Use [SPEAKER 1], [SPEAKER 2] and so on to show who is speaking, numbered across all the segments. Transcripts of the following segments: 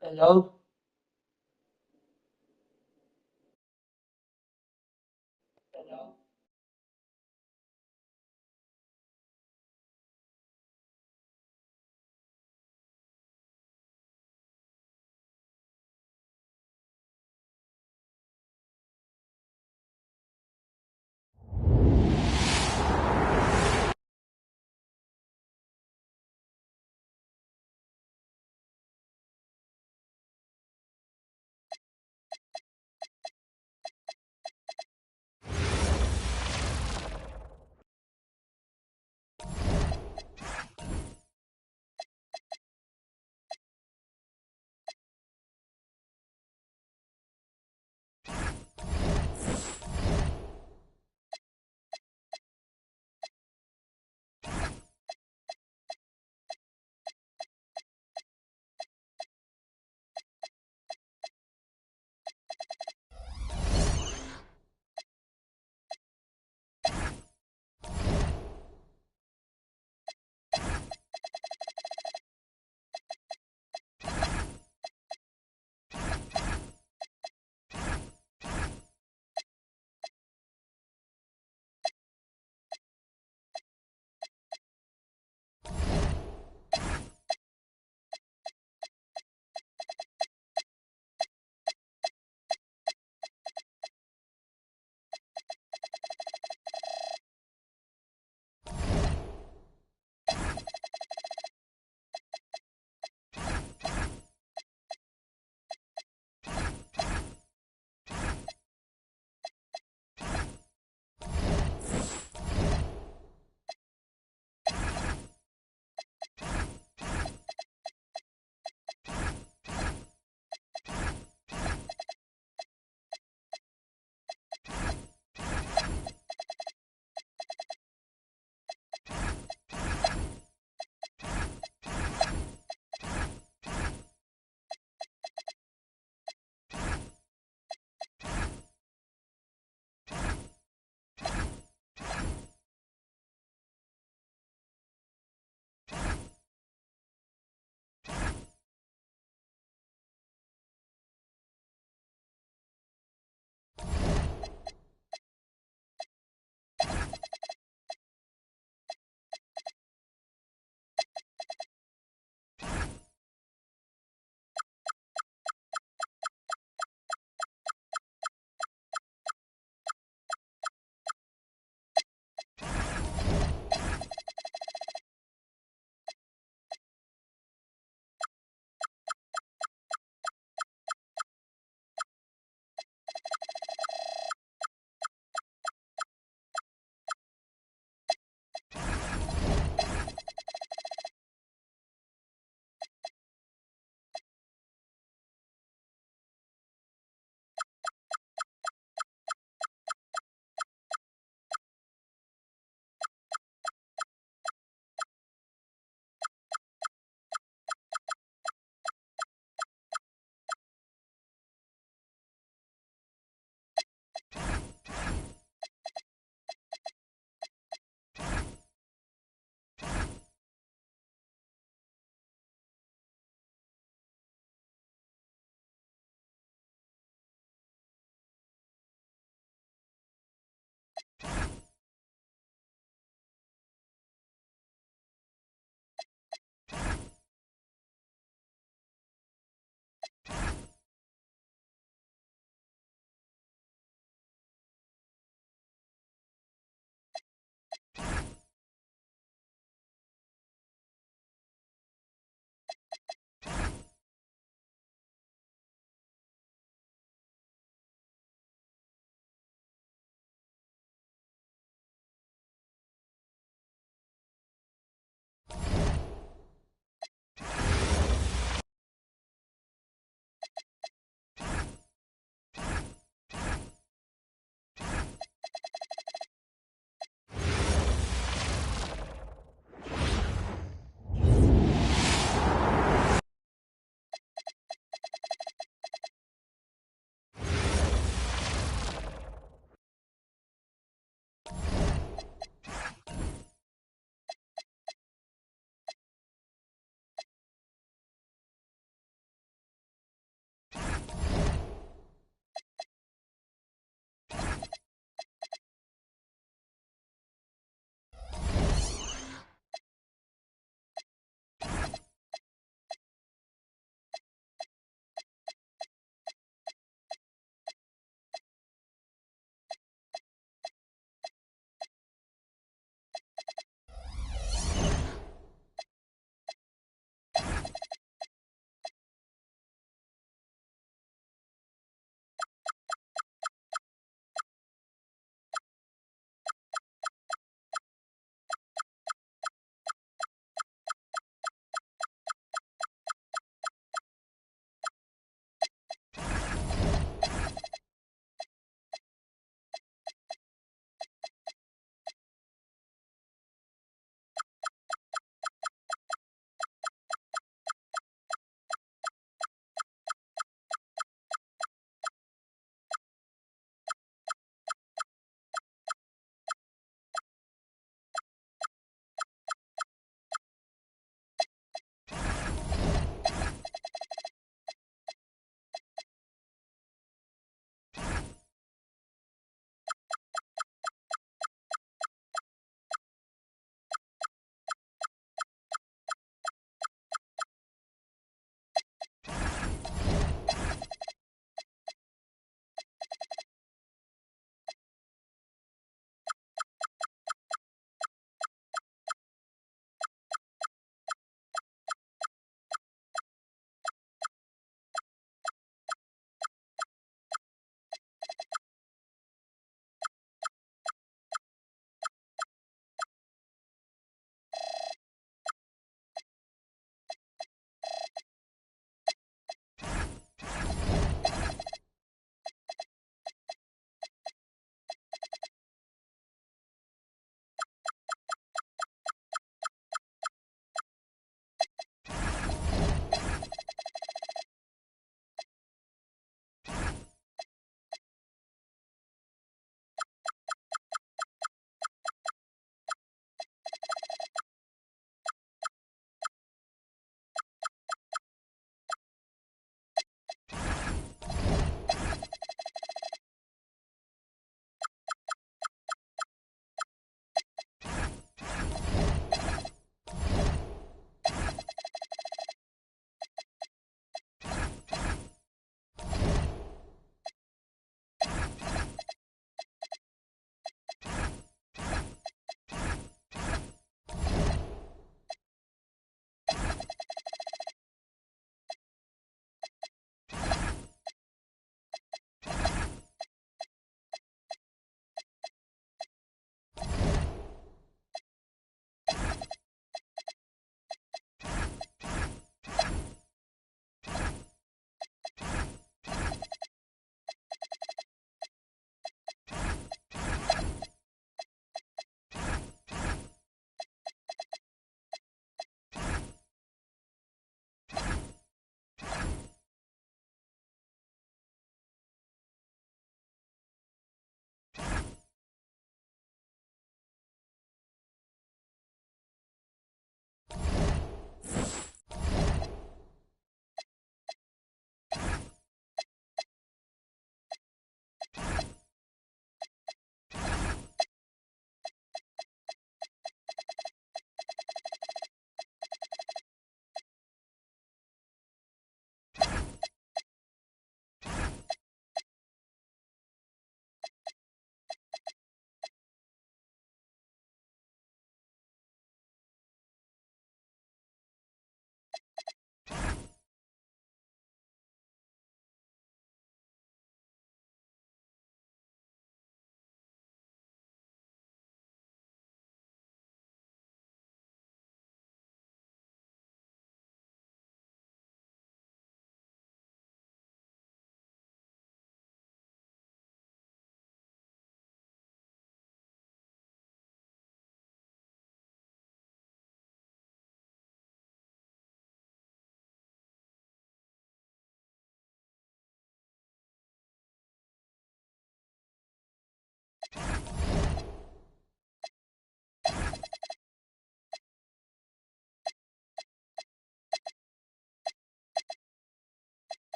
[SPEAKER 1] Hello?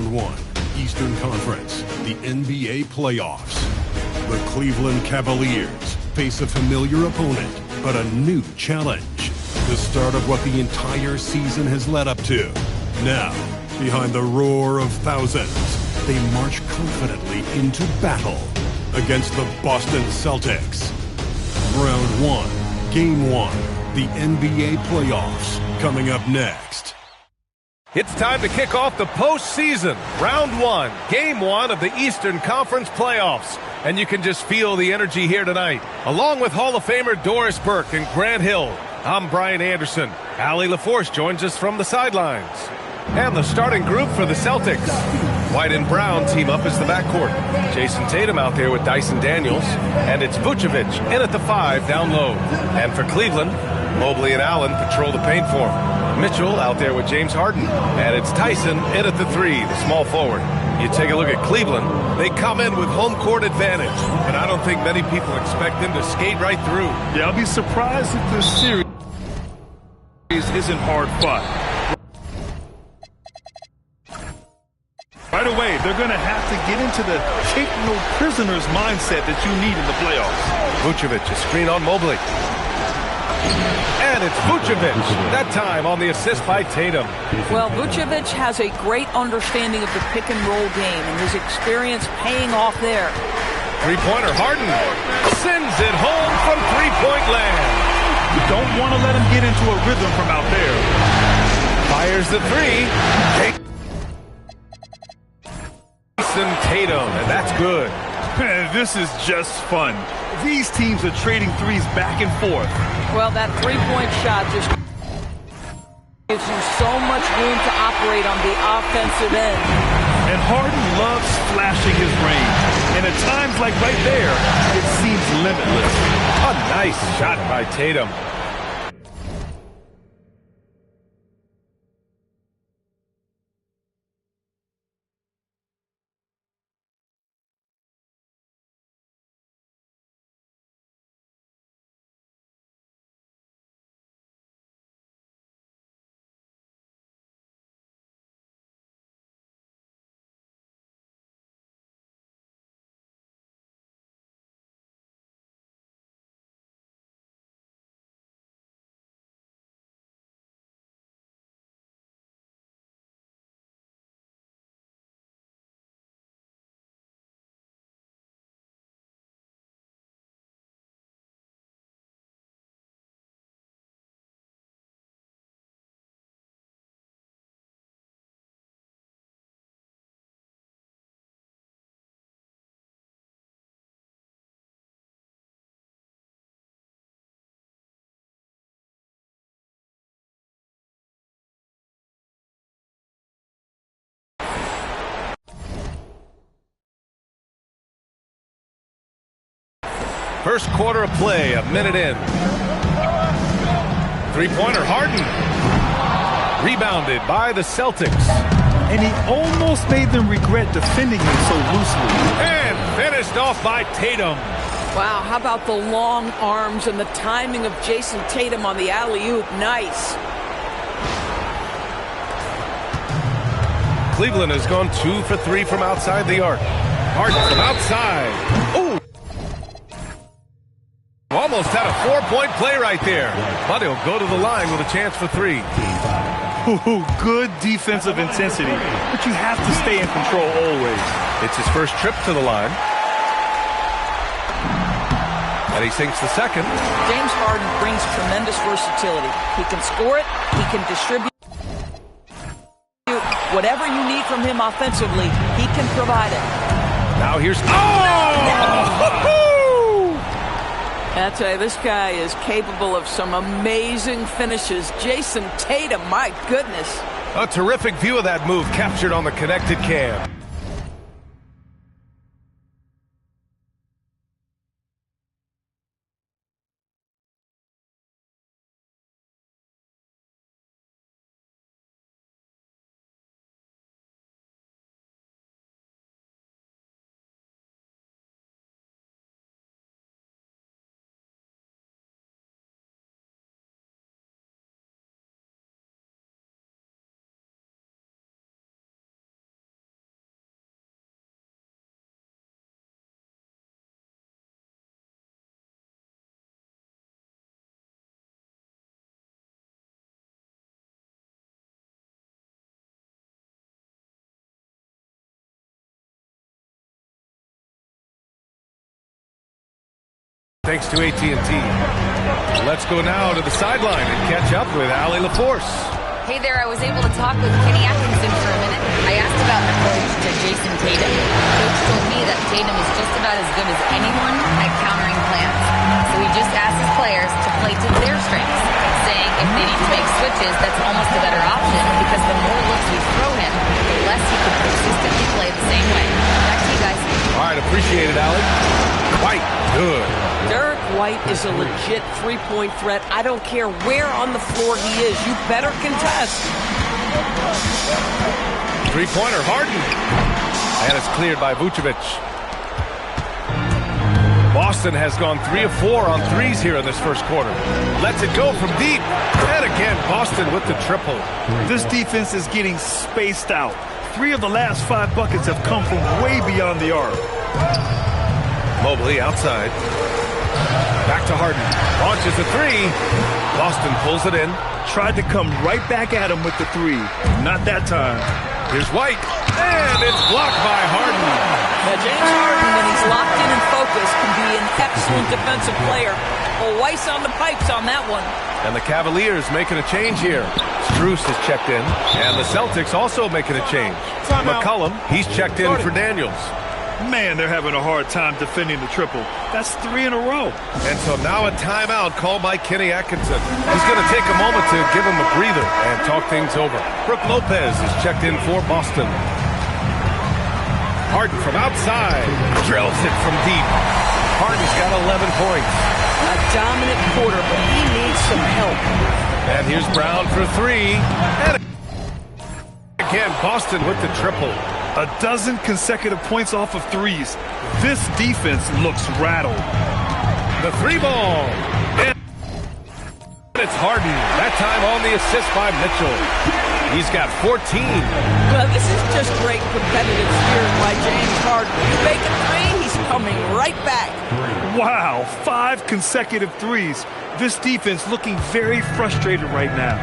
[SPEAKER 1] Round 1, Eastern Conference, the NBA playoffs. The Cleveland Cavaliers face a familiar opponent, but a new challenge. The start of what the entire season has led up to. Now, behind the roar of thousands, they march confidently into battle against the Boston Celtics. Round 1, Game 1, the NBA playoffs, coming up next.
[SPEAKER 2] It's time to kick off the postseason. Round 1, Game 1 of the Eastern Conference playoffs. And you can just feel the energy here tonight. Along with Hall of Famer Doris Burke and Grant Hill, I'm Brian Anderson. Allie LaForce joins us from the sidelines. And the starting group for the Celtics. White and Brown team up as the backcourt. Jason Tatum out there with Dyson Daniels. And it's Vucevic in at the 5 down low. And for Cleveland, Mobley and Allen patrol the paint for him. Mitchell out there with James Harden. And it's Tyson in at the 3, the small forward. You take a look at Cleveland, they come in with home court advantage. And I don't think many people expect them to skate right through.
[SPEAKER 3] Yeah, I'll be surprised if this series isn't hard fought. Right away, they're going to have to get into the take no prisoners mindset that you need in the playoffs.
[SPEAKER 2] Vucevic, a screen on Mobley. And it's Vucevic, that time on the assist by Tatum.
[SPEAKER 4] Well, Vucevic has a great understanding of the pick-and-roll game, and his experience paying off there.
[SPEAKER 2] Three-pointer, Harden sends it home from three-point land.
[SPEAKER 3] You don't want to let him get into a rhythm from out there.
[SPEAKER 2] Fires the 3. Jason Tatum, and that's good.
[SPEAKER 3] Man, this is just fun. These teams are trading threes back and forth.
[SPEAKER 4] Well, that three-point shot just gives you so much room to operate on the offensive end.
[SPEAKER 3] And Harden loves flashing his range. And at times like right there, it seems limitless.
[SPEAKER 2] A nice shot by Tatum. First quarter of play, a minute in. Three-pointer, Harden. Rebounded by the Celtics.
[SPEAKER 3] And he almost made them regret defending him so loosely.
[SPEAKER 2] And finished off by Tatum.
[SPEAKER 4] Wow, how about the long arms and the timing of Jason Tatum on the alley-oop? Nice.
[SPEAKER 2] Cleveland has gone 2 for 3 from outside the arc. Harden from outside. Ooh! Almost had a 4-point play right there. But he'll go to the line with a chance for 3.
[SPEAKER 3] Ooh, good defensive intensity. But you have to stay in control always.
[SPEAKER 2] It's his first trip to the line. And he sinks the second.
[SPEAKER 4] James Harden brings tremendous versatility. He can score it. He can distribute. Whatever you need from him offensively, he can provide it.
[SPEAKER 2] Now here's... Oh!
[SPEAKER 4] I tell you, this guy is capable of some amazing finishes. Jason Tatum, my goodness.
[SPEAKER 2] A terrific view of that move captured on the connected cam. Thanks to AT&T. Let's go now to the sideline and catch up with Allie LaForce.
[SPEAKER 5] Hey there, I was able to talk with Kenny Atkinson for a minute. I asked about the coach to Jason Tatum. Coach told me that Tatum is just about as good as anyone at countering plants. So he just asked his players to play to their strengths, saying if they need to make switches, that's almost a better option because the more looks we throw him, the less he can consistently play the same way. Back to you guys.
[SPEAKER 2] All right, appreciate it, Allie. Quite good.
[SPEAKER 4] Derek White is a legit three-point threat. I don't care where on the floor he is. You better contest.
[SPEAKER 2] Three-pointer, Harden. And it's cleared by Vucevic. Boston has gone 3 of 4 on threes here in this first quarter. Lets it go from deep. And again, Boston with the triple.
[SPEAKER 3] This defense is getting spaced out. 3 of the last 5 buckets have come from way beyond the arc.
[SPEAKER 2] Mobley outside. Back to Harden. Launches a 3. Boston pulls it in.
[SPEAKER 3] Tried to come right back at him with the 3. Not that time.
[SPEAKER 2] Here's White. And it's blocked by Harden.
[SPEAKER 4] Now, James Harden, when he's locked in and focused, can be an excellent defensive player. Well, Weiss on the pipes on that one.
[SPEAKER 2] And the Cavaliers making a change here. Strus has checked in. And the Celtics also making a change. McCollum, he's checked in for Daniels.
[SPEAKER 3] Man, they're having a hard time defending the triple. That's 3 in a row.
[SPEAKER 2] And so now a timeout called by Kenny Atkinson. He's going to take a moment to give him a breather and talk things over. Brook Lopez is checked in for Boston. Harden from outside. Drills it from deep. Harden's got 11 points.
[SPEAKER 4] A dominant quarter, but he needs some help.
[SPEAKER 2] And here's Brown for 3. And again, Boston with the triple.
[SPEAKER 3] A dozen consecutive points off of threes. This defense looks rattled.
[SPEAKER 2] The 3 ball. And it's Harden. That time on the assist by Mitchell. He's got 14.
[SPEAKER 4] Well, this is just great competitive spirit by James Harden. You make a 3, he's coming right back.
[SPEAKER 3] Wow, 5 consecutive threes. This defense looking very frustrated right now.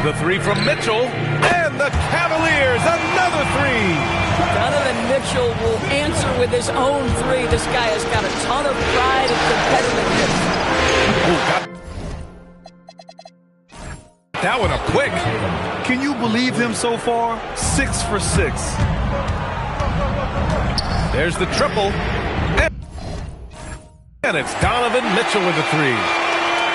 [SPEAKER 2] The 3 from Mitchell. And the Cavaliers, another 3.
[SPEAKER 4] Donovan Mitchell will answer with his own 3. This guy has got a ton of pride and competitiveness.
[SPEAKER 2] That one up quick.
[SPEAKER 3] Can you believe him so far? 6 for 6.
[SPEAKER 2] There's the triple. And it's Donovan Mitchell with the 3.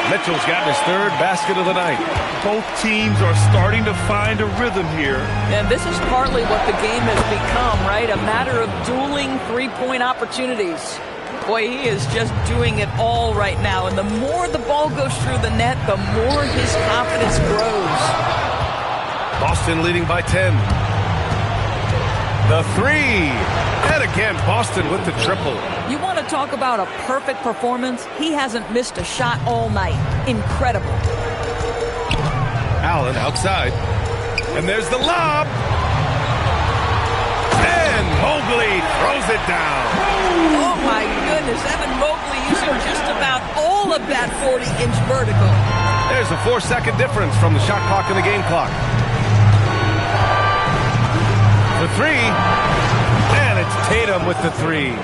[SPEAKER 2] Mitchell's gotten his 3rd basket of the night.
[SPEAKER 3] Both teams are starting to find a rhythm here.
[SPEAKER 4] And this is partly what the game has become, right? A matter of dueling three-point opportunities. Boy, he is just doing it all right now. And the more the ball goes through the net, the more his confidence grows.
[SPEAKER 2] Boston leading by 10. The 3. And again, Boston with the triple.
[SPEAKER 4] You want to talk about a perfect performance? He hasn't missed a shot all night. Incredible.
[SPEAKER 2] Allen outside. And there's the lob. And Mobley throws it down.
[SPEAKER 4] Oh, my goodness. Evan Mobley using just about all of that 40-inch vertical.
[SPEAKER 2] There's a 4-second difference from the shot clock and the game clock. The 3. And it's Tatum with the 3.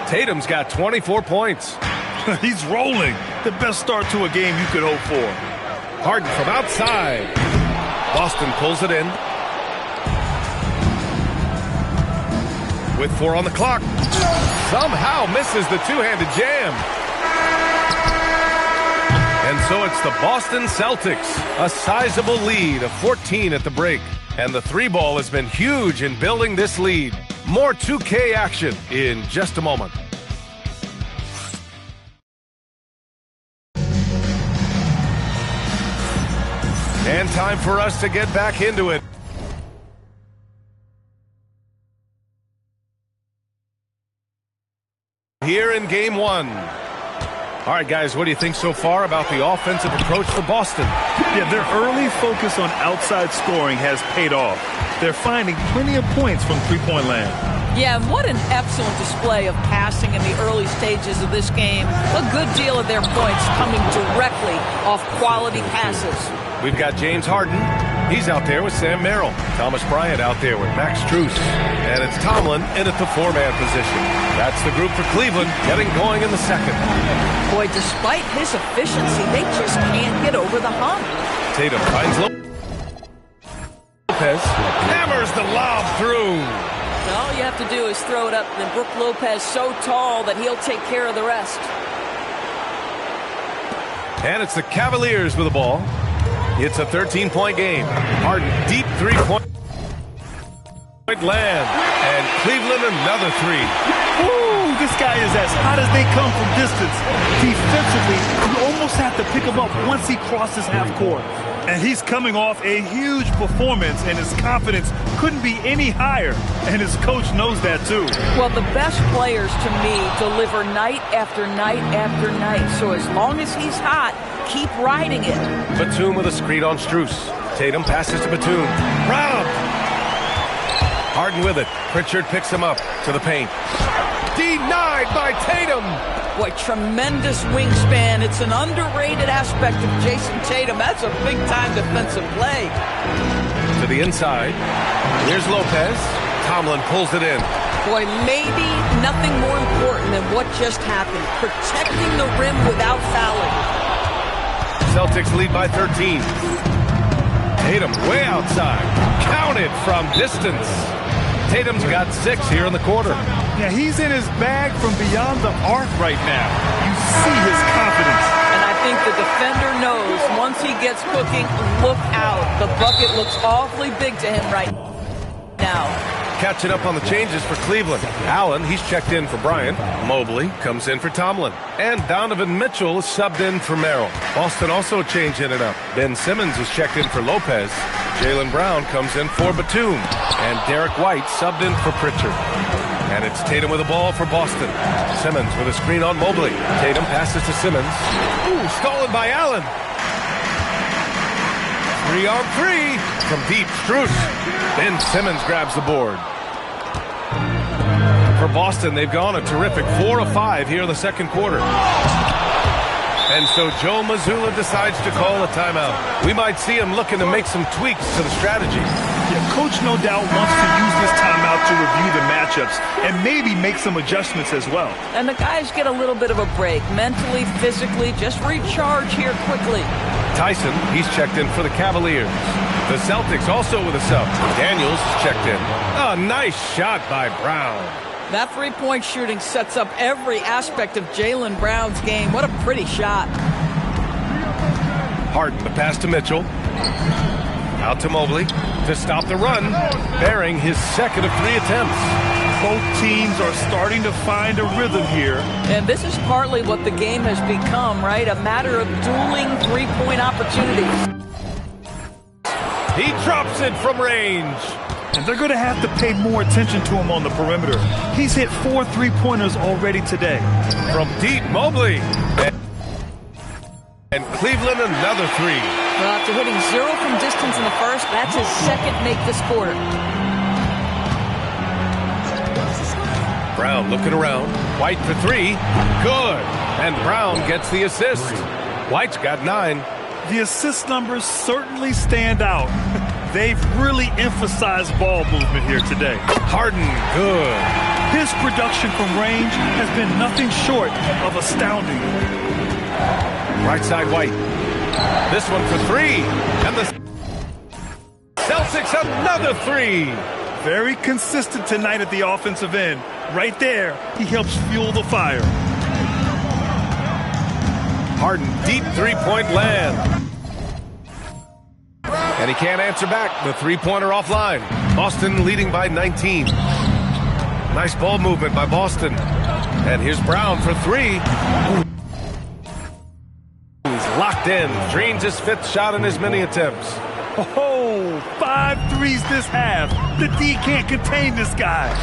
[SPEAKER 2] Tatum's got 24 points.
[SPEAKER 3] He's rolling. The best start to a game you could hope for.
[SPEAKER 2] Harden from outside. Boston pulls it in. With 4 on the clock. Somehow misses the two-handed jam. And so it's the Boston Celtics. A sizable lead of 14 at the break. And the 3 ball has been huge in building this lead. More 2K action in just a moment. And time for us to get back into it. Here in game 1. All right, guys, what do you think so far about the offensive approach for Boston?
[SPEAKER 3] Yeah, their early focus on outside scoring has paid off. They're finding plenty of points from three-point land.
[SPEAKER 4] Yeah, what an excellent display of passing in the early stages of this game. A good deal of their points coming directly off quality passes.
[SPEAKER 2] We've got James Harden. He's out there with Sam Merrill. Thomas Bryant out there with Max Strus. And it's Tomlin in at the four-man position. That's the group for Cleveland getting going in the second.
[SPEAKER 4] Boy, despite his efficiency, they just can't get over the hump.
[SPEAKER 2] Tatum finds Lopez. Hammers the lob through.
[SPEAKER 4] All you have to do is throw it up. Then Brook Lopez so tall that he'll take care of the rest.
[SPEAKER 2] And it's the Cavaliers with the ball. It's a 13-point game. Harden, deep three-point land. And Cleveland, another three.
[SPEAKER 3] Ooh, this guy is as hot as they come from distance. Defensively, you almost have to pick him up once he crosses half court. And he's coming off a huge performance, and his confidence couldn't be any higher. And his coach knows that, too.
[SPEAKER 4] Well, the best players, to me, deliver night after night after night. So as long as he's hot, keep riding it.
[SPEAKER 2] Batum with a screen on Strus. Tatum passes to Batum. Robbed. Harden with it. Pritchard picks him up to the paint. Denied by Tatum.
[SPEAKER 4] Boy, tremendous wingspan. It's an underrated aspect of Jason Tatum. That's a big-time defensive play.
[SPEAKER 2] To the inside. Here's Lopez. Tomlin pulls it in.
[SPEAKER 4] Boy, maybe nothing more important than what just happened. Protecting the rim without fouling.
[SPEAKER 2] Celtics lead by 13. Tatum way outside. Counted from distance. Tatum's got 6 here in the quarter.
[SPEAKER 3] Yeah, he's in his bag from beyond the arc right now. You see his confidence.
[SPEAKER 4] And I think the defender knows once he gets cooking, look out. The bucket looks awfully big to him right now.
[SPEAKER 2] Catching up on the changes for Cleveland. Allen, he's checked in for Bryant. Mobley comes in for Tomlin. And Donovan Mitchell is subbed in for Merrill. Boston also changing it up. Ben Simmons is checked in for Lopez. Jaylen Brown comes in for Batum. And Derek White subbed in for Pritchard. And it's Tatum with the ball for Boston. Simmons with a screen on Mobley. Tatum passes to Simmons. Ooh, stolen by Allen. 3-on-3 from deep. Strus. Ben Simmons grabs the board. For Boston, they've gone a terrific 4 of 5 here in the second quarter. And so Joe Mazzulla decides to call a timeout. We might see him looking to make some tweaks to the strategy.
[SPEAKER 3] Yeah, Coach no doubt wants to use this timeout to review the matchups and maybe make some adjustments as well.
[SPEAKER 4] And the guys get a little bit of a break. Mentally, physically, just recharge here quickly.
[SPEAKER 2] Tyson, he's checked in for the Cavaliers. The Celtics also with a sub. Daniels is checked in. A nice shot by Brown.
[SPEAKER 4] That three-point shooting sets up every aspect of Jaylen Brown's game. What a pretty shot.
[SPEAKER 2] Harden, the pass to Mitchell. Out to Mobley to stop the run, bearing his second of 3 attempts.
[SPEAKER 3] Both teams are starting to find a rhythm here.
[SPEAKER 4] And this is partly what the game has become, right? A matter of dueling three-point opportunities.
[SPEAKER 2] He drops it from range.
[SPEAKER 3] And they're going to have to pay more attention to him on the perimeter. He's hit 4 3-pointers already today.
[SPEAKER 2] From deep, Mobley. And Cleveland, another 3.
[SPEAKER 4] Well, after hitting 0 from distance in the first, that's his second make this quarter.
[SPEAKER 2] Brown looking around. White for 3. Good. And Brown gets the assist. White's got 9.
[SPEAKER 3] The assist numbers certainly stand out. They've really emphasized ball movement here today.
[SPEAKER 2] Harden, good.
[SPEAKER 3] His production from range has been nothing short of astounding.
[SPEAKER 2] Right side, White. This one for 3. And the Celtics, another 3.
[SPEAKER 3] Very consistent tonight at the offensive end. Right there, he helps fuel the fire.
[SPEAKER 2] Harden, deep three-point land. And he can't answer back. The three-pointer offline. Boston leading by 19. Nice ball movement by Boston. And here's Brown for 3. He's locked in. Drains his 5th shot in his many attempts.
[SPEAKER 3] Oh, 5 threes this half. The D can't contain this guy.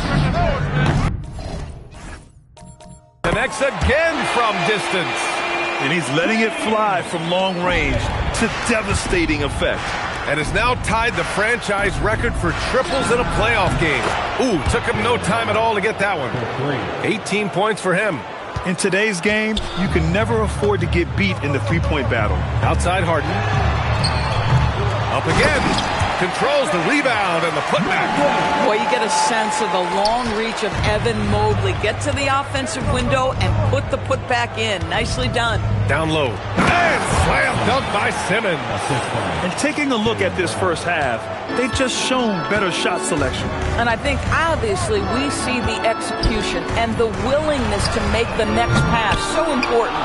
[SPEAKER 2] Connects again from distance.
[SPEAKER 3] And he's letting it fly from long range to devastating effect.
[SPEAKER 2] And has now tied the franchise record for triples in a playoff game. Ooh, took him no time at all to get that one. 18 points for him.
[SPEAKER 3] In today's game, you can never afford to get beat in the three-point battle.
[SPEAKER 2] Outside Harden. Up again. controls the rebound and the putback.
[SPEAKER 4] Boy, you get a sense of the long reach of Evan Mobley. Get to the offensive window and put the putback in. Nicely done.
[SPEAKER 2] Down low. And slam dunk by Simmons.
[SPEAKER 3] And taking a look at this first half, they've just shown better shot selection.
[SPEAKER 4] And I think obviously we see the execution and the willingness to make the next pass. So important.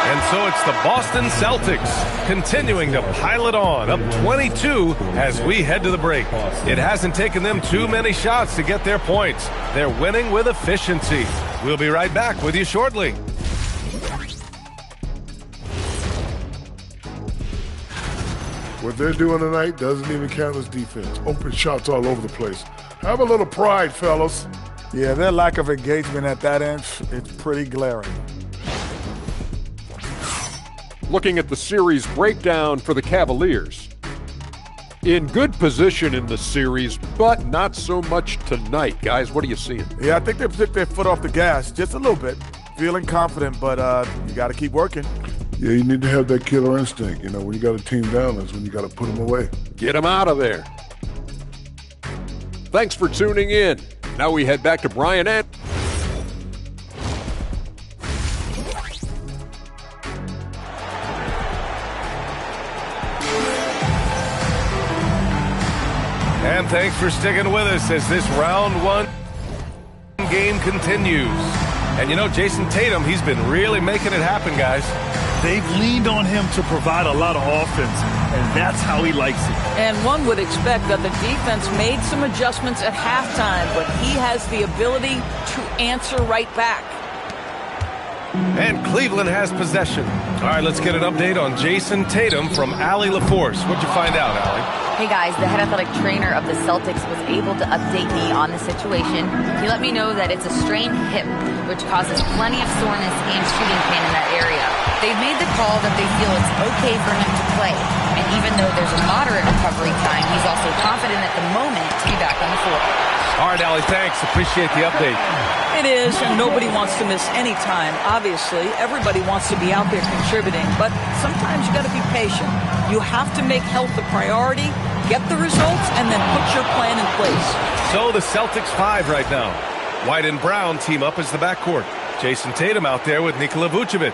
[SPEAKER 2] And so it's the Boston Celtics continuing to pile it on, up 22 as we head to the break. It hasn't taken them too many shots to get their points. They're winning with efficiency. We'll be right back with you shortly.
[SPEAKER 6] What they're doing tonight doesn't even count as defense. Open shots all over the place. Have a little pride, fellas.
[SPEAKER 7] Yeah, their lack of engagement at that end, it's pretty glaring.
[SPEAKER 8] Looking at the series breakdown for the Cavaliers. In good position in the series, but not so much tonight. Guys, what are you seeing?
[SPEAKER 7] Yeah, I think they've took their foot off the gas just a little bit. Feeling confident, but you got to keep working.
[SPEAKER 6] Yeah, you need to have that killer instinct. You know, when you got a team down, that's when you got to put them away.
[SPEAKER 8] Get them out of there. Thanks for tuning in. Now we head back to Brian and...
[SPEAKER 2] And thanks for sticking with us as this round one game continues. And you know, Jason Tatum, he's been really making it happen, guys.
[SPEAKER 3] They've leaned on him to provide a lot of offense, and that's how he likes it.
[SPEAKER 4] And one would expect that the defense made some adjustments at halftime, but he has the ability to answer right back.
[SPEAKER 2] And Cleveland has possession. All right, let's get an update on Jason Tatum from Allie LaForce. What'd you find out, Allie?
[SPEAKER 5] Hey guys, the head athletic trainer of the Celtics was able to update me on the situation. He let me know that it's a strained hip, which causes plenty of soreness and shooting pain in that area. They've made the call that they feel it's okay for him to play. And even though there's a moderate recovery time, he's also confident at the moment to be back on the floor.
[SPEAKER 2] All right, Allie, thanks. Appreciate the update.
[SPEAKER 4] It is, and nobody wants to miss any time. Obviously, everybody wants to be out there contributing, but sometimes you got to be patient. You have to make health a priority, get the results, and then put your plan in place.
[SPEAKER 2] So the Celtics 5 right now. White and Brown team up as the backcourt. Jason Tatum out there with Nikola Vucevic.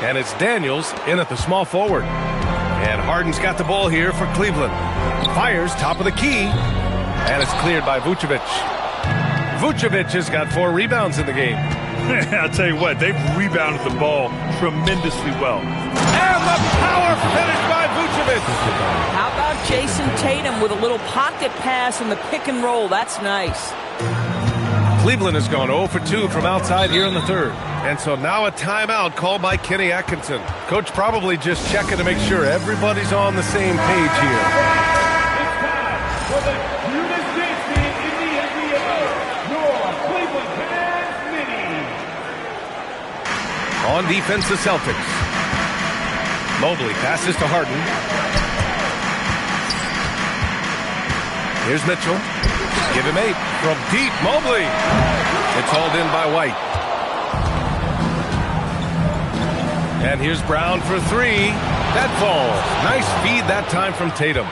[SPEAKER 2] And it's Daniels in at the small forward. And Harden's got the ball here for Cleveland. Fires top of the key. And it's cleared by Vucevic. Vucevic has got 4 rebounds in the game.
[SPEAKER 3] I'll tell you what, they've rebounded the ball tremendously well.
[SPEAKER 2] And the power finish by Vucevic.
[SPEAKER 4] How about Jason Tatum with a little pocket pass in the pick and roll? That's nice.
[SPEAKER 2] Cleveland has gone 0 for 2 from outside here in the third. And so now a timeout called by Kenny Atkinson. Coach probably just checking to make sure everybody's on the same page here. On defense, the Celtics. Mobley passes to Harden. Here's Mitchell. Give him 8 from deep. Mobley. It's hauled in by White. And here's Brown for 3. That falls. Nice feed that time from Tatum.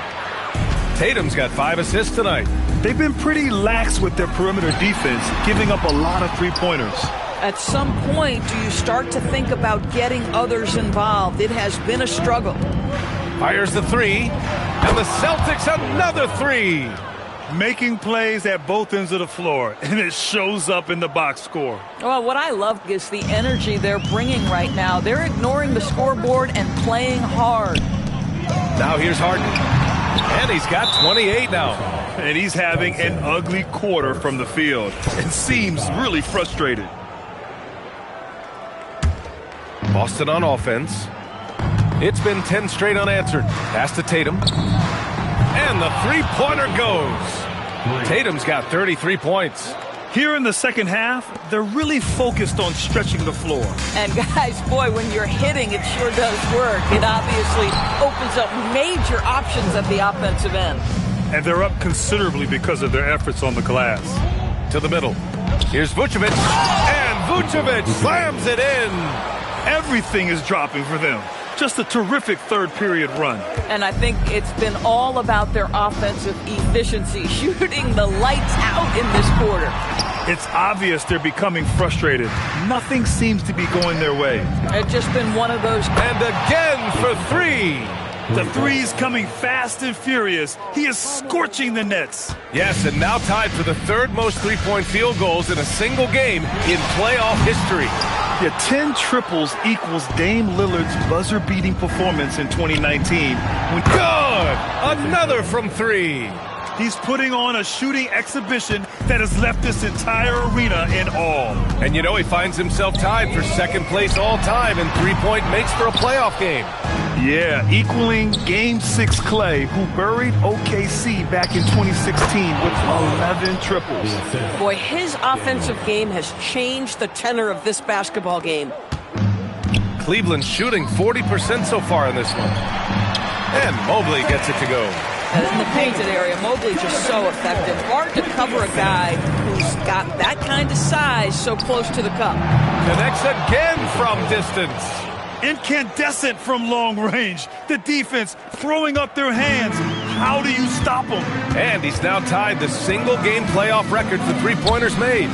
[SPEAKER 2] Tatum's got 5 assists tonight.
[SPEAKER 3] They've been pretty lax with their perimeter defense, giving up a lot of three-pointers.
[SPEAKER 4] At some point, do you start to think about getting others involved? It has been a struggle.
[SPEAKER 2] Fires the 3, and the Celtics another 3.
[SPEAKER 3] Making plays at both ends of the floor, and it shows up in the box score.
[SPEAKER 4] Well, what I love is the energy they're bringing right now. They're ignoring the scoreboard and playing hard.
[SPEAKER 2] Now here's Harden, and he's got 28 now.
[SPEAKER 3] And he's having an ugly quarter from the field and seems really frustrated.
[SPEAKER 2] Boston on offense. It's been 10 straight unanswered. Pass to Tatum. And the three-pointer goes. Tatum's got 33 points.
[SPEAKER 3] Here in the second half, they're really focused on stretching the floor.
[SPEAKER 4] And guys, boy, when you're hitting, it sure does work. It obviously opens up major options at the offensive end.
[SPEAKER 3] And they're up considerably because of their efforts on the glass.
[SPEAKER 2] To the middle. Here's Vucevic. And Vucevic slams it in.
[SPEAKER 3] Everything is dropping for them. Just a terrific third period run.
[SPEAKER 4] And I think it's been all about their offensive efficiency, shooting the lights out in this quarter.
[SPEAKER 3] It's obvious they're becoming frustrated. Nothing seems to be going their way.
[SPEAKER 4] It's just been one of those.
[SPEAKER 2] And again for three.
[SPEAKER 3] The three's coming fast and furious. He is scorching the nets.
[SPEAKER 2] Yes, and now tied for the third most three-point field goals in a single game in playoff history.
[SPEAKER 3] Yeah, 10 triples equals Dame Lillard's buzzer-beating performance in 2019.
[SPEAKER 2] Good! Another from three.
[SPEAKER 3] He's putting on a shooting exhibition that has left this entire arena in awe.
[SPEAKER 2] And you know he finds himself tied for second place all time in three-point makes for a playoff game.
[SPEAKER 3] Yeah, equaling Game 6 Clay, who buried OKC back in 2016 with 11 triples.
[SPEAKER 9] Boy, his offensive game has changed the tenor of this basketball game.
[SPEAKER 2] Cleveland shooting 40% so far in this one. And Mobley gets it to go.
[SPEAKER 4] In the painted area, Mobley just so effective. Hard to cover a guy who's got that kind of size so close to the cup.
[SPEAKER 2] Connects again from distance.
[SPEAKER 3] Incandescent from long range. The defense throwing up their hands. How do you stop them?
[SPEAKER 2] And he's now tied the single-game playoff record for three-pointers made.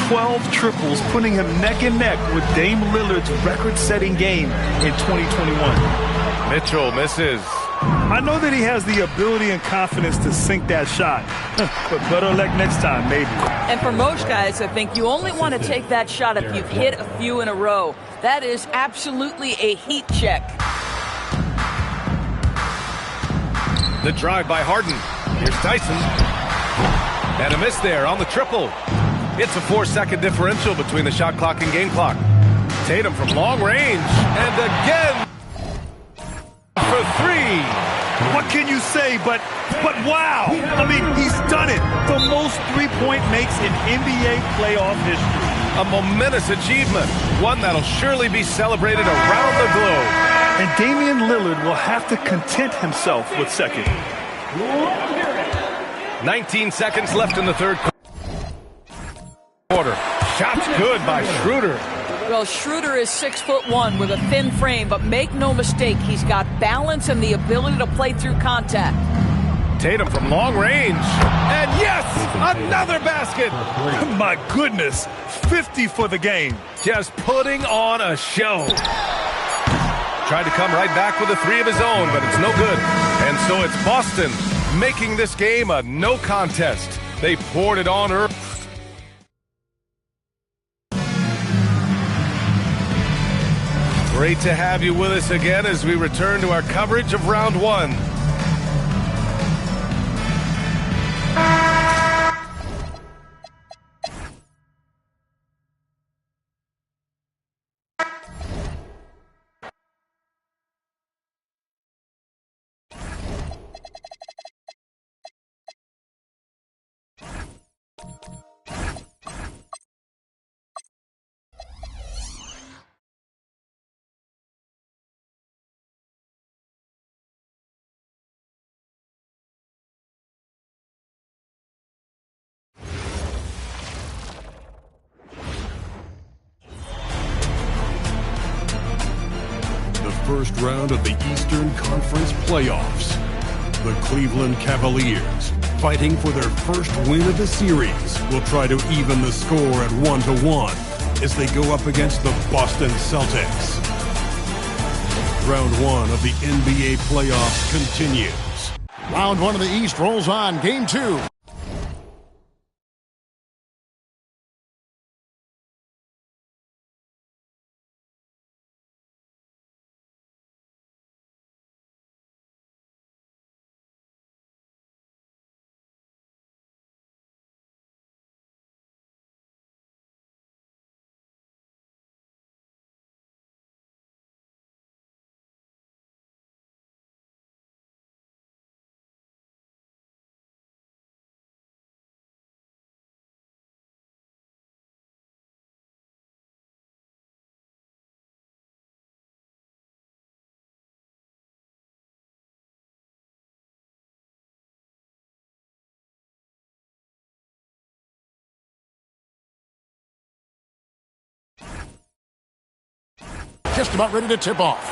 [SPEAKER 3] 12 triples, putting him neck and neck with Dame Lillard's record-setting game in 2021.
[SPEAKER 2] Mitchell misses.
[SPEAKER 3] I know that he has the ability and confidence to sink that shot, but better luck next time, maybe.
[SPEAKER 4] And for most guys, I think you only want to take that shot if you've hit a few in a row. That is absolutely a heat check.
[SPEAKER 2] The drive by Harden. Here's Tyson. And a miss there on the triple. It's a 4-second differential between the shot clock and game clock. Tatum from long range. And again for three.
[SPEAKER 3] What can you say but wow? I mean, he's done it. The most three-point makes in NBA playoff history.
[SPEAKER 2] A momentous achievement, one that'll surely be celebrated around the globe.
[SPEAKER 3] And Damian Lillard will have to content himself with second.
[SPEAKER 2] 19 seconds left in the third quarter. Shots good by Schroeder.
[SPEAKER 4] Well, Schroeder is 6'1" with a thin frame, but make no mistake, he's got balance and the ability to play through contact.
[SPEAKER 2] Tatum from long range. And yes, another basket.
[SPEAKER 3] My goodness, 50 for the game.
[SPEAKER 2] Just putting on a show. Tried to come right back with a three of his own, but it's no good. And so it's Boston making this game a no contest. They poured it on early. Great to have you with us again as we return to our coverage of round one.
[SPEAKER 1] First round of the Eastern Conference playoffs. The Cleveland Cavaliers, fighting for their first win of the series, will try to even the score at 1-1 as they go up against the Boston Celtics. Round one of the NBA playoffs continues.
[SPEAKER 10] Round one of the East rolls on. Game two. just about ready to tip off.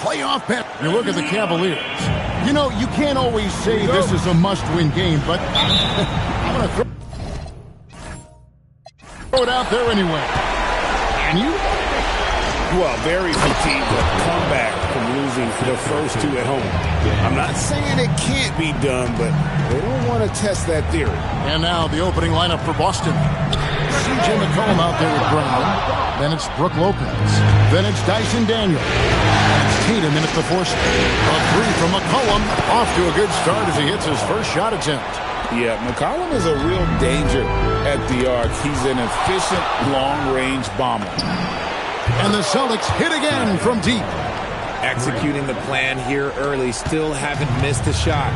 [SPEAKER 10] Playoff bet. You look at the Cavaliers. You know, you can't always say this is a must-win game, but I'm going to throw it out there anyway. And you?
[SPEAKER 11] Well, very fatigued to come back from losing the first two at home. I'm not saying it can't be done, but they don't want to test that theory.
[SPEAKER 10] And now the opening lineup for Boston. C.J. McCollum out there with Brown. Then it's Brook Lopez. Then it's Dyson Daniel. It's Tatum in at the force. A three from McCollum. Off to a good start as he hits his first shot attempt.
[SPEAKER 11] Yeah, McCollum is a real danger at the arc. He's an efficient long-range bomber.
[SPEAKER 10] And the Celtics hit again from deep.
[SPEAKER 12] Executing the plan here early. Still haven't missed a shot.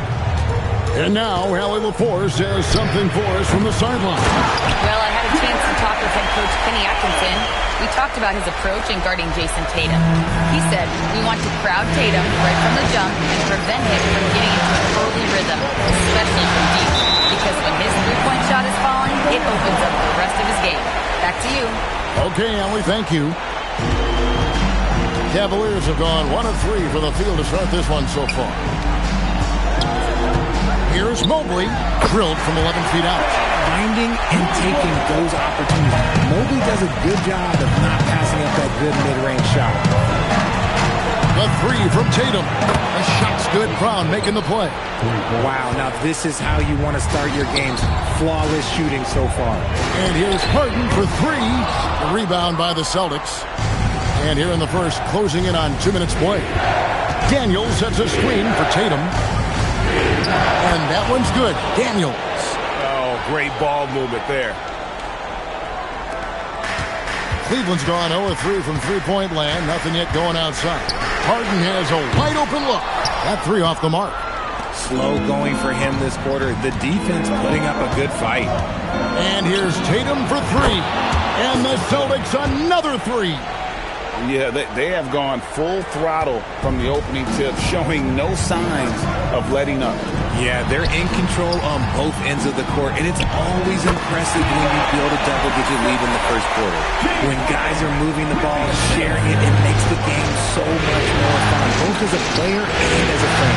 [SPEAKER 10] And now, Allie LaForce says something for us from the sideline.
[SPEAKER 5] Well, I had a chance to talk with head coach Kenny Atkinson. We talked about his approach in guarding Jason Tatum. He said, we want to crowd Tatum right from the jump and prevent him from getting into an early rhythm, especially from deep. Because when his three-point shot is falling, it opens up the rest of his game. Back to you.
[SPEAKER 10] Okay, Allie, thank you. Cavaliers have gone 1 of 3 for the field to start this one so far. Here's Mobley, drilled from 11 feet out.
[SPEAKER 12] Finding and taking those opportunities. Mobley does a good job of not passing up that good mid-range shot.
[SPEAKER 10] The three from Tatum. The shot's good. Brown making the play.
[SPEAKER 12] Wow, now this is how you want to start your games. Flawless shooting so far.
[SPEAKER 10] And here's Harden for 3. The rebound by the Celtics. And here in the first, closing in on 2 minutes play. Daniels sets a screen for Tatum. And that one's good. Daniels.
[SPEAKER 11] Oh, great ball movement there.
[SPEAKER 10] Cleveland's gone 0-3 from three-point land. Nothing yet going outside. Harden has a wide-open look. That 3 off the mark.
[SPEAKER 12] Slow going for him this quarter. The defense putting up a good fight.
[SPEAKER 10] And here's Tatum for 3. And the Celtics another 3.
[SPEAKER 11] Yeah, they have gone full throttle from the opening tip, showing no signs of letting up.
[SPEAKER 12] Yeah, they're in control on both ends of the court, and it's always impressive when you build a double-digit lead in the first quarter. When guys are moving the ball and sharing it, it makes the game so much more fun, both as a player and as a fan.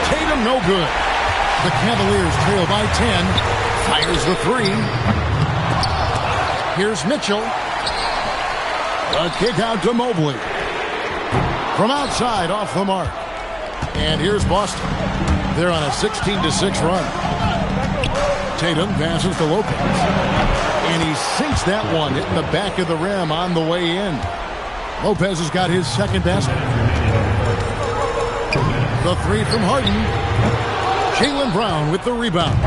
[SPEAKER 10] Tatum no good. The Cavaliers trail by 10. Fires the 3. Here's Mitchell. A kick out to Mobley. From outside, off the mark. And here's Boston. They're on a 16-6 run. Tatum passes to Lopez. And he sinks that one, hitting the back of the rim on the way in. Lopez has got his second basket. The 3 from Harden. Jaylen Brown with the rebound.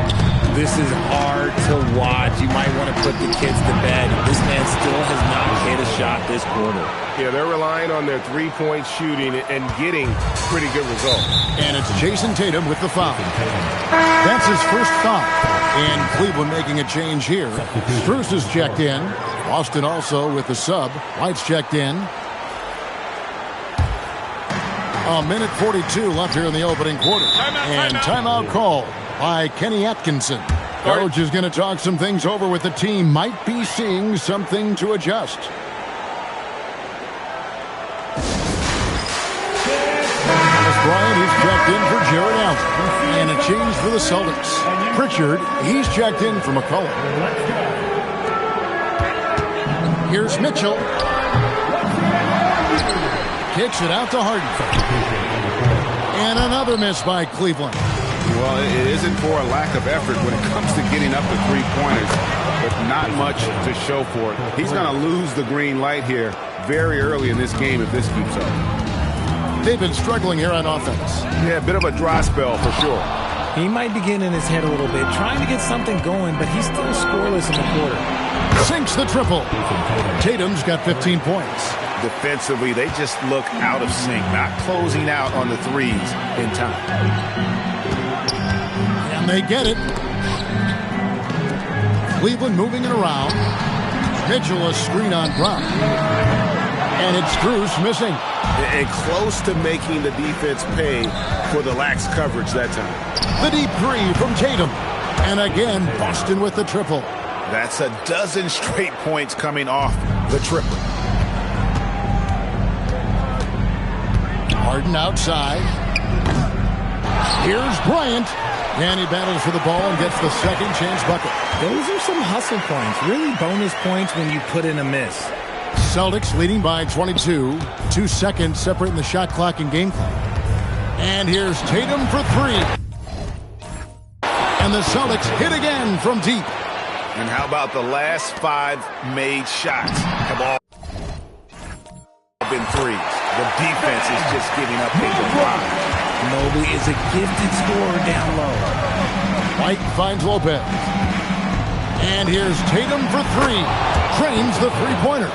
[SPEAKER 12] This is hard to watch. You might want to put the kids to bed. This man still has not hit a shot this quarter.
[SPEAKER 2] Yeah, they're relying on their three-point shooting and getting pretty good results.
[SPEAKER 10] And it's Jason Tatum with the foul. That's his first foul. And Cleveland making a change here. Strus is checked in. Boston also with the sub. White's checked in. A minute 42 left here in the opening quarter. And timeout call by Kenny Atkinson. Coach is going to talk some things over with the team. Might be seeing something to adjust. Bryant is checked in for Jared Allen. And a change for the Celtics. Pritchard, he's checked in for McCollum. Here's Mitchell. Kicks it out to Harden. And another miss by Cleveland.
[SPEAKER 11] Well, it isn't for a lack of effort when it comes to getting up to three-pointers, but not much to show for it. He's going to lose the green light here very early in this game if this keeps up.
[SPEAKER 10] They've been struggling here on offense.
[SPEAKER 11] Yeah, a bit of a dry spell for sure.
[SPEAKER 12] He might be getting in his head a little bit, trying to get something going, but he's still scoreless in the quarter.
[SPEAKER 10] Sinks the triple. Tatum's got 15 points.
[SPEAKER 11] Defensively, they just look out of sync, not closing out on the threes in time.
[SPEAKER 10] And they get it. Cleveland moving it around. Mitchell a screen on Brown. And it's Strus missing.
[SPEAKER 11] And close to making the defense pay for the lax coverage that time.
[SPEAKER 10] The deep 3 from Tatum. And again, Boston with the triple.
[SPEAKER 11] That's a dozen straight points coming off the triple.
[SPEAKER 10] Harden outside. Here's Bryant. And he battles for the ball and gets the second chance bucket.
[SPEAKER 12] Those are some hustle points. Really bonus points when you put in a miss.
[SPEAKER 10] Celtics leading by 22. 2 seconds separating the shot clock and game clock. And here's Tatum for three. And the Celtics hit again from deep.
[SPEAKER 11] And how about the last 5 made shots have all been threes. The defense is just giving up big drive.
[SPEAKER 12] Mobley is a gifted scorer down low.
[SPEAKER 10] White finds Lopez. And here's Tatum for three. Trains the three-pointer.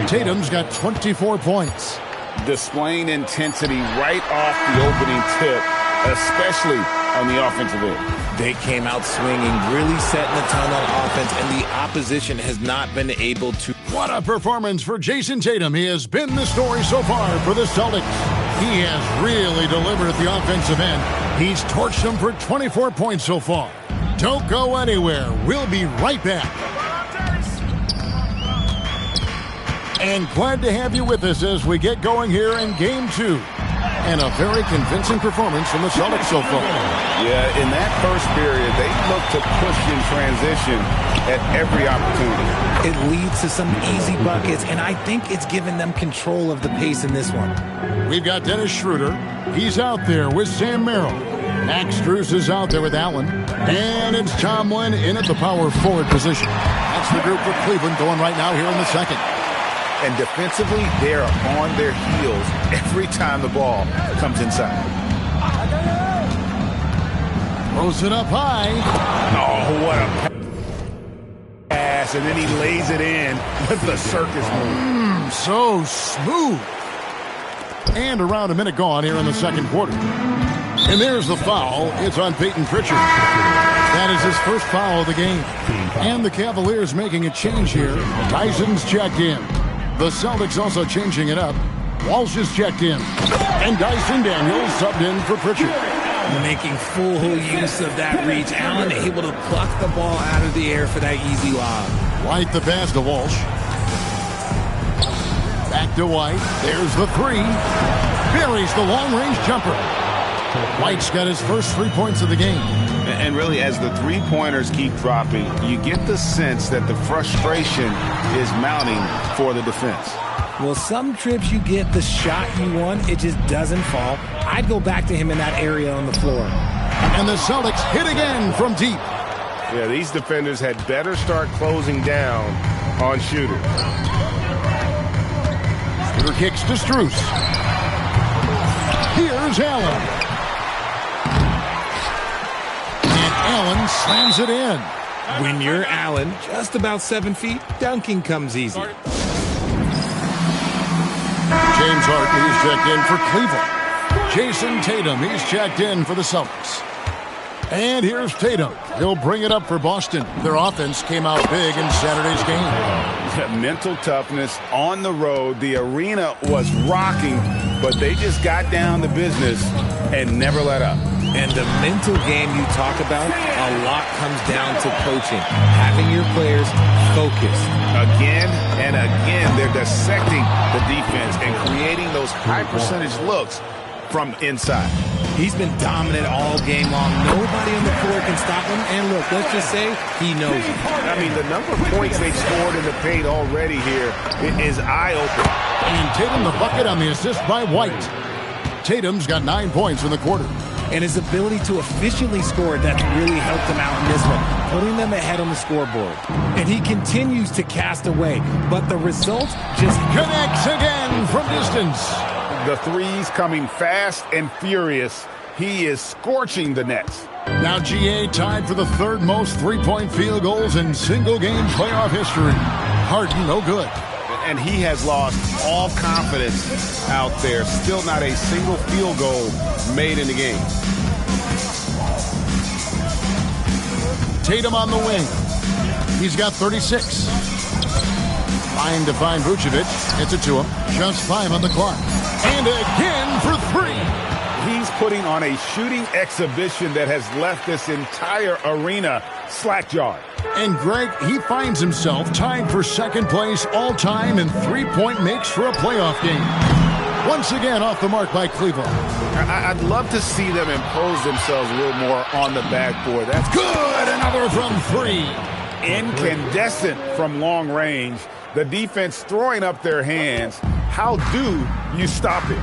[SPEAKER 10] Tatum's got 24 points.
[SPEAKER 11] Displaying intensity right off the opening tip, especially on the offensive end.
[SPEAKER 12] They came out swinging, really setting the tone on offense, and the opposition has not been able to.
[SPEAKER 10] What a performance for Jason Tatum. He has been the story so far for the Celtics. He has really delivered at the offensive end. He's torched them for 24 points so far. Don't go anywhere. We'll be right back. And glad to have you with us as we get going here in Game 2. And a very convincing performance from the Celtics so far.
[SPEAKER 11] Yeah, in that first period, they looked to push in transition at every opportunity.
[SPEAKER 12] It leads to some easy buckets, and I think it's given them control of the pace in this one.
[SPEAKER 10] We've got Dennis Schroeder. He's out there with Sam Merrill. Max Strus is out there with Allen. And it's Tomlin in at the power forward position. That's the group for Cleveland going right now here in the second.
[SPEAKER 11] And defensively, they're on their heels every time the ball comes inside.
[SPEAKER 10] Throws it up high.
[SPEAKER 11] Oh, what a pass. And then he lays it in with the circus move.
[SPEAKER 10] So smooth. And around a minute gone here in the second quarter. And there's the foul. It's on Peyton Pritchard. That is his first foul of the game. And the Cavaliers making a change here. Dyson's checked in. The Celtics also changing it up. Walsh is checked in. And Dyson Daniels subbed in for Pritchard.
[SPEAKER 12] Making full use of that reach. Allen able to pluck the ball out of the air for that easy lob.
[SPEAKER 10] White the pass to Walsh. Back to White. There's the three. Buries the long-range jumper. White's got his first 3 points of the game.
[SPEAKER 11] And really, as the three-pointers keep dropping, you get the sense that the frustration is mounting for the defense.
[SPEAKER 12] Well, some trips you get the shot you want, it just doesn't fall. I'd go back to him in that area on the floor.
[SPEAKER 10] And the Celtics hit again from deep.
[SPEAKER 13] Yeah, these defenders had better start closing down on shooters.
[SPEAKER 10] Shooter kicks to Strus. Here's Allen. Allen slams it in.
[SPEAKER 12] When you're Allen, just about 7 feet, dunking comes easy.
[SPEAKER 10] James Harden is checked in for Cleveland. Jason Tatum, he's checked in for the Celtics. And here's Tatum. He'll bring it up for Boston. Their offense came out big in Saturday's game.
[SPEAKER 11] Mental toughness on the road. The arena was rocking, but they just got down to business and never let up.
[SPEAKER 12] And the mental game you talk about, a lot comes down to coaching. Having your players focused.
[SPEAKER 11] Again and again, they're dissecting the defense and creating those high-percentage looks from inside.
[SPEAKER 12] He's been dominant all game long. Nobody on the floor can stop him. And look, let's just say he knows it.
[SPEAKER 13] I mean, the number of points they've scored in the paint already here is eye-opening.
[SPEAKER 10] And Tatum the bucket on the assist by White. Tatum's got 9 points in the quarter.
[SPEAKER 12] And his ability to efficiently score, that's really helped him out in this one, putting them ahead on the scoreboard. And he continues to cast away, but the result just
[SPEAKER 10] connects again from distance.
[SPEAKER 11] The threes coming fast and furious. He is scorching the nets.
[SPEAKER 10] Now GA tied for the third most three-point field goals in single-game playoff history. Harden, no good.
[SPEAKER 11] And he has lost all confidence out there. Still not a single field goal made in the game.
[SPEAKER 10] Tatum on the wing. He's got 36. Trying to find Vucevic. Gets it to him. Just 5 on the clock. And again for 3.
[SPEAKER 11] He's putting on a shooting exhibition that has left this entire arena slack-jawed.
[SPEAKER 10] And Greg, he finds himself tied for second place all-time in three-point makes for a playoff game. Once again off the mark by Cleveland.
[SPEAKER 11] I'd love to see them impose themselves a little more on the backboard. That's
[SPEAKER 10] good. Another from 3.
[SPEAKER 11] Incandescent from long range. The defense throwing up their hands. How do you stop it?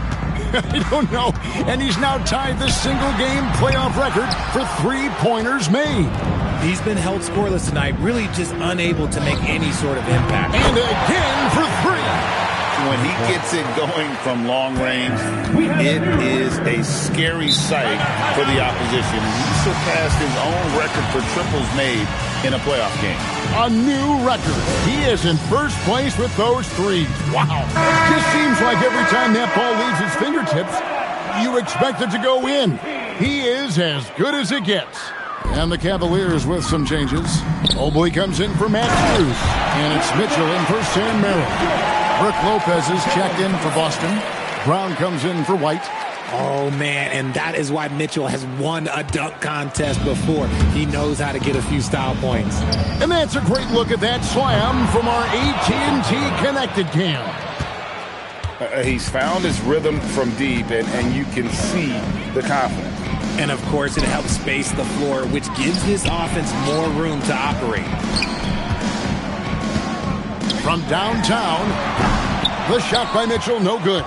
[SPEAKER 10] I don't know. And he's now tied the single-game playoff record for three-pointers made.
[SPEAKER 12] He's been held scoreless tonight, really just unable to make any sort of impact.
[SPEAKER 10] And again for 3.
[SPEAKER 11] When he gets it going from long range, it is a scary sight for the opposition. He surpassed his own record for triples made in a playoff game.
[SPEAKER 10] A new record. He is in first place with those 3s. Wow. Just seems like every time that ball leaves his fingertips, you expect it to go in. He is as good as it gets. And the Cavaliers with some changes. Mobley comes in for Matthews. And it's Mitchell in for Sam Merrill. Brook Lopez is checked in for Boston. Brown comes in for White.
[SPEAKER 12] Oh, man, and that is why Mitchell has won a dunk contest before. He knows how to get a few style points.
[SPEAKER 10] And that's a great look at that slam from our AT&T Connected Cam.
[SPEAKER 11] He's found his rhythm from deep, and you can see the confidence.
[SPEAKER 12] And, of course, it helps space the floor, which gives this offense more room to operate.
[SPEAKER 10] From downtown, the shot by Mitchell, no good.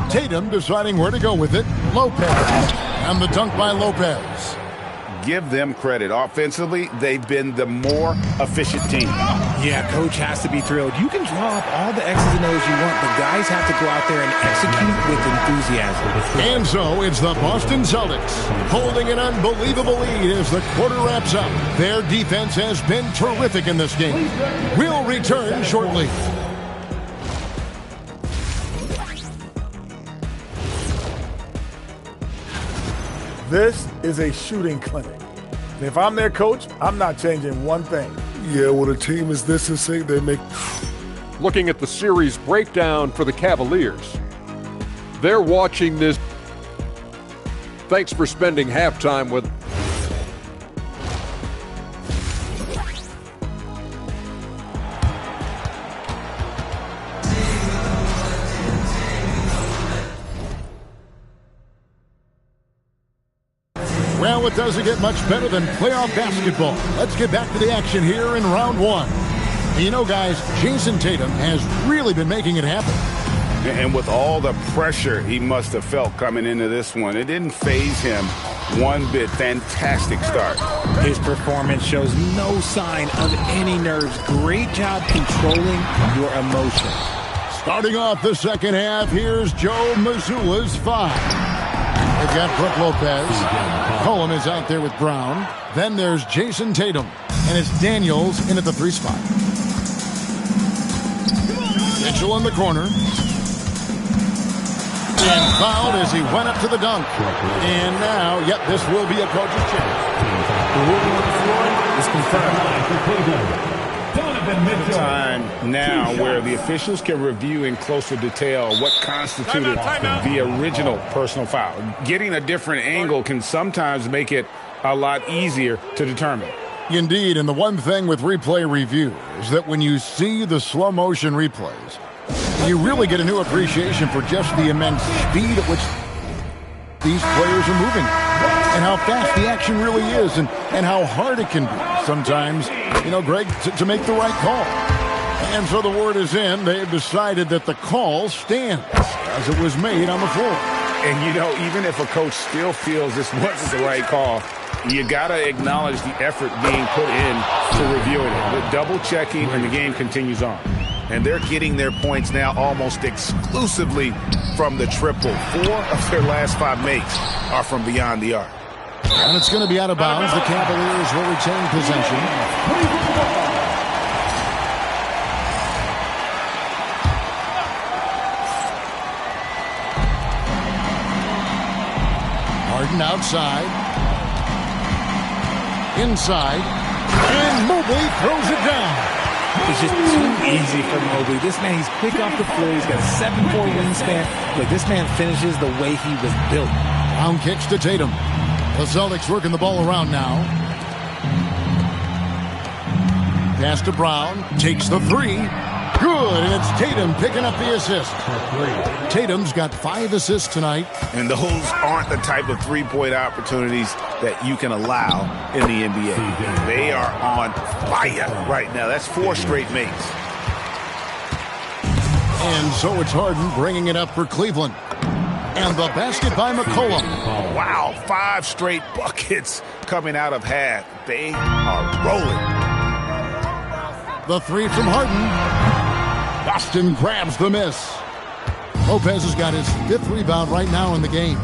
[SPEAKER 10] Tatum deciding where to go with it. Lopez. And the dunk by Lopez.
[SPEAKER 11] Give them credit. Offensively, they've been the more efficient team.
[SPEAKER 12] Yeah, coach has to be thrilled. You can draw up all the X's and O's you want, but guys have to go out there and execute with enthusiasm.
[SPEAKER 10] And so it's the Boston Celtics holding an unbelievable lead as the quarter wraps up. Their defense has been terrific in this game. We'll return shortly.
[SPEAKER 3] This is a shooting clinic. And if I'm their coach, I'm not changing one thing.
[SPEAKER 6] Yeah, when a team is this insane, they make...
[SPEAKER 8] Looking at the series breakdown for the Cavaliers. They're watching this. Thanks for spending halftime with...
[SPEAKER 10] Well, it doesn't get much better than playoff basketball. Let's get back to the action here in round 1. You know, guys, Jason Tatum has really been making it happen.
[SPEAKER 11] And with all the pressure he must have felt coming into this one, it didn't faze him one bit. Fantastic start.
[SPEAKER 12] His performance shows no sign of any nerves. Great job controlling your emotions.
[SPEAKER 10] Starting off the second half, here's Joe Mazzulla's 5. They've got Brook Lopez. Cohen is out there with Brown. Then there's Jason Tatum. And it's Daniels in at the 3 spot. Mitchell in the corner. And fouled as he went up to the dunk. And now, yep, this will be a coach's change.
[SPEAKER 14] The ruling on the floor is confirmed.
[SPEAKER 11] Time now where the officials can review in closer detail what constituted the original personal foul. Getting a different angle can sometimes make it a lot easier to determine.
[SPEAKER 10] Indeed, and the one thing with replay review is that when you see the slow motion replays, you really get a new appreciation for just the immense speed at which these players are moving and how fast the action really is and how hard it can be sometimes, you know, Greg, to make the right call. And so the word is in. They've decided that the call stands as it was made on the floor.
[SPEAKER 11] And, you know, even if a coach still feels this wasn't the right call, you got to acknowledge the effort being put in to reviewing it. The double checking, and the game continues on. And they're getting their points now almost exclusively from the triple. 4 of their last 5 makes are from beyond the arc.
[SPEAKER 10] And it's going to be out of bounds. The Cavaliers will retain possession. Harden outside. Inside. And Mobley throws it down.
[SPEAKER 12] It's just too easy for Mobley. This man, he's quick off the floor. He's got a 7'4" wingspan. Look, this man finishes the way he was built.
[SPEAKER 10] Brown kicks to Tatum. The Celtics working the ball around now. Pass to Brown. Takes the 3. Good, and it's Tatum picking up the assist. Tatum's got 5 assists tonight.
[SPEAKER 13] And those aren't the type of three-point opportunities that you can allow in the NBA. They are on fire right now. That's 4 straight makes.
[SPEAKER 10] And so it's Harden bringing it up for Cleveland. And the basket by McCollum.
[SPEAKER 13] Wow, 5 straight buckets coming out of half. They are rolling.
[SPEAKER 10] The 3 from Harden. Boston grabs the miss. Lopez has got his 5th rebound right now in the game.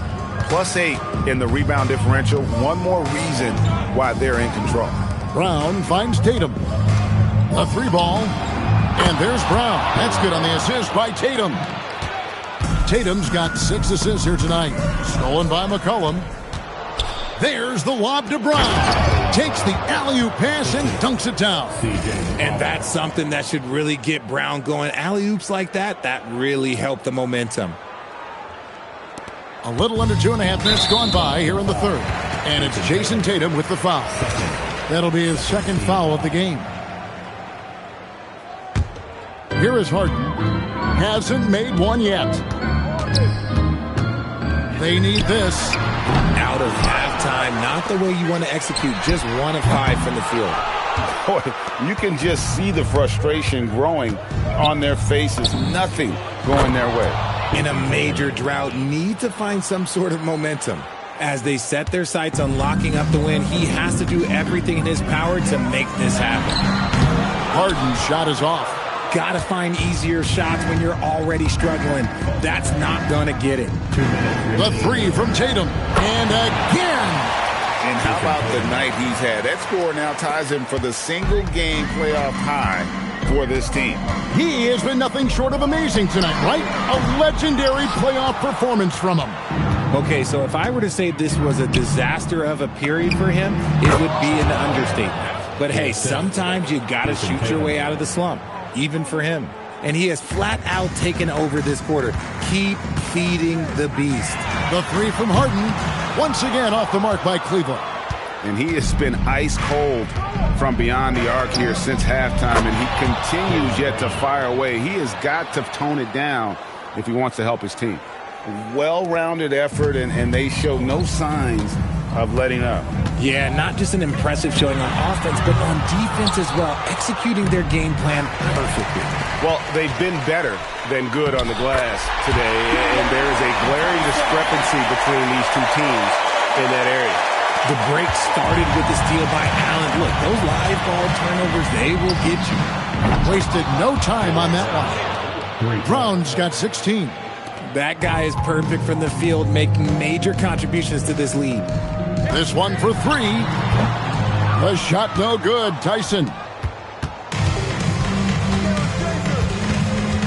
[SPEAKER 13] +8 in the rebound differential. One more reason why they're in control.
[SPEAKER 10] Brown finds Tatum. A 3 ball. And there's Brown. That's good on the assist by Tatum. Tatum's got 6 assists here tonight. Stolen by McCollum. There's the lob to Brown. Takes the alley-oop pass and dunks it down.
[SPEAKER 12] And that's something that should really get Brown going. Alley-oops like that really help the momentum.
[SPEAKER 10] A little under 2.5 minutes gone by here in the third. And it's Jason Tatum with the foul. That'll be his 2nd foul of the game. Here is Harden. Hasn't made one yet. They need this.
[SPEAKER 12] Out of halftime, not the way you want to execute, just 1 of 5 from the field.
[SPEAKER 13] Boy, you can just see the frustration growing on their faces. Nothing going their way.
[SPEAKER 12] In a major drought, need to find some sort of momentum. As they set their sights on locking up the win, he has to do everything in his power to make this happen.
[SPEAKER 10] Harden's shot is off.
[SPEAKER 12] Gotta find easier shots when you're already struggling. That's not gonna get it.
[SPEAKER 10] The 3 from Tatum. And again.
[SPEAKER 13] And how about the night he's had? That score now ties him for the single-game playoff high for this team.
[SPEAKER 10] He has been nothing short of amazing tonight, right? A legendary playoff performance from him.
[SPEAKER 12] Okay, so if I were to say this was a disaster of a period for him, it would be an understatement. But hey, sometimes you gotta shoot your way out of the slump. Even for him. And he has flat out taken over this quarter. Keep feeding the beast.
[SPEAKER 10] The 3 from Harden. Once again off the mark by Cleveland.
[SPEAKER 13] And he has been ice cold from beyond the arc here since halftime. And he continues yet to fire away. He has got to tone it down if he wants to help his team. Well-rounded effort, and they show no signs of letting up.
[SPEAKER 12] Yeah, not just an impressive showing on offense, but on defense as well, executing their game plan perfectly.
[SPEAKER 13] Well, they've been better than good on the glass today, and there is a glaring discrepancy between these two teams in that area.
[SPEAKER 12] The break started with the steal by Allen. Look, those live ball turnovers, they will get you.
[SPEAKER 10] Wasted no time on that one. Brown's got 16.
[SPEAKER 12] That guy is perfect from the field, making major contributions to this lead.
[SPEAKER 10] This one for 3. The shot no good. Tyson.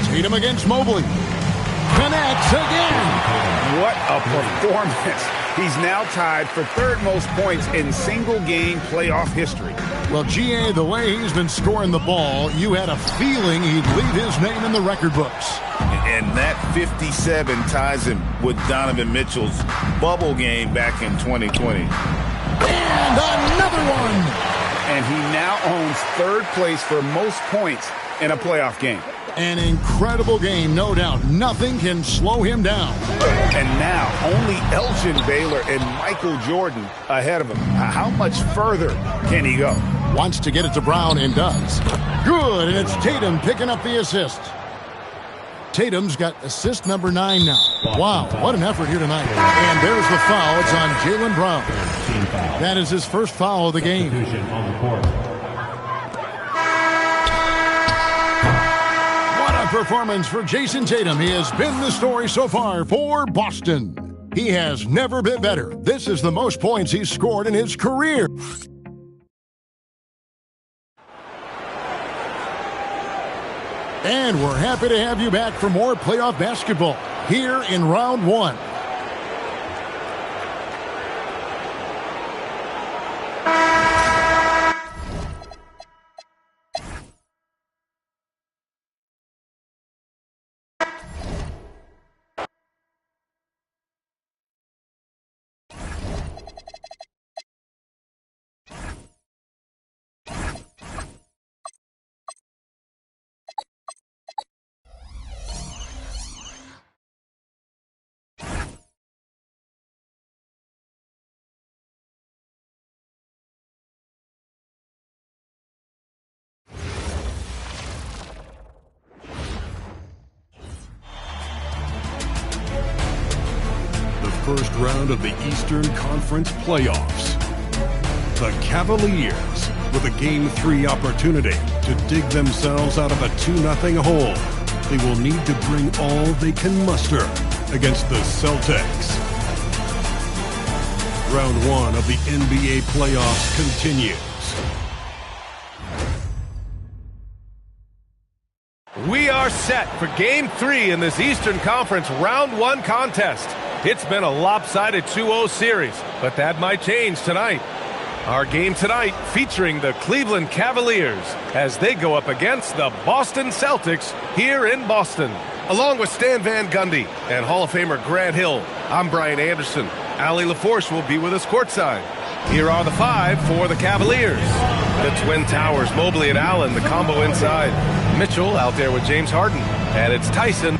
[SPEAKER 10] Tatum against Mobley. Connects again.
[SPEAKER 13] What a performance. He's now tied for 3rd most points in single-game playoff history.
[SPEAKER 10] Well, GA, the way he's been scoring the ball, you had a feeling he'd leave his name in the record books.
[SPEAKER 13] And that 57 ties him with Donovan Mitchell's bubble game back in 2020.
[SPEAKER 10] And another one!
[SPEAKER 13] And he now owns 3rd place for most points in a playoff game.
[SPEAKER 10] An incredible game, no doubt. Nothing can slow him down.
[SPEAKER 13] And now only Elgin Baylor and Michael Jordan ahead of him. How much further can he go?
[SPEAKER 10] Wants to get it to Brown and does. Good, and it's Tatum picking up the assist. Tatum's got assist number 9 now. Wow, what an effort here tonight. And there's the foul. It's on Jaylen Brown. That is his 1st foul of the game. What a performance for Jason Tatum. He has been the story so far for Boston. He has never been better. This is the most points he's scored in his career. And we're happy to have you back for more playoff basketball here in round 1.
[SPEAKER 1] first round of the Eastern Conference playoffs. The Cavaliers, with a Game 3 opportunity to dig themselves out of a 2-0 hole. They will need to bring all they can muster against the Celtics. Round 1 of the NBA playoffs continues.
[SPEAKER 2] We are set for Game 3 in this Eastern Conference Round 1 contest. It's been a lopsided 2-0 series, but that might change tonight. Our game tonight featuring the Cleveland Cavaliers as they go up against the Boston Celtics here in Boston. Along with Stan Van Gundy and Hall of Famer Grant Hill, I'm Brian Anderson. Allie LaForce will be with us courtside. Here are the 5 for the Cavaliers. The Twin Towers, Mobley and Allen, the combo inside. Mitchell out there with James Harden. And it's Tyson.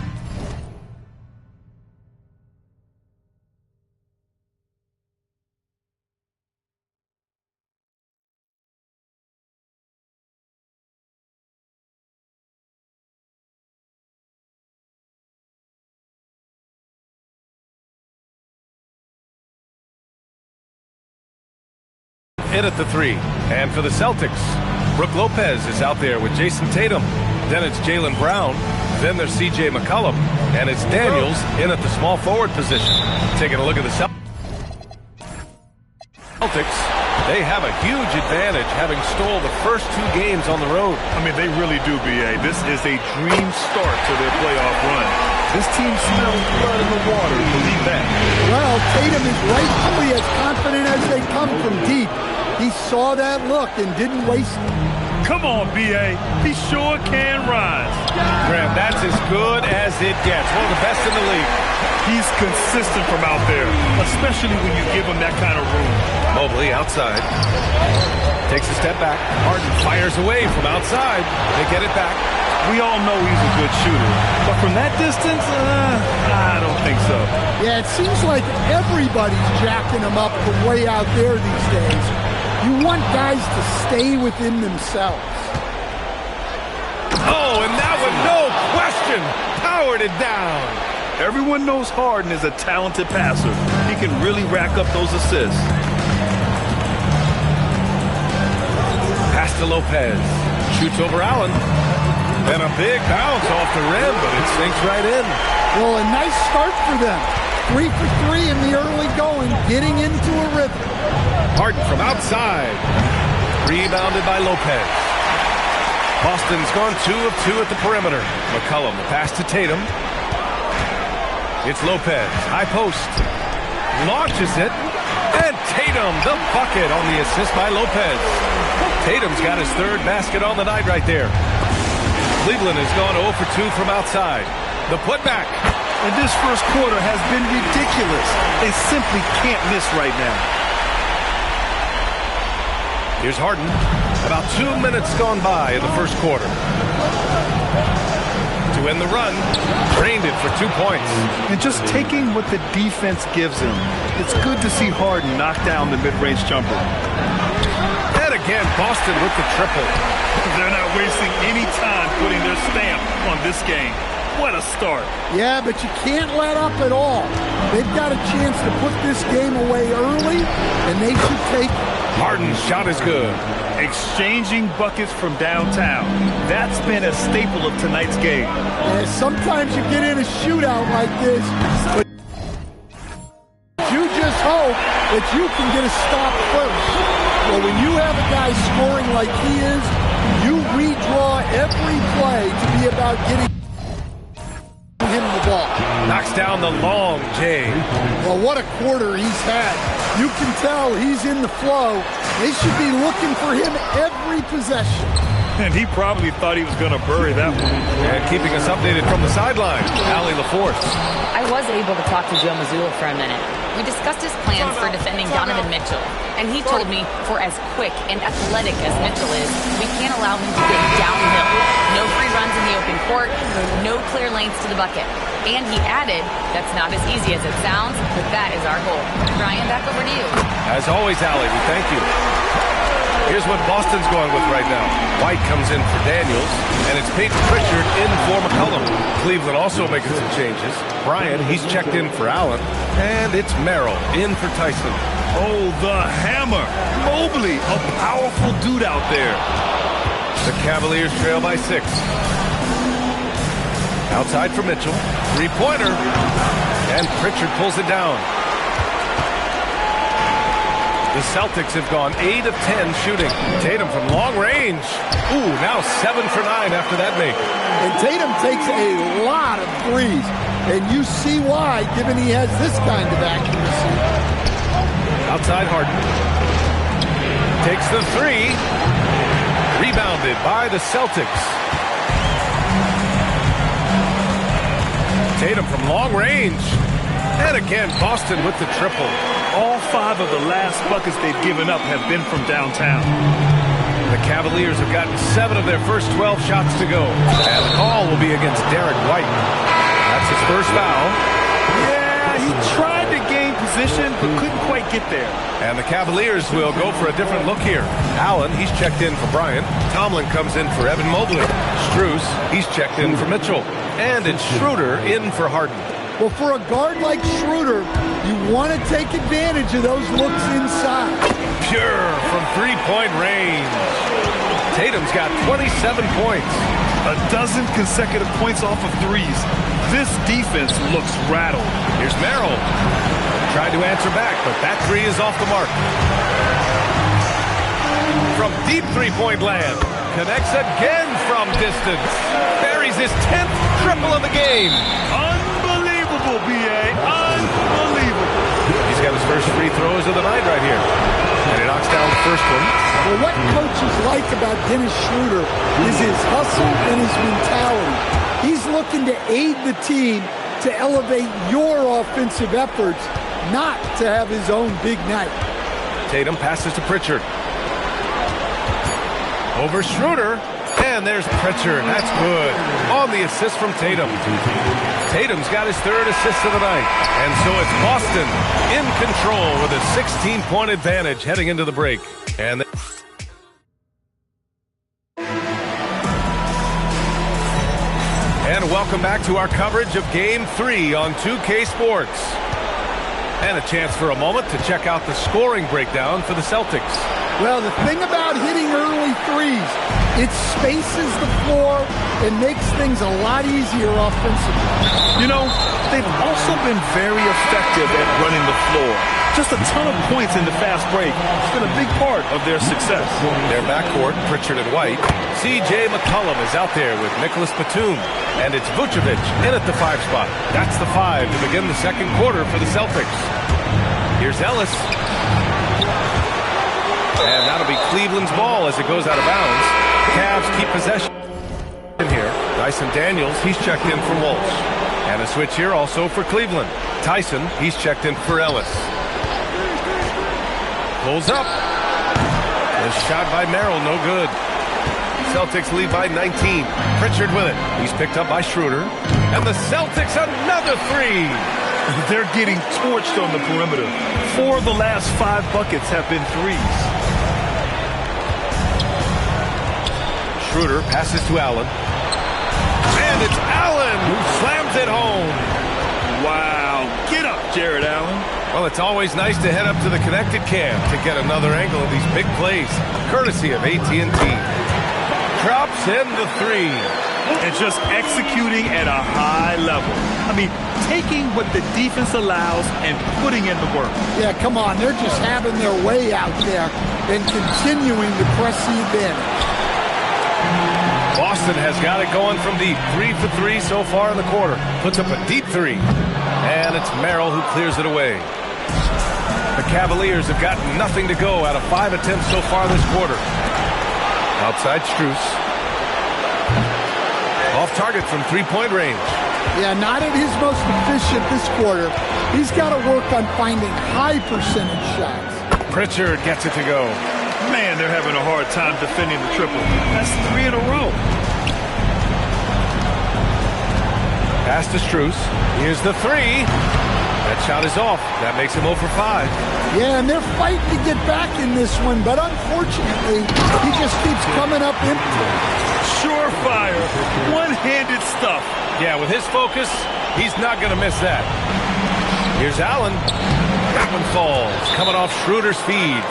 [SPEAKER 2] In at the 3. And for the Celtics, Brook Lopez is out there with Jason Tatum. Then it's Jaylen Brown. Then there's C.J. McCollum. And it's Daniels in at the small forward position. Taking a look at the Celtics. They have a huge advantage, having stole the first 2 games on the road.
[SPEAKER 3] I mean, they really do, B.A. This is a dream start to their playoff run. This team smells blood in the water, believe that.
[SPEAKER 15] Well, Tatum is rightfully as confident as they come from deep. He saw that look and didn't waste it.
[SPEAKER 3] Come on, B.A. He sure can rise.
[SPEAKER 2] Graham, that's as good as it gets. One of the best in the league.
[SPEAKER 3] He's consistent from out there, especially when you give him that kind of room.
[SPEAKER 2] Mobley outside. Takes a step back. Harden fires away from outside. They get it back.
[SPEAKER 3] We all know he's a good shooter, but from that distance, I don't think so.
[SPEAKER 15] Yeah, it seems like everybody's jacking him up from way out there these days. You want guys to stay within themselves.
[SPEAKER 2] Oh, and that one, no question, powered it down.
[SPEAKER 3] Everyone knows Harden is a talented passer. He can really rack up those assists.
[SPEAKER 2] Pass to Lopez. Shoots over Allen. And a big bounce off the rim, but it sinks right in.
[SPEAKER 15] Well, a nice start for them. 3 for 3 in the early going, getting into a rhythm.
[SPEAKER 2] Harden from outside. Rebounded by Lopez. Boston's gone 2 of 2 at the perimeter. McCollum, the pass to Tatum. It's Lopez, high post. Launches it. And Tatum, the bucket on the assist by Lopez. Tatum's got his 3rd basket on the night right there. Cleveland has gone 0 for 2 from outside. The putback.
[SPEAKER 3] And this first quarter has been ridiculous. They simply can't miss right now.
[SPEAKER 2] Here's Harden. About 2 minutes gone by in the first quarter. To end the run, drained it for 2 points.
[SPEAKER 3] And just taking what the defense gives him. It's good to see Harden knock down the mid-range jumper.
[SPEAKER 2] And again, Boston with the triple.
[SPEAKER 3] They're not wasting any time putting their stamp on this game. What a start.
[SPEAKER 15] Yeah, but you can't let up at all. They've got a chance to put this game away early, and they should take it.
[SPEAKER 2] Harden's shot is good.
[SPEAKER 3] Exchanging buckets from downtown. That's been a staple of tonight's game.
[SPEAKER 15] Yeah, sometimes you get in a shootout like this, but you just hope that you can get a stop first. Well, when you have a guy scoring like he is, you redraw every play to be about getting him the ball.
[SPEAKER 2] Knocks down the long J.
[SPEAKER 15] Well, what a quarter he's had. You can tell he's in the flow. They should be looking for him every possession.
[SPEAKER 3] And he probably thought he was going to bury that one.
[SPEAKER 2] And keeping us updated from the sideline, Allie LaForce.
[SPEAKER 5] I was able to talk to Joe Mazzulla for a minute. We discussed his plans for defending Donovan Mitchell. And he told me for as quick and athletic as Mitchell is, we can't allow him to get downhill. No free runs in the open court, no clear lanes to the bucket. And he added, that's not as easy as it sounds, but that is our goal. Brian, back over to you.
[SPEAKER 2] As always, Allie, we thank you. Here's what Boston's going with right now. White comes in for Daniels, and it's Peyton Pritchard in for McCollum. Cleveland also making some changes. Bryant, he's checked in for Allen, and it's Merrill in for Tyson.
[SPEAKER 3] Oh, the hammer. Mobley, a powerful dude out there.
[SPEAKER 2] The Cavaliers trail by 6. Outside for Mitchell. Three-pointer. And Pritchard pulls it down. The Celtics have gone 8 of 10 shooting. Tatum from long range. Ooh, now 7 for 9 after that make.
[SPEAKER 15] And Tatum takes a lot of threes. And you see why, given he has this kind of accuracy.
[SPEAKER 2] Outside Harden. Takes the 3. Rebounded by the Celtics. Tatum from long range. And again, Boston with the triple.
[SPEAKER 3] All 5 of the last buckets they've given up have been from downtown.
[SPEAKER 2] The Cavaliers have gotten 7 of their first 12 shots to go. And the call will be against Derek White. That's his first foul.
[SPEAKER 3] Yeah, he tried to gain position, but couldn't quite get there.
[SPEAKER 2] And the Cavaliers will go for a different look here. Allen, he's checked in for Bryant. Tomlin comes in for Evan Mobley. Strus, he's checked in for Mitchell. And it's Schroeder in for Harden.
[SPEAKER 15] Well, for a guard like Schroeder, you want to take advantage of those looks inside.
[SPEAKER 2] Pure from three-point range. Tatum's got 27 points.
[SPEAKER 3] A dozen consecutive points off of threes. This defense looks rattled.
[SPEAKER 2] Here's Merrill. Tried to answer back, but that 3 is off the mark. From deep three-point land. Connects again from distance. Buries his 10th triple of the game.
[SPEAKER 3] Unbelievable, B.A. Unbelievable.
[SPEAKER 2] He's got his first free throws of the night right here. And he knocks down the first one.
[SPEAKER 15] Well, what coaches like about Dennis Schroeder is his hustle and his mentality. He's looking to aid the team to elevate your offensive efforts, not to have his own big night.
[SPEAKER 2] Tatum passes to Pritchard. Over Schroeder. And there's Pritchard. That's good. On the assist from Tatum. Tatum's got his 3rd assist of the night. And so it's Boston in control with a 16-point advantage heading into the break. And welcome back to our coverage of Game 3 on 2K Sports. And a chance for a moment to check out the scoring breakdown for the Celtics.
[SPEAKER 15] Well, the thing about hitting early threes, it spaces the floor and makes things a lot easier offensively.
[SPEAKER 3] You know, they've also been very effective at running the floor. Just a ton of points in the fast break. It's been a big part of their success.
[SPEAKER 2] Their backcourt, Pritchard and White. C.J. McCollum is out there with Nicholas Batum. And it's Vucevic in at the 5 spot. That's the 5 to begin the second quarter for the Celtics. Here's Ellis. And that'll be Cleveland's ball as it goes out of bounds. Cavs keep possession in here. Dyson Daniels, he's checked in for Walsh. And a switch here also for Cleveland. Tyson, he's checked in for Ellis. Pulls up. A shot by Merrill, no good. Celtics lead by 19. Pritchard with it. He's picked up by Schroeder. And the Celtics another 3.
[SPEAKER 3] They're getting torched on the perimeter. 4 of the last 5 buckets have been threes.
[SPEAKER 2] Schroeder passes to Allen. And it's Allen who slams it home.
[SPEAKER 3] Wow. Get up, Jared Allen.
[SPEAKER 2] Well, it's always nice to head up to the connected cam to get another angle of these big plays, courtesy of AT&T. Drops in the 3.
[SPEAKER 3] And just executing at a high level. I mean, taking what the defense allows and putting in the work.
[SPEAKER 15] Yeah, come on. They're just having their way out there and continuing to press the advantage.
[SPEAKER 2] Boston has got it going from deep. 3 for 3 so far in the quarter. Puts up a deep 3. And it's Merrill who clears it away. The Cavaliers have got nothing to go out of 5 attempts so far this quarter. Outside Strus. Off target from three-point range.
[SPEAKER 15] Yeah, not at his most efficient this quarter. He's got to work on finding high percentage shots.
[SPEAKER 2] Pritchard gets it to go.
[SPEAKER 3] Man, they're having a hard time defending the triple. That's 3 in a row.
[SPEAKER 2] Pass to Strus. Here's the 3. That shot is off. That makes him 0 for 5.
[SPEAKER 15] Yeah, and they're fighting to get back in this one, but unfortunately, he just keeps coming up empty.
[SPEAKER 3] Surefire, one-handed stuff.
[SPEAKER 2] Yeah, with his focus, he's not going to miss that. Here's Allen. That one falls, coming off Schroeder's feed.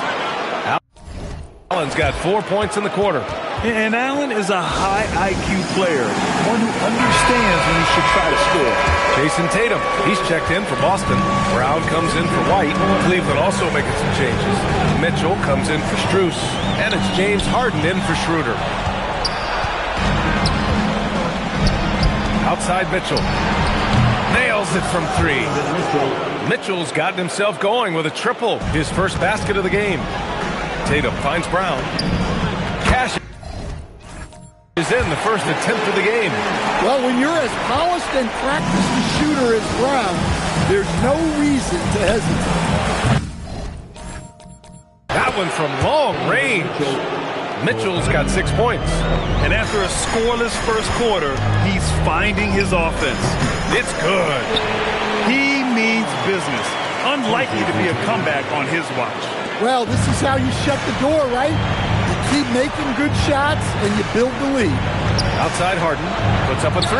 [SPEAKER 2] Allen's got 4 points in the quarter.
[SPEAKER 3] And Allen is a high IQ player, one who understands when he should try to score.
[SPEAKER 2] Jason Tatum, he's checked in for Boston. Brown comes in for White. Cleveland also making some changes. Mitchell comes in for Strus. And it's James Harden in for Schroeder. Outside Mitchell. Nails it from 3. Mitchell's gotten himself going with a triple. His first basket of the game. Tatum finds Brown. Cash is in the first attempt of the game.
[SPEAKER 15] Well, when you're as polished and practiced a shooter as Brown, there's no reason to hesitate.
[SPEAKER 2] That one from long range. Mitchell's got 6 points.
[SPEAKER 3] And after a scoreless first quarter, he's finding his offense.
[SPEAKER 2] It's good.
[SPEAKER 3] He means business. Unlikely to be a comeback on his watch.
[SPEAKER 15] Well, this is how you shut the door, right? You keep making good shots and you build the lead.
[SPEAKER 2] Outside Harden puts up a 3.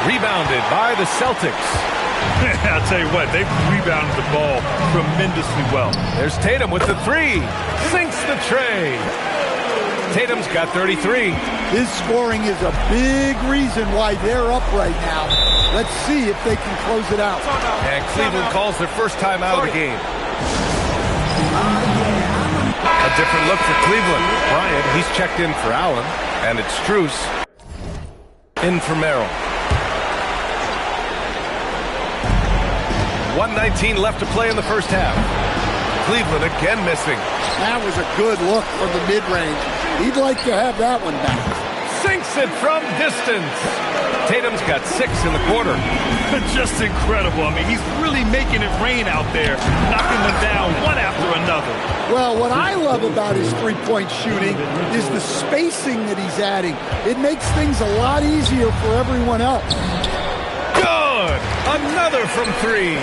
[SPEAKER 2] Rebounded by the Celtics.
[SPEAKER 3] I'll tell you what, they've rebounded the ball tremendously well.
[SPEAKER 2] There's Tatum with the 3. Sinks the tray. Tatum's got 33.
[SPEAKER 15] His scoring is a big reason why they're up right now. Let's see if they can close it out.
[SPEAKER 2] And Cleveland calls their first time out of the game. A different look for Cleveland. Bryant, he's checked in for Allen. And it's Strus in for Merrill. 1:19 left to play in the first half. Cleveland again missing.
[SPEAKER 15] That was a good look from the mid-range. He'd like to have that one back.
[SPEAKER 2] Sinks it from distance. Tatum's got 6 in the quarter.
[SPEAKER 3] Just incredible. I mean, he's really making it rain out there, knocking them down one after another.
[SPEAKER 15] Well, what I love about his three-point shooting is the spacing that he's adding. It makes things a lot easier for everyone else.
[SPEAKER 2] Good! Another from 3.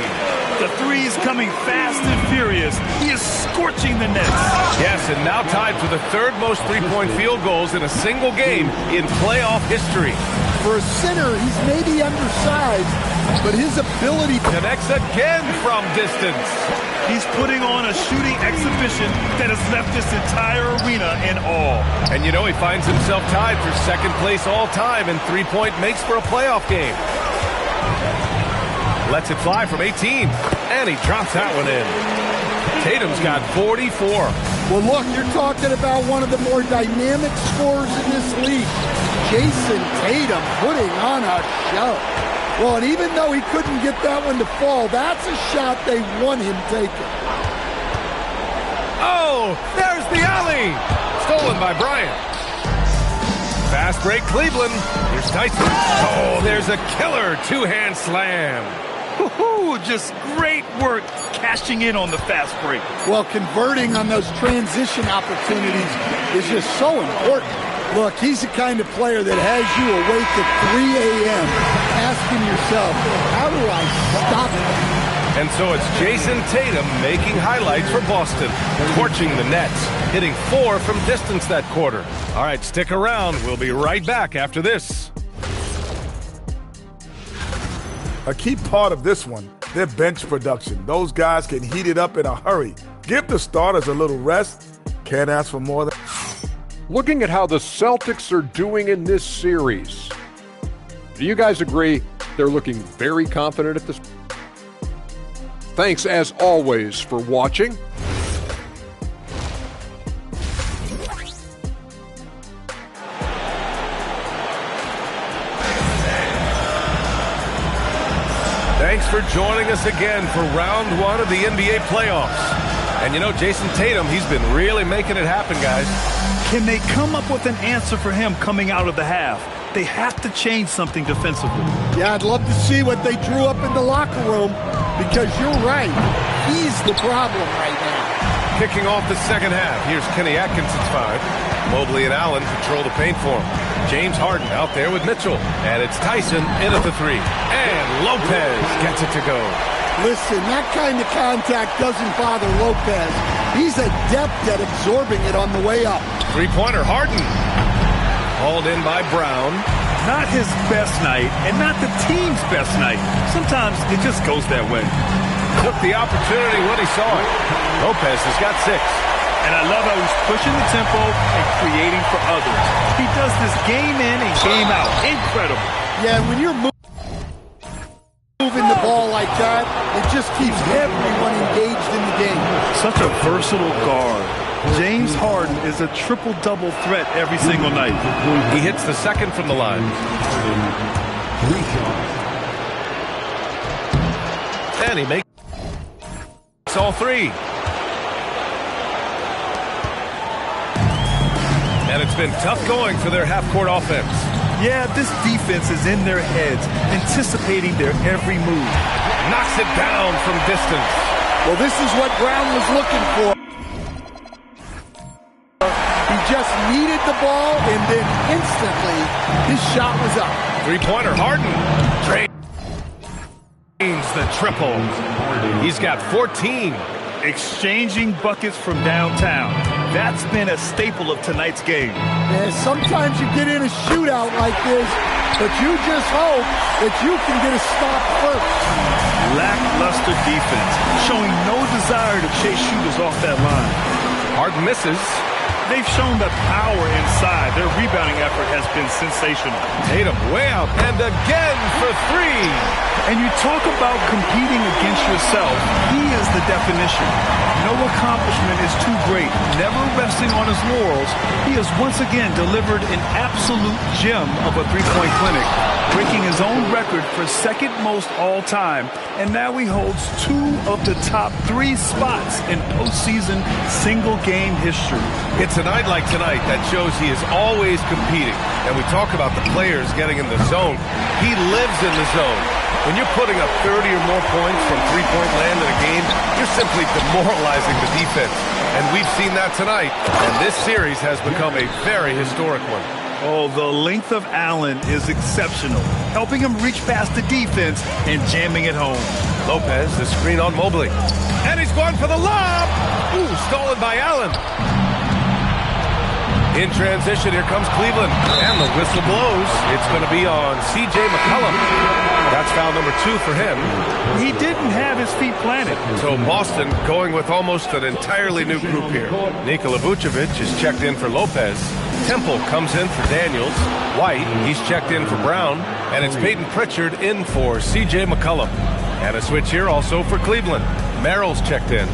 [SPEAKER 3] The three's coming fast and furious. He is scorching the nets.
[SPEAKER 2] Yes, and now tied for the 3rd most three-point field goals in a single game in playoff history.
[SPEAKER 15] For a center, he's maybe undersized, but his ability
[SPEAKER 2] connects again from distance.
[SPEAKER 3] He's putting on a shooting exhibition that has left this entire arena in awe.
[SPEAKER 2] And you know he finds himself tied for 2nd place all time in three-point makes for a playoff game. Lets it fly from 18, and he drops that one in. Tatum's got 44.
[SPEAKER 15] Well, look, you're talking about one of the more dynamic scorers in this league. Jason Tatum putting on a show. Well, and even though he couldn't get that one to fall, that's a shot they want him taking.
[SPEAKER 2] Oh, there's the alley. Stolen by Bryant. Fast break Cleveland. Here's Tyson. Oh, there's a killer two-hand slam.
[SPEAKER 3] Just great work cashing in on the fast break.
[SPEAKER 15] Well, converting on those transition opportunities is just so important. Look, he's the kind of player that has you awake at 3 a.m. asking yourself, how do I stop him?
[SPEAKER 2] And so it's Jason Tatum making highlights for Boston, torching the Nets, hitting 4 from distance that quarter. All right, stick around. We'll be right back after this.
[SPEAKER 7] A key part of this one, their bench production. Those guys can heat it up in a hurry. Give the starters a little rest. Can't ask for more than...
[SPEAKER 8] Looking at how the Celtics are doing in this series, do you guys agree they're looking very confident at this? Thanks, as always, for watching.
[SPEAKER 2] Thanks for joining us again for round 1 of the NBA playoffs. And you know, Jason Tatum, he's been really making it happen, guys.
[SPEAKER 3] Can they come up with an answer for him coming out of the half? They have to change something defensively.
[SPEAKER 15] Yeah, I'd love to see what they drew up in the locker room, because you're right. He's the problem right now.
[SPEAKER 2] kicking off the second half. Here's Kenny Atkinson's 5. Mobley and Allen control the paint for him. James Harden out there with Mitchell. And it's Tyson in at the 3. And Lopez gets it to go.
[SPEAKER 15] Listen, that kind of contact doesn't bother Lopez. He's adept at absorbing it on the way up.
[SPEAKER 2] Three-pointer, Harden. Hauled in by Brown.
[SPEAKER 3] Not his best night, and not the team's best night. Sometimes it just goes that way.
[SPEAKER 2] Took the opportunity when he saw it. Lopez has got 6.
[SPEAKER 3] And I love how he's pushing the tempo and creating for others. He does this game in and game out. Incredible.
[SPEAKER 15] Yeah, when you're moving the ball like that, it just keeps everyone engaged in the game.
[SPEAKER 3] Such a versatile guard. James Harden is a triple-double threat every single night.
[SPEAKER 2] He hits the second from the line. And he makes all 3. And it's been tough going for their half-court offense.
[SPEAKER 3] Yeah, this defense is in their heads, anticipating their every move.
[SPEAKER 2] Knocks it down from distance.
[SPEAKER 15] Well, this is what Brown was looking for. He just needed the ball, and then instantly his shot was up.
[SPEAKER 2] Three-pointer, Harden. Drains the triple. He's got 14.
[SPEAKER 3] Exchanging buckets from downtown. That's been a staple of tonight's game.
[SPEAKER 15] Yeah, sometimes you get in a shootout like this, but you just hope that you can get a stop first.
[SPEAKER 3] Lackluster defense, showing no desire to chase shooters off that line.
[SPEAKER 2] Harden misses.
[SPEAKER 3] They've shown the power inside. Their rebounding effort has been sensational.
[SPEAKER 2] Tatum way out, and again for 3.
[SPEAKER 3] And you talk about competing against yourself. He is the definition. No accomplishment is too great. Never resting on his laurels, he has once again delivered an absolute gem of a three-point clinic, breaking his own record for second most all-time. And now he holds 2 of the top 3 spots in postseason single-game history.
[SPEAKER 2] It's a night like tonight that shows he is always competing. And we talk about the players getting in the zone. He lives in the zone. When you're putting up 30 or more points from three-point land in a game, you're simply demoralizing the defense. And we've seen that tonight. And this series has become a very historic one.
[SPEAKER 3] Oh, the length of Allen is exceptional, helping him reach past the defense and jamming it home.
[SPEAKER 2] Lopez, the screen on Mobley. And he's going for the lob. Ooh, stolen by Allen. In transition, here comes Cleveland. And the whistle blows. It's going to be on C.J. McCollum. That's foul number 2 for him.
[SPEAKER 3] He didn't have his feet planted.
[SPEAKER 2] So Boston going with almost an entirely new group here. Nikola Vucevic is checked in for Lopez. Temple comes in for Daniels. White, he's checked in for Brown. And it's Peyton Pritchard in for C.J. McCollum. And a switch here also for Cleveland. Merrill's checked in.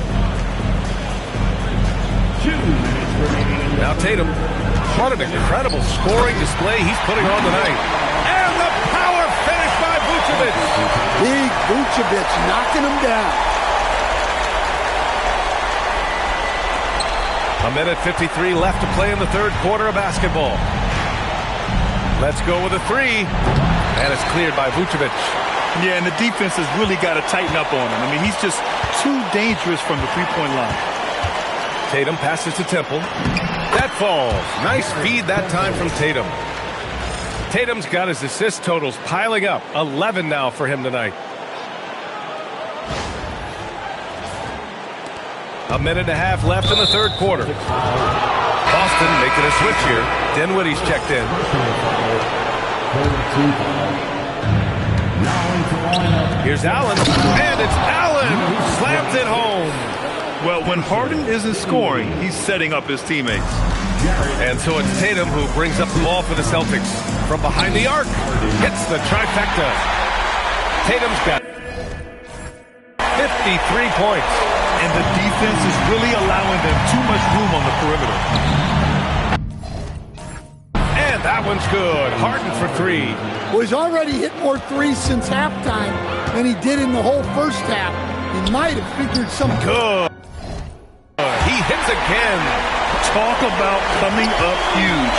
[SPEAKER 2] Now Tatum. What an incredible scoring display he's putting on tonight. And the power finish by Vucevic.
[SPEAKER 15] Big Vucevic knocking him down.
[SPEAKER 2] A minute 53 left to play in the third quarter of basketball. Let's go with a 3. And it's cleared by Vucevic.
[SPEAKER 3] Yeah, and the defense has really got to tighten up on him. I mean, he's just too dangerous from the three-point line.
[SPEAKER 2] Tatum passes to Temple. That falls. Nice feed that time from Tatum. Tatum's got his assist totals piling up. 11 now for him tonight. A minute and a half left in the third quarter. Boston making a switch here. Dinwiddie's checked in. Here's Allen. And it's Allen who slams it home.
[SPEAKER 3] Well, when Harden isn't scoring, he's setting up his teammates.
[SPEAKER 2] And so it's Tatum who brings up the ball for the Celtics. From behind the arc, hits the trifecta. Tatum's got 53 points.
[SPEAKER 3] And the defense is really allowing them too much room on the perimeter.
[SPEAKER 2] And that one's good. Harden for 3.
[SPEAKER 15] Well, he's already hit more 3s since halftime than he did in the whole first half. He might have figured some...
[SPEAKER 2] Good. He hits again.
[SPEAKER 3] Talk about coming up huge.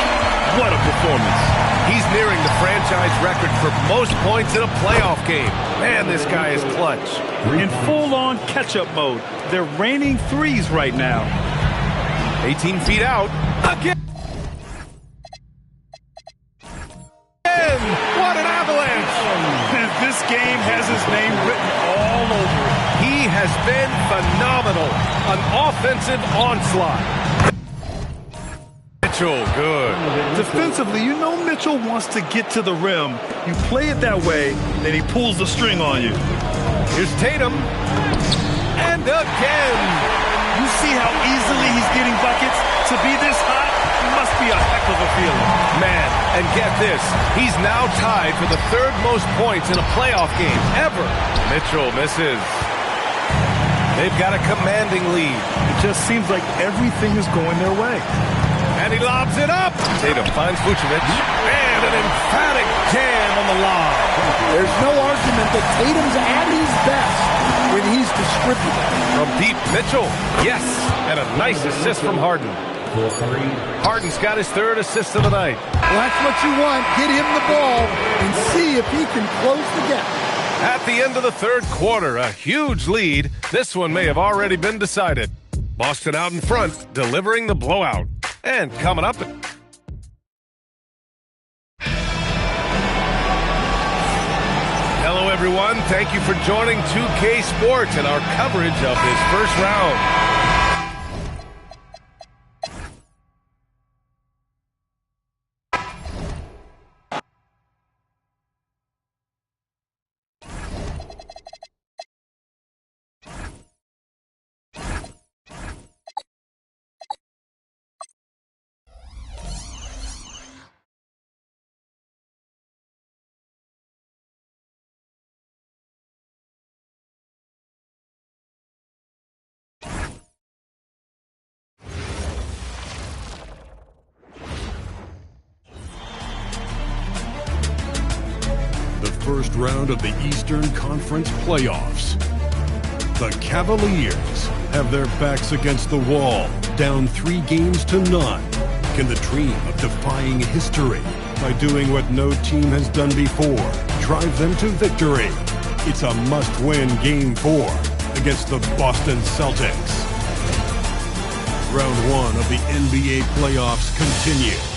[SPEAKER 3] What a performance.
[SPEAKER 2] He's nearing the franchise record for most points in a playoff game. Man, this guy is clutch.
[SPEAKER 3] In full-on catch-up mode. They're raining threes right now.
[SPEAKER 2] 18 feet out. Again. What an avalanche.
[SPEAKER 3] And this game has his name written all over it.
[SPEAKER 2] He has been phenomenal. An offensive onslaught. Mitchell, good.
[SPEAKER 3] Defensively, you know Mitchell wants to get to the rim. You play it that way, then he pulls the string on you.
[SPEAKER 2] Here's Tatum. And again.
[SPEAKER 3] You see how easily he's getting buckets? To be this hot must be a heck of a feeling.
[SPEAKER 2] Man, and get this. He's now tied for the third most points in a playoff game ever. Mitchell misses. They've got a commanding lead.
[SPEAKER 3] It just seems like everything is going their way.
[SPEAKER 2] And he lobs it up. Tatum finds Vucevic. And an emphatic jam on the lob.
[SPEAKER 15] There's no argument that Tatum's at his best when he's distributed.
[SPEAKER 2] From deep, Mitchell. Yes. And a nice assist from Harden. Harden's got his third assist of the night.
[SPEAKER 15] Well, that's what you want. Get him the ball and see if he can close the gap.
[SPEAKER 2] At the end of the third quarter, a huge lead. This one may have already been decided. Boston out in front, delivering the blowout. And coming up. Hello, everyone. Thank you for joining 2K Sports and our coverage of this first round.
[SPEAKER 1] First round of the Eastern Conference playoffs. The Cavaliers have their backs against the wall, down 3-0. Can the dream of defying history by doing what no team has done before drive them to victory? It's a must-win Game 4 against the Boston Celtics. Round 1 of the NBA playoffs continues.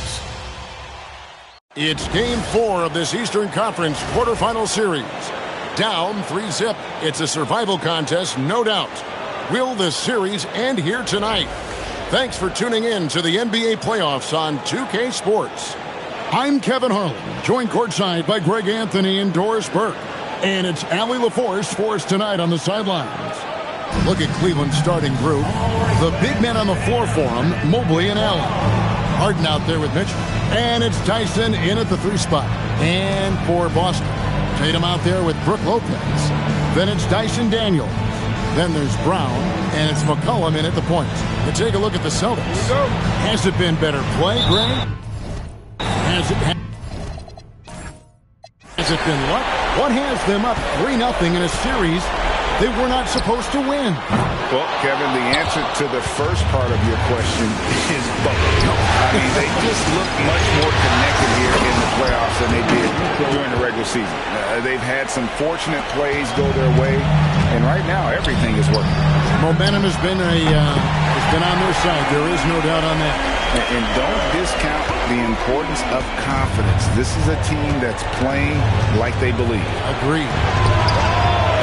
[SPEAKER 10] It's Game 4 of this Eastern Conference quarterfinal series. Down 3-0. It's a survival contest, no doubt. Will the series end here tonight? Thanks for tuning in to the NBA playoffs on 2K Sports. I'm Kevin Harlan, joined courtside by Greg Anthony and Doris Burke. And it's Allie LaForce for us tonight on the sidelines. Look at Cleveland's starting group. The big men on the floor for them, Mobley and Allen. Harden out there with Mitchell. And it's Tyson in at the 3 spot. And for Boston, Tatum out there with Brook Lopez. Then it's Dyson Daniels. Then there's Brown. And it's McCollum in at the point. And take a look at the Celtics. Has it been better play, Greg? Has it been luck? What has them up 3-0 in a series they were not supposed to win?
[SPEAKER 13] Well, Kevin, the answer to the first part of your question is both. I mean, they just look much more connected here in the playoffs than they did during the regular season. They've had some fortunate plays go their way, and right now everything is working.
[SPEAKER 10] Momentum has been on their side. There is no doubt on that.
[SPEAKER 13] And don't discount the importance of confidence. This is a team that's playing like they believe.
[SPEAKER 10] Agreed.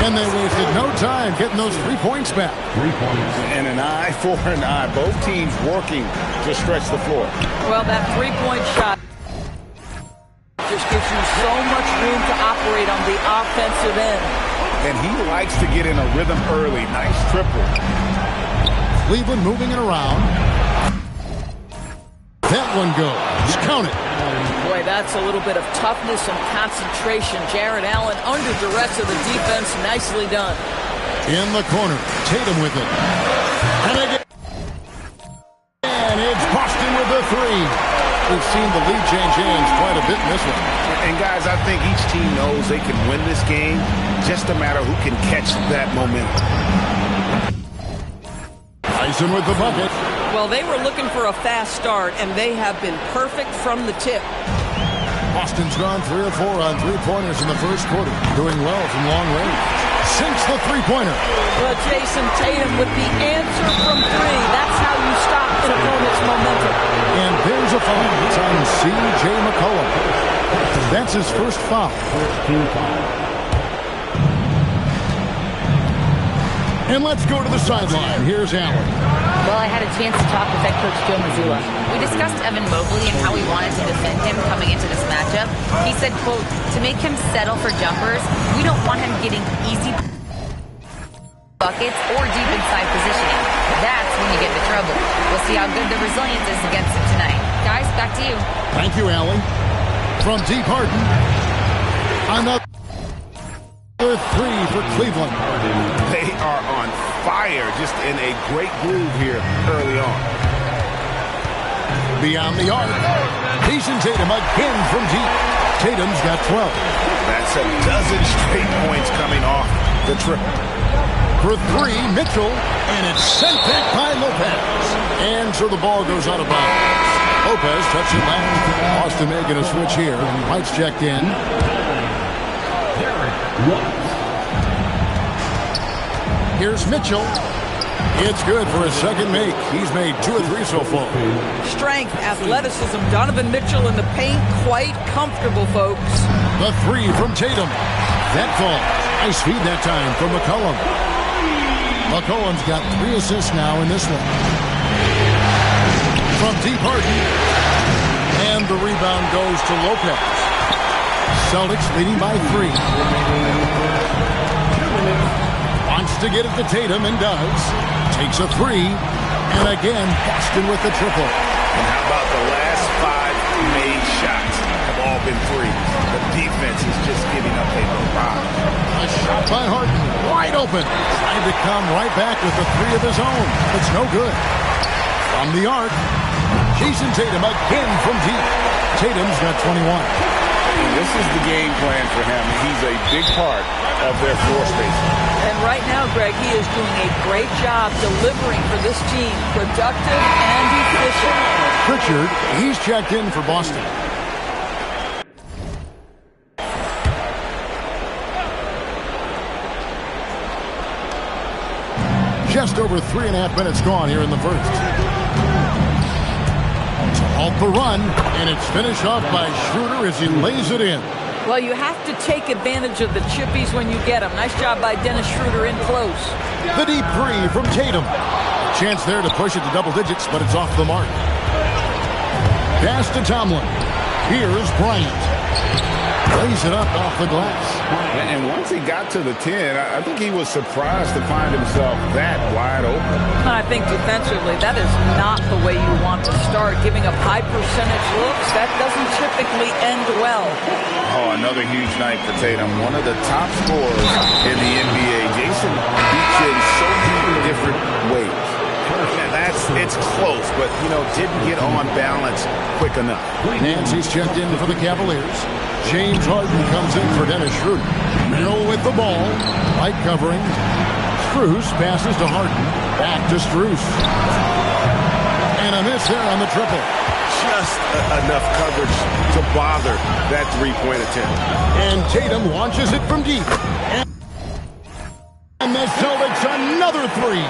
[SPEAKER 10] And they wasted no time getting those 3 points back.
[SPEAKER 13] 3 points. And an eye for an eye. Both teams working to stretch the floor.
[SPEAKER 4] Well, that 3-point shot just gives you so much room to operate on the offensive end.
[SPEAKER 13] And he likes to get in a rhythm early. Nice triple.
[SPEAKER 10] Cleveland moving it around. That one goes. Count it.
[SPEAKER 4] Boy, that's a little bit of toughness and concentration. Jarrett Allen under duress of the defense. Nicely done.
[SPEAKER 10] In the corner. Tatum with it. And again. And it's Boston with the 3. We've seen the lead change hands quite a bit in this one.
[SPEAKER 13] And guys, I think each team knows they can win this game. Just a matter who can catch that momentum.
[SPEAKER 10] Tyson with the bucket.
[SPEAKER 9] Well, they were looking for a fast start, and they have been perfect from the tip.
[SPEAKER 10] Boston's gone 3 of 4 on three-pointers in the first quarter. Doing well from long range. Sinks the three-pointer.
[SPEAKER 4] Well, Jason Tatum with the answer from three. That's how you stop an opponent's momentum.
[SPEAKER 10] And there's a foul. It's on C.J. McCollum. That's his first foul. And let's go to the sideline. Here's Allen.
[SPEAKER 5] Well, I had a chance to talk with head coach Joe Mazzulla. We discussed Evan Mobley and how we wanted to defend him coming into this matchup. He said, quote, to make him settle for jumpers, we don't want him getting easy buckets or deep inside positioning. That's when you get into trouble. We'll see how good the resilience is against him tonight. Guys, back to you.
[SPEAKER 10] Thank you, Allen. From deep, Harden. Another three for Cleveland.
[SPEAKER 13] They are on fire, just in a great groove here early on.
[SPEAKER 10] Beyond the arc. Jason Tatum again from deep. Tatum's got 12.
[SPEAKER 13] That's a dozen straight points coming off the triple.
[SPEAKER 10] For three, Mitchell, and it's sent back by Lopez. And so the ball goes out of bounds. Lopez touched it left. Austin making a switch here. White's checked in. Here's Mitchell. It's good for his second make. He's made 2 of 3 so far.
[SPEAKER 4] Strength, athleticism. Donovan Mitchell in the paint, quite comfortable, folks.
[SPEAKER 10] The three from Tatum. That falls. Nice feed that time from McCollum. McCollum's got 3 assists now in this one. From deep, Harden. And the rebound goes to Lopez. Celtics leading by 3. Wants to get it to Tatum and does. Takes a 3. And again, Boston with the triple.
[SPEAKER 13] And how about the last 5 made shots have all been threes. The defense is just giving up a barrage.
[SPEAKER 10] A shot by Harden, wide open. Trying to come right back with a 3 of his own. It's no good. From the arc, Jason Tatum again from deep. Tatum's got 21.
[SPEAKER 13] And this is the game plan for him. He's a big part of their floor space.
[SPEAKER 4] And right now, Greg, he is doing a great job delivering for this team. Productive and efficient.
[SPEAKER 10] Pritchard, he's checked in for Boston. Just over 3.5 minutes gone here in the first. To halt the run, and it's finished off by Schroeder as he lays it in.
[SPEAKER 4] Well, you have to take advantage of the chippies when you get them. Nice job by Dennis Schroeder in close.
[SPEAKER 10] The deep 3 from Tatum. Chance there to push it to double digits, but it's off the mark. Pass to Tomlin. Here's Bryant. Lays it up off the glass.
[SPEAKER 13] And once he got to the 10, I think he was surprised to find himself that wide open.
[SPEAKER 4] I think defensively, that is not the way you want to start. Giving up high percentage looks, that doesn't typically end well.
[SPEAKER 13] Oh, another huge night for Tatum. One of the top scorers in the NBA. Jason beats you in so many different ways. It's close, but, didn't get on balance quick enough.
[SPEAKER 10] Nancy's checked in for the Cavaliers. James Harden comes in for Dennis Schroeder. Merrill with the ball. Light covering. Strus passes to Harden. Back to Strus. And a miss there on the triple.
[SPEAKER 13] Just enough coverage to bother that three-point attempt.
[SPEAKER 10] And Tatum launches it from deep. And the Celtics another 3.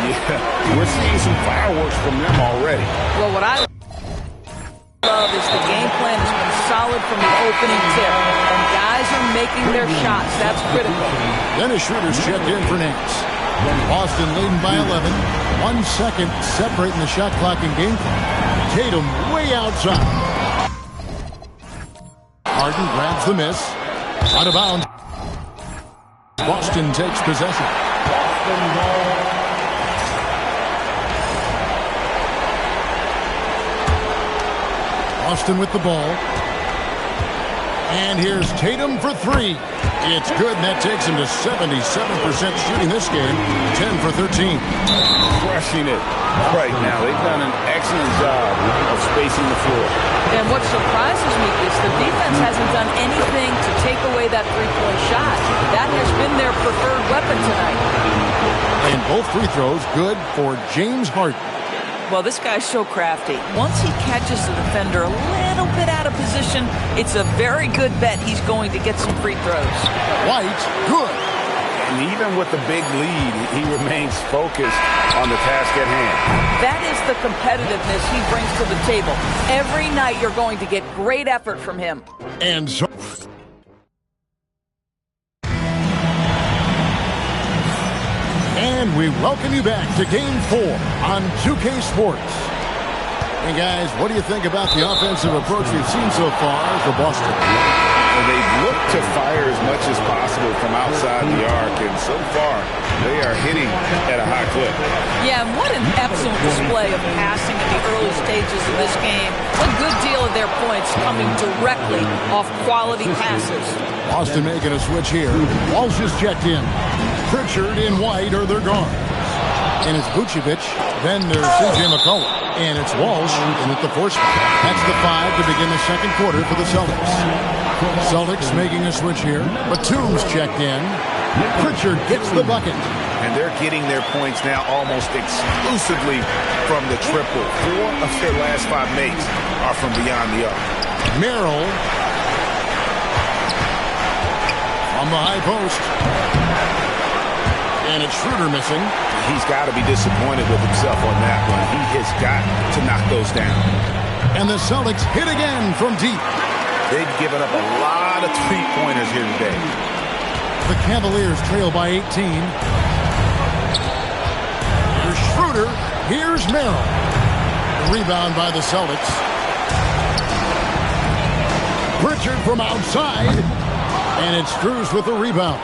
[SPEAKER 13] Yeah, we're seeing some fireworks from them already.
[SPEAKER 4] Well, what I love is the game plan has been solid from the opening tip. And guys are making their shots. That's critical.
[SPEAKER 10] Dennis Schroeder's checked in for Nance. Boston leading by 11. 1 second separating the shot clock and game clock. Tatum way outside. Harden grabs the miss. Out of bounds. Boston takes possession. Boston with the ball. And here's Tatum for 3. It's good, and that takes him to 77% shooting this game. 10 for 13.
[SPEAKER 13] Crushing it right now. They've done an excellent job of spacing the floor.
[SPEAKER 4] And what surprises me is the defense hasn't done anything to take away that three-point shot. That has been their preferred weapon tonight.
[SPEAKER 10] And both free throws good for James Harden.
[SPEAKER 4] Well, this guy's so crafty. Once he catches the defender a little little bit out of position, it's a very good bet he's going to get some free throws.
[SPEAKER 10] White, good.
[SPEAKER 13] And even with the big lead, he remains focused on the task at hand.
[SPEAKER 4] That is the competitiveness he brings to the table. Every night you're going to get great effort from him.
[SPEAKER 10] And so... And we welcome you back to Game 4 on 2K Sports. Hey guys, what do you think about the offensive approach we've seen so far for Boston?
[SPEAKER 13] Well, they look to fire as much as possible from outside the arc, and so far they are hitting at a high clip.
[SPEAKER 4] Yeah, and what an excellent display of passing in the early stages of this game. A good deal of their points coming directly off quality passes.
[SPEAKER 10] Boston making a switch here. Walsh is checked in. Pritchard and White are their guards. And it's Vucevic. Then there's C.J. McCollum. And it's Walsh in at the 4 spot. That's the 5 to begin the second quarter for the Celtics. Celtics making a switch here. Batum's checked in. Pritchard gets the bucket.
[SPEAKER 13] And they're getting their points now almost exclusively from the triple. 4 of their last 5 makes are from beyond the arc.
[SPEAKER 10] Merrill on the high post. And it's Schroeder missing.
[SPEAKER 13] He's got to be disappointed with himself on that one. He has got to knock those down.
[SPEAKER 10] And the Celtics hit again from deep.
[SPEAKER 13] They've given up a lot of three-pointers here today.
[SPEAKER 10] The Cavaliers trail by 18. Here's Schroeder. Here's Merrill. The rebound by the Celtics. Pritchard from outside. And it's Strus with the rebound.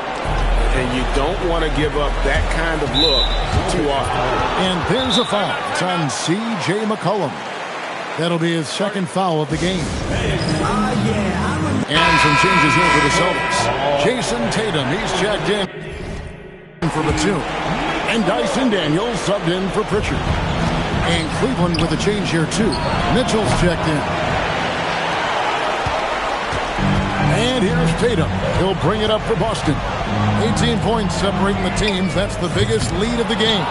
[SPEAKER 13] And you don't want to give up that kind of look too often.
[SPEAKER 10] And there's a foul. It's on C.J. McCollum. That'll be his second foul of the game. And some changes here for the Celtics. Jason Tatum, he's checked in for Batum. And Dyson Daniels subbed in for Pritchard. And Cleveland with a change here too. Mitchell's checked in. And here's Tatum. He'll bring it up for Boston. 18 points separating the teams. That's the biggest lead of the game.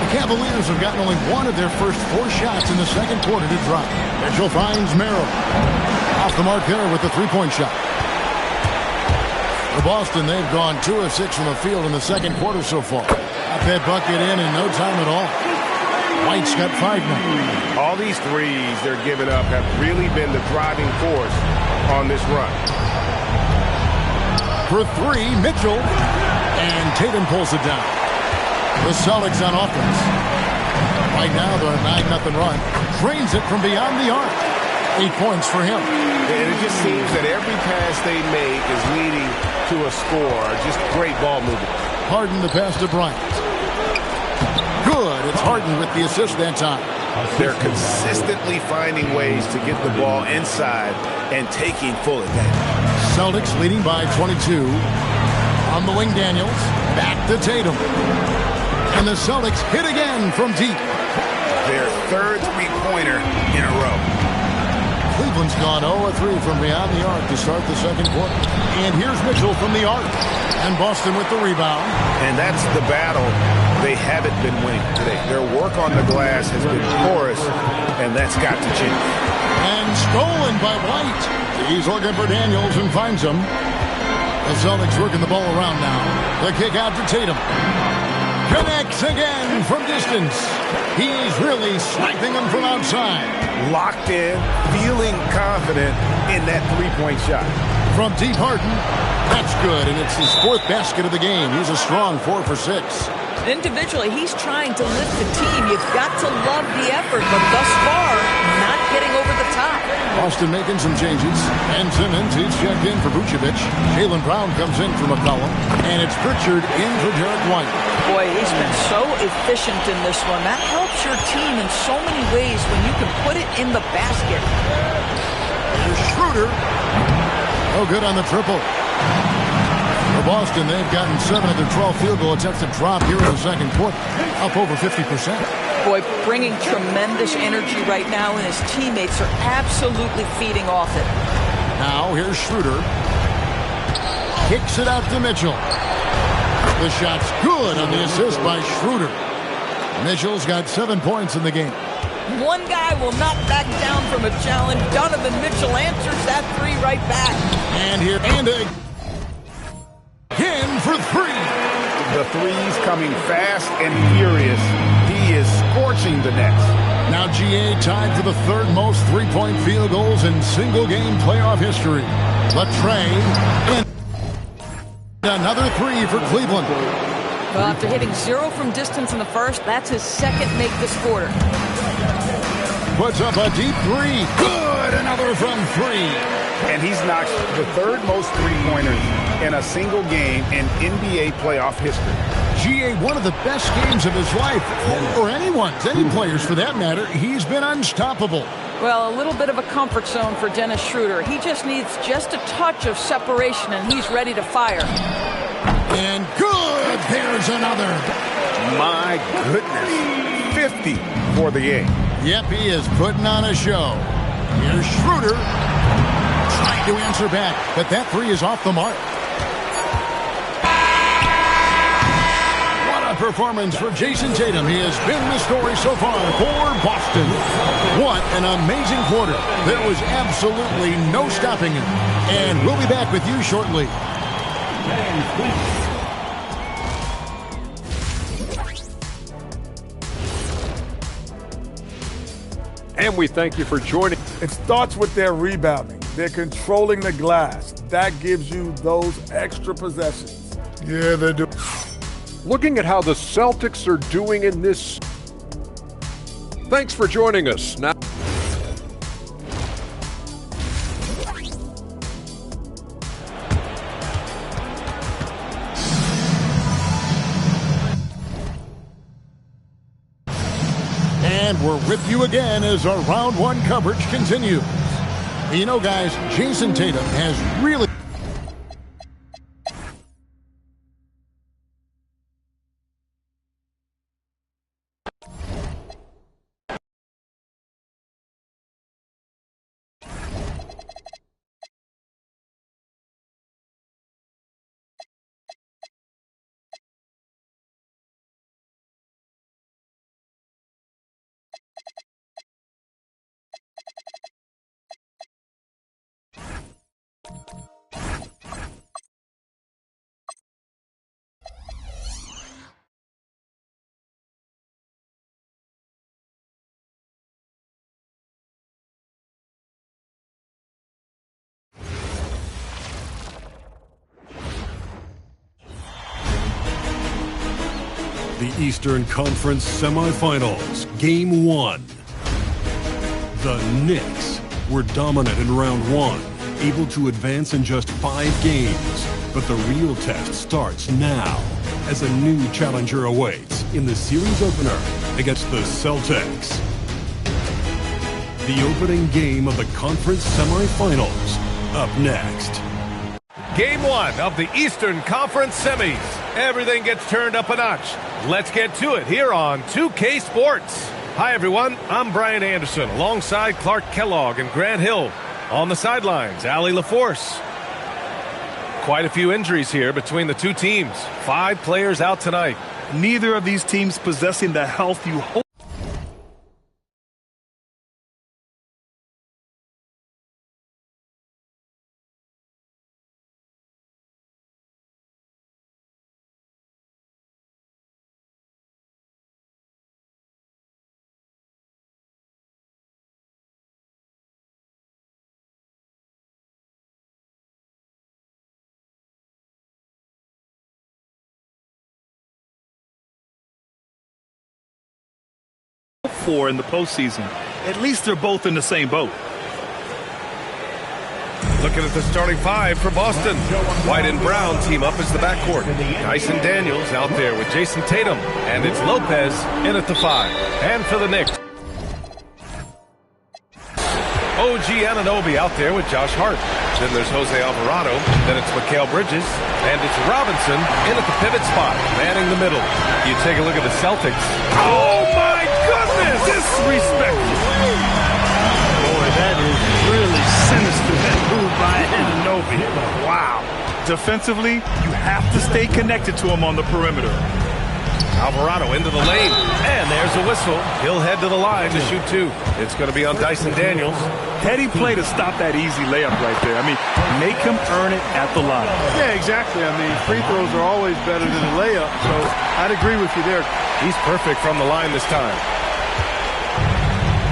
[SPEAKER 10] The Cavaliers have gotten only one of their first 4 shots in the second quarter to drop. Mitchell finds Merrill. Off the mark there with the 3-point shot. For Boston, they've gone 2 of 6 from the field in the second quarter so far. Got that bucket in no time at all. White's got 5 now.
[SPEAKER 13] All these threes they're giving up have really been the driving force on this run.
[SPEAKER 10] For 3, Mitchell. And Tatum pulls it down. The Celtics on offense. Right now they're a 9-0 run. Drains it from beyond the arc. 8 points for him.
[SPEAKER 13] And it just seems that every pass they make is leading to a score. Just great ball movement.
[SPEAKER 10] Harden the pass to Bryant. Good. It's Harden with the assist that time.
[SPEAKER 13] They're consistently finding ways to get the ball inside and taking full advantage.
[SPEAKER 10] Celtics leading by 22. On the wing, Daniels. Back to Tatum. And the Celtics hit again from deep.
[SPEAKER 13] Their third three-pointer in a row.
[SPEAKER 10] Cleveland's gone 0-3 from beyond the arc to start the second quarter. And here's Mitchell from the arc. And Boston with the rebound.
[SPEAKER 13] And that's the battle they haven't been winning today. Their work on the glass has been porous, and that's got to change.
[SPEAKER 10] And stolen by White. He's looking for Daniels and finds him. The Celtics working the ball around now. The kick out to Tatum. Connects again from distance. He's really sniping them from outside.
[SPEAKER 13] Locked in, feeling confident in that three-point shot.
[SPEAKER 10] From deep, Harden. That's good, and it's his 4th basket of the game. He's a strong 4 for 6.
[SPEAKER 4] Individually, he's trying to lift the team. You've got to love the effort, but thus far, not getting over the top.
[SPEAKER 10] Boston making some changes. And Simmons, he's checked in for Vucevic. Jaylen Brown comes in for McCollum. And it's Pritchard in for Derek White.
[SPEAKER 4] Boy, he's been so efficient in this one. That helps your team in so many ways when you can put it in the basket.
[SPEAKER 10] Here's Schroeder. No good on the triple. For Boston, they've gotten 7 of their 12 field goal attempts to drop here in the second quarter. Up over 50%.
[SPEAKER 4] Boy, bringing tremendous energy right now, and his teammates are absolutely feeding off it.
[SPEAKER 10] Now, here's Schroeder. Kicks it out to Mitchell. The shot's good on the assist by Schroeder. Mitchell's got 7 points in the game.
[SPEAKER 4] One guy will not back down from a challenge. Donovan Mitchell answers that three right back.
[SPEAKER 10] And here, and again for three.
[SPEAKER 13] The threes coming fast and furious. He is scorching the nets.
[SPEAKER 10] Now GA tied for the third most three-point field goals in single-game playoff history. Latrey, and another three for Cleveland.
[SPEAKER 4] Well, after hitting 0 from distance in the first, that's his second make this quarter.
[SPEAKER 10] Puts up a deep three. Good, another from three.
[SPEAKER 13] And he's knocked the third most three-pointers in a single game in NBA playoff history.
[SPEAKER 10] GA, one of the best games of his life, or anyone's, any players for that matter. He's been unstoppable.
[SPEAKER 4] Well, a little bit of a comfort zone for Dennis Schroeder. He just needs just a touch of separation, and he's ready to fire.
[SPEAKER 10] And good, there's another.
[SPEAKER 13] My goodness, 50 for the game.
[SPEAKER 10] Yep, he is putting on a show. Here's Schroeder trying to answer back, but that three is off the mark. What a performance for Jason Tatum. He has been the story so far for Boston. What an amazing quarter. There was absolutely no stopping him. And we'll be back with you shortly.
[SPEAKER 8] And we thank you for joining.
[SPEAKER 7] It starts with their rebounding. They're controlling the glass. That gives you those extra possessions.
[SPEAKER 6] Yeah, they do.
[SPEAKER 8] Looking at how the Celtics are doing in this. Thanks for joining us. Now.
[SPEAKER 10] And we're with you again as our round one coverage continues. You know, guys, Jason Tatum has really...
[SPEAKER 1] The Eastern Conference Semifinals, Game 1. The Knicks were dominant in round 1, able to advance in just 5 games. But the real test starts now, as a new challenger awaits in the series opener against the Celtics. The opening game of the conference semifinals, up next.
[SPEAKER 2] Game 1 of the Eastern Conference semis. Everything gets turned up a notch. Let's get to it here on 2K Sports. Hi, everyone. I'm Brian Anderson alongside Clark Kellogg and Grant Hill. On the sidelines, Allie LaForce. Quite a few injuries here between the two teams. 5 players out tonight.
[SPEAKER 3] Neither of these teams possessing the health you hope. For in the postseason. At least they're both in the same boat.
[SPEAKER 2] Looking at the starting 5 for Boston. White and Brown team up as the backcourt. Dyson Daniels out there with Jason Tatum. And it's Lopez in at the 5. And for the Knicks, OG Anunoby out there with Josh Hart. Then there's Jose Alvarado. Then it's Mikal Bridges. And it's Robinson in at the pivot spot, manning the middle. You take a look at the Celtics. Oh, my goodness! Disrespectful.
[SPEAKER 3] Boy, that is really sinister, that move by Anunoby. Wow. Defensively, you have to stay connected to him on the perimeter.
[SPEAKER 2] Alvarado into the lane, and there's a whistle. He'll head to the line to shoot two. It's going to be on Dyson Daniels.
[SPEAKER 3] Heady play to stop that easy layup right there. I mean, make him earn it at the line.
[SPEAKER 16] Yeah, exactly. I mean, free throws are always better than a layup, so I'd agree with you there.
[SPEAKER 2] He's perfect from the line this time.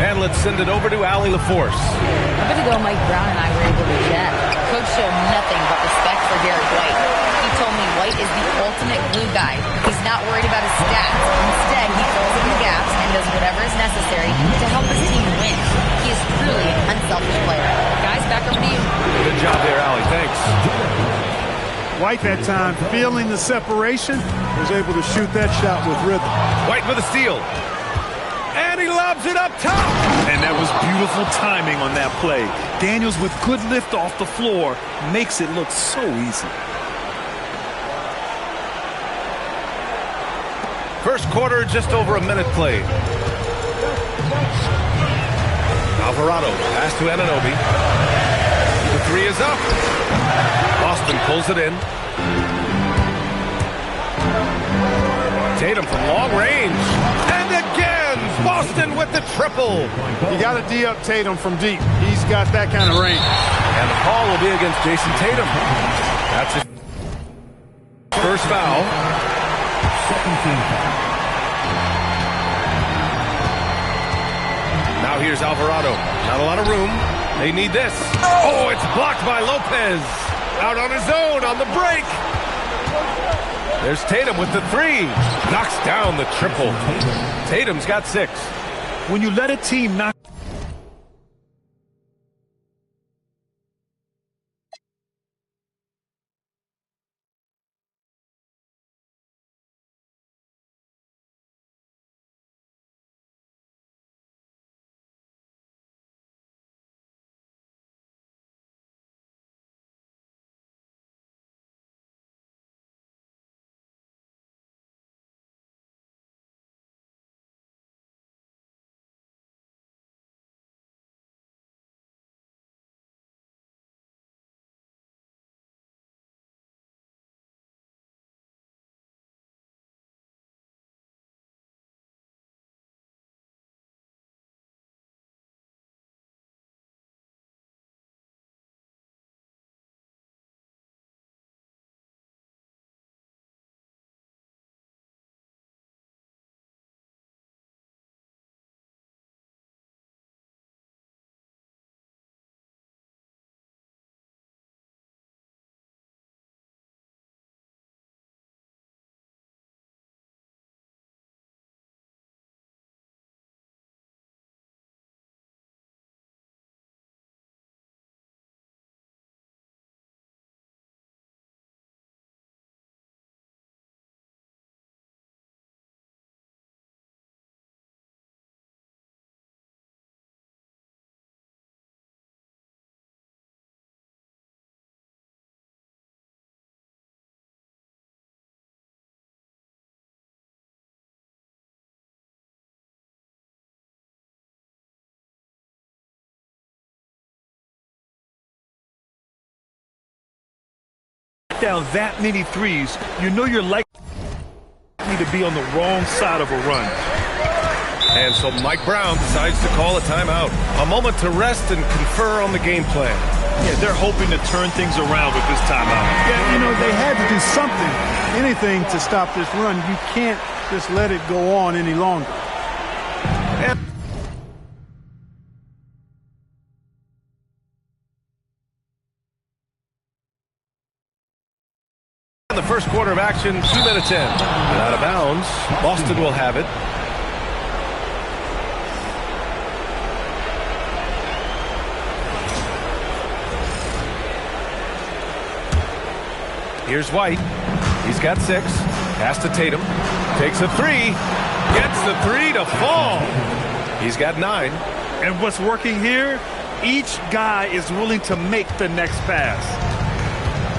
[SPEAKER 2] And let's send it over to Allie LaForce.
[SPEAKER 5] A bit ago, Mike Brown and I were able to chat. Coach showed nothing but respect for Derek White. He told me White is the ultimate glue guy. He's not worried about his stats. Instead, he fills in the gaps and does whatever is necessary to help his team win. He is truly an unselfish player. Guys, back over to you.
[SPEAKER 2] Good job there, Allie. Thanks.
[SPEAKER 16] White that time, feeling the separation, was able to shoot that shot with rhythm.
[SPEAKER 2] White with a steal. And he lobs it up top.
[SPEAKER 3] And that was beautiful timing on that play. Daniels with good lift off the floor makes it look so easy.
[SPEAKER 2] First quarter, just over a minute played. Alvarado, pass to Anunoby. The three is up. Boston pulls it in. Tatum from long range. And again, Boston with the triple.
[SPEAKER 16] You got to D-up Tatum from deep. He's got that kind of range.
[SPEAKER 2] And the call will be against Jason Tatum. That's it. First foul. Now here's Alvarado. Not a lot of room. They need this. Oh, it's blocked by Lopez. Out on his own on the break. There's Tatum with the three. Knocks down the triple. Tatum's got 6.
[SPEAKER 3] When you let a team knock down that many threes, you know you're likely to be on the wrong side of a run.
[SPEAKER 2] And so Mike Brown decides to call a timeout. A moment to rest and confer on the game plan.
[SPEAKER 3] Yeah, they're hoping to turn things around with this timeout.
[SPEAKER 16] Yeah, you know, they had to do something, anything to stop this run. You can't just let it go on any longer.
[SPEAKER 2] The first quarter of action, 2 minutes in. Out of bounds. Boston will have it. Here's White. He's got 6. Pass to Tatum. Takes a 3. Gets the 3 to fall. He's got 9.
[SPEAKER 3] And what's working here, each guy is willing to make the next pass.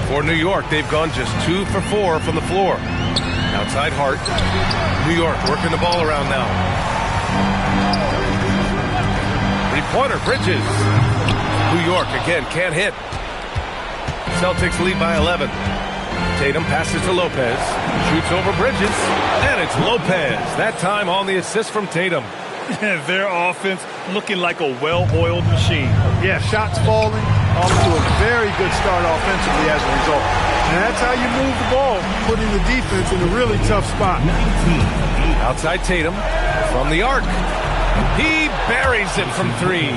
[SPEAKER 2] For New York, they've gone just 2 for 4 from the floor. Outside Hart. New York working the ball around now. Three-pointer, Bridges. New York again can't hit. Celtics lead by 11. Tatum passes to Lopez. Shoots over Bridges, and it's Lopez. That time on the assist from Tatum.
[SPEAKER 3] Their offense looking like a well-oiled machine.
[SPEAKER 16] Yeah, shots falling, off to a very good start offensively as a result. And that's how you move the ball, putting the defense in a really tough spot.
[SPEAKER 2] Outside Tatum from the arc. He buries it from three.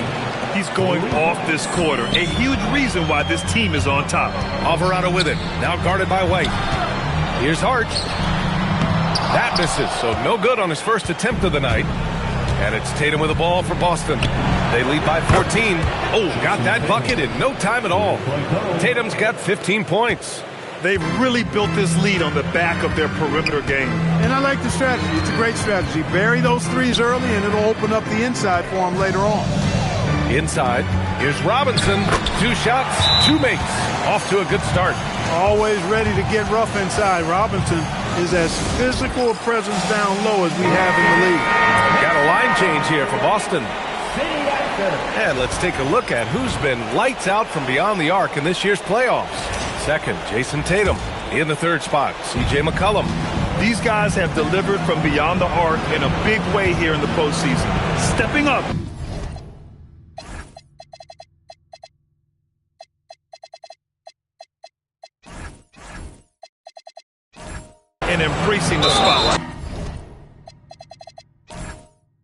[SPEAKER 3] He's going off this quarter. A huge reason why this team is on top.
[SPEAKER 2] Alvarado with it. Now guarded by White. Here's Hart. That misses, so no good on his first attempt of the night. And it's Tatum with the ball for Boston. They lead by 14. Oh, got that bucket in no time at all. Tatum's got 15 points.
[SPEAKER 3] They've really built this lead on the back of their perimeter game.
[SPEAKER 16] And I like the strategy. It's a great strategy. Bury those threes early, and it'll open up the inside for them later on.
[SPEAKER 2] Inside, here's Robinson. 2 shots, 2 makes. Off to a good start.
[SPEAKER 16] Always ready to get rough inside. Robinson is as physical a presence down low as we have in the league.
[SPEAKER 2] Got a line change here for Boston. And let's take a look at who's been lights out from beyond the arc in this year's playoffs. Second, Jason Tatum. In the third spot, C.J. McCollum.
[SPEAKER 3] These guys have delivered from beyond the arc in a big way here in the postseason. Stepping up. And embracing the spotlight.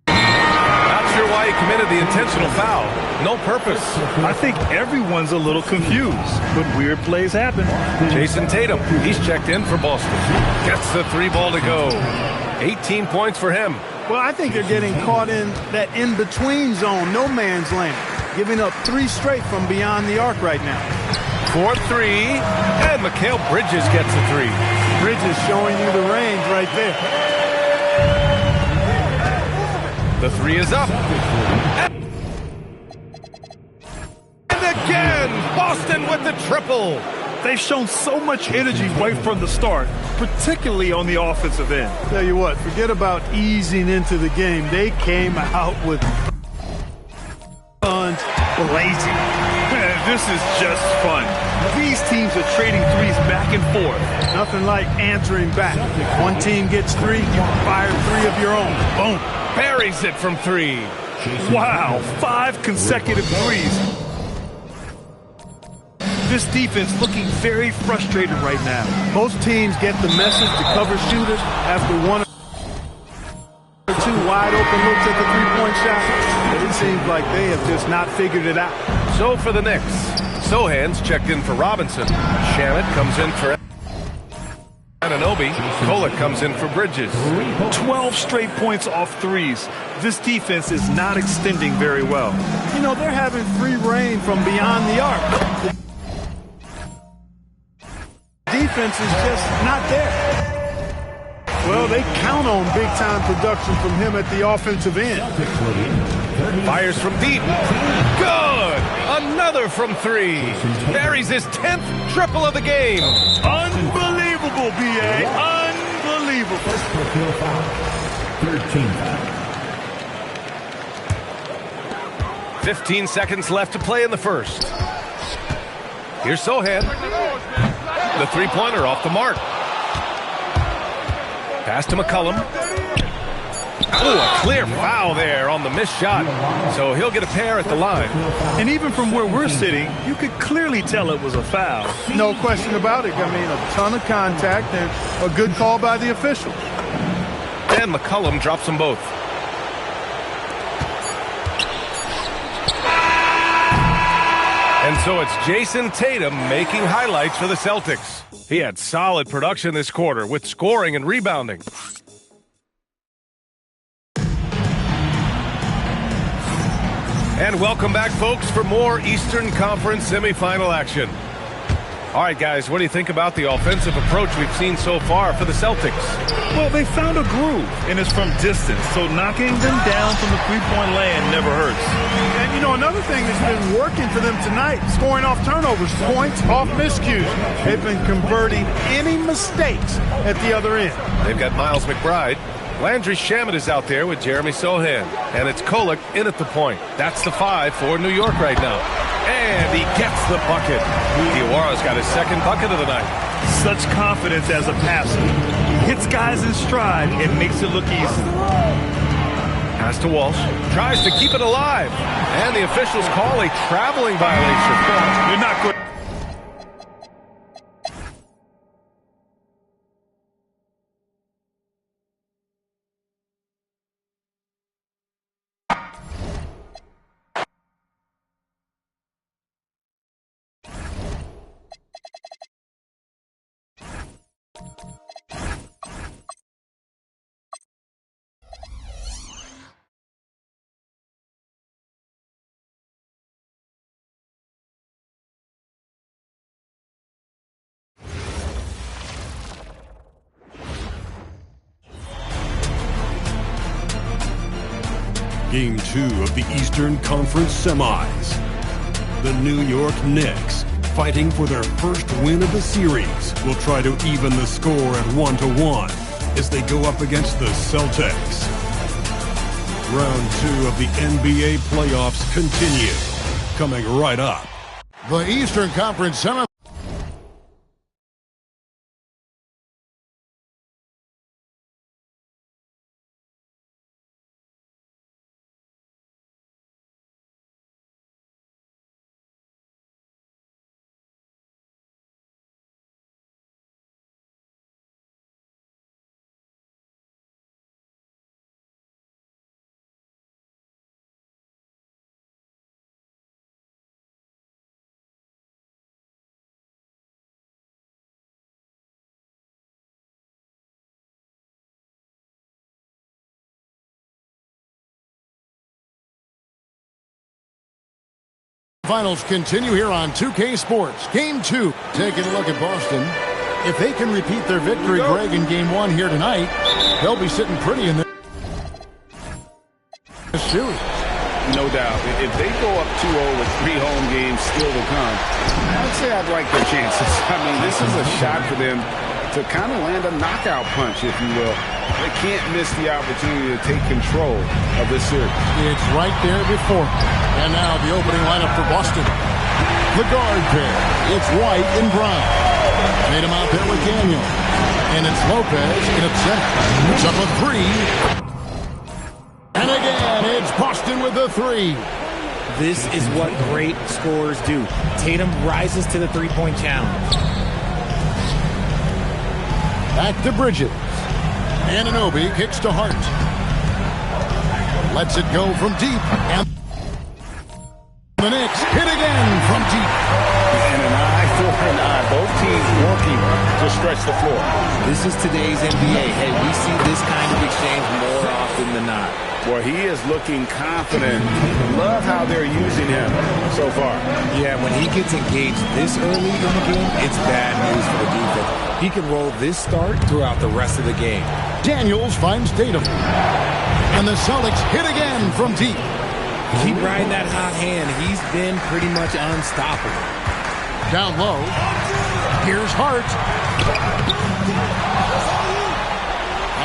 [SPEAKER 2] Not sure why he committed the intentional foul. No purpose.
[SPEAKER 3] I think everyone's a little confused, but weird plays happen.
[SPEAKER 2] Jason Tatum, he's checked in for Boston. Gets the 3 ball to go. 18 points for him.
[SPEAKER 16] Well, I think they're getting caught in that in-between zone, no man's land, giving up 3 straight from beyond the arc right now.
[SPEAKER 2] 4-3, and Mikal Bridges gets the 3.
[SPEAKER 16] Bridges showing you the range right there.
[SPEAKER 2] The 3 is up. And again, Boston with the triple.
[SPEAKER 3] They've shown so much energy right from the start, particularly on the offensive end.
[SPEAKER 16] Tell you what, forget about easing into the game. They came out with guns blazing.
[SPEAKER 3] This is just fun. These teams are trading threes back and forth.
[SPEAKER 16] Nothing like answering back. One team gets 3, you fire 3 of your own. Boom.
[SPEAKER 2] Buries it from 3.
[SPEAKER 3] Wow, 5 consecutive threes. This defense looking very frustrated right now.
[SPEAKER 16] Most teams get the message to cover shooters after 1 or 2 wide open looks at the 3-point shot. But it seems like they have just not figured it out.
[SPEAKER 2] So for the Knicks, Sohan's checked in for Robinson. Shamit comes in for Anunoby. Kolek comes in for Bridges.
[SPEAKER 3] 12 straight points off threes. This defense is not extending very well.
[SPEAKER 16] You know, they're having free reign from beyond the arc. The defense is just not there. Well, they count on big-time production from him at the offensive end.
[SPEAKER 2] Fires from deep. Good! Another from 3. Buries his 10th triple of the game.
[SPEAKER 3] Unbelievable, B.A. Unbelievable.
[SPEAKER 2] 15 seconds left to play in the first. Here's Sohan. The 3-pointer off the mark. Pass to McCollum. Oh, a clear foul there on the missed shot. So he'll get a pair at the line.
[SPEAKER 3] And even from where we're sitting, you could clearly tell it was a foul.
[SPEAKER 16] No question about it. I mean, a ton of contact and a good call by the official.
[SPEAKER 2] And McCollum drops them both. And so it's Jason Tatum making highlights for the Celtics. He had solid production this quarter with scoring and rebounding. And welcome back, folks, for more Eastern Conference semifinal action. All right, guys, what do you think about the offensive approach we've seen so far for the Celtics?
[SPEAKER 3] Well, they found a groove, and it's from distance, so knocking them down from the 3-point land never hurts.
[SPEAKER 16] And, you know, another thing that's been working for them tonight, scoring off turnovers, points off miscues. They've been converting any mistakes at the other end.
[SPEAKER 2] They've got Miles McBride. Landry Shamet is out there with Jeremy Sohan. And it's Kolek in at the point. That's the 5 for New York right now. And he gets the bucket. Diawara's got his second bucket of the night.
[SPEAKER 3] such confidence as a passer. He hits guys in stride and makes it look easy.
[SPEAKER 2] Pass to Walsh. Tries to keep it alive. And the officials call a traveling violation.
[SPEAKER 3] You're not good.
[SPEAKER 1] Game 2 of the Eastern Conference Semis. The New York Knicks, fighting for their first win of the series, will try to even the score at 1-1 as they go up against the Celtics. Round 2 of the NBA playoffs continue. Coming right up.
[SPEAKER 10] The Eastern Conference Semis. Finals continue here on 2K Sports. Game 2. Taking a look at Boston. If they can repeat their victory, Greg, in Game 1 here tonight, they'll be sitting pretty in this series.
[SPEAKER 13] No doubt. If they go up 2-0 with 3 home games still to come, I'd say I'd like their chances. I mean, this is a shot for them to kind of land a knockout punch, if you will. They can't miss the opportunity to take control of this series.
[SPEAKER 10] It's right there before. And now the opening lineup for Boston. The guard pair. It's White and Brown. Made him out there with Daniel. And it's Lopez in at center. It's up a 3. And again, it's Boston with the 3.
[SPEAKER 12] This is what great scorers do. Tatum rises to the three-point challenge.
[SPEAKER 10] Back to Bridges. Anunoby kicks to Hart. Lets it go from deep. And the Knicks hit again from deep.
[SPEAKER 13] And an eye for an eye. Both teams working to stretch the floor.
[SPEAKER 12] This is today's NBA. Hey, we see this kind of exchange more often than not.
[SPEAKER 13] Boy, he is looking confident. Love how they're using him so far.
[SPEAKER 12] Yeah, when he gets engaged this early in the game, it's bad news for the defense. He can roll this start throughout the rest of the game.
[SPEAKER 10] Daniels finds Tatum. And the Celtics hit again from deep.
[SPEAKER 12] Keep riding that hot hand. He's been pretty much unstoppable.
[SPEAKER 10] Down low. Here's Hart.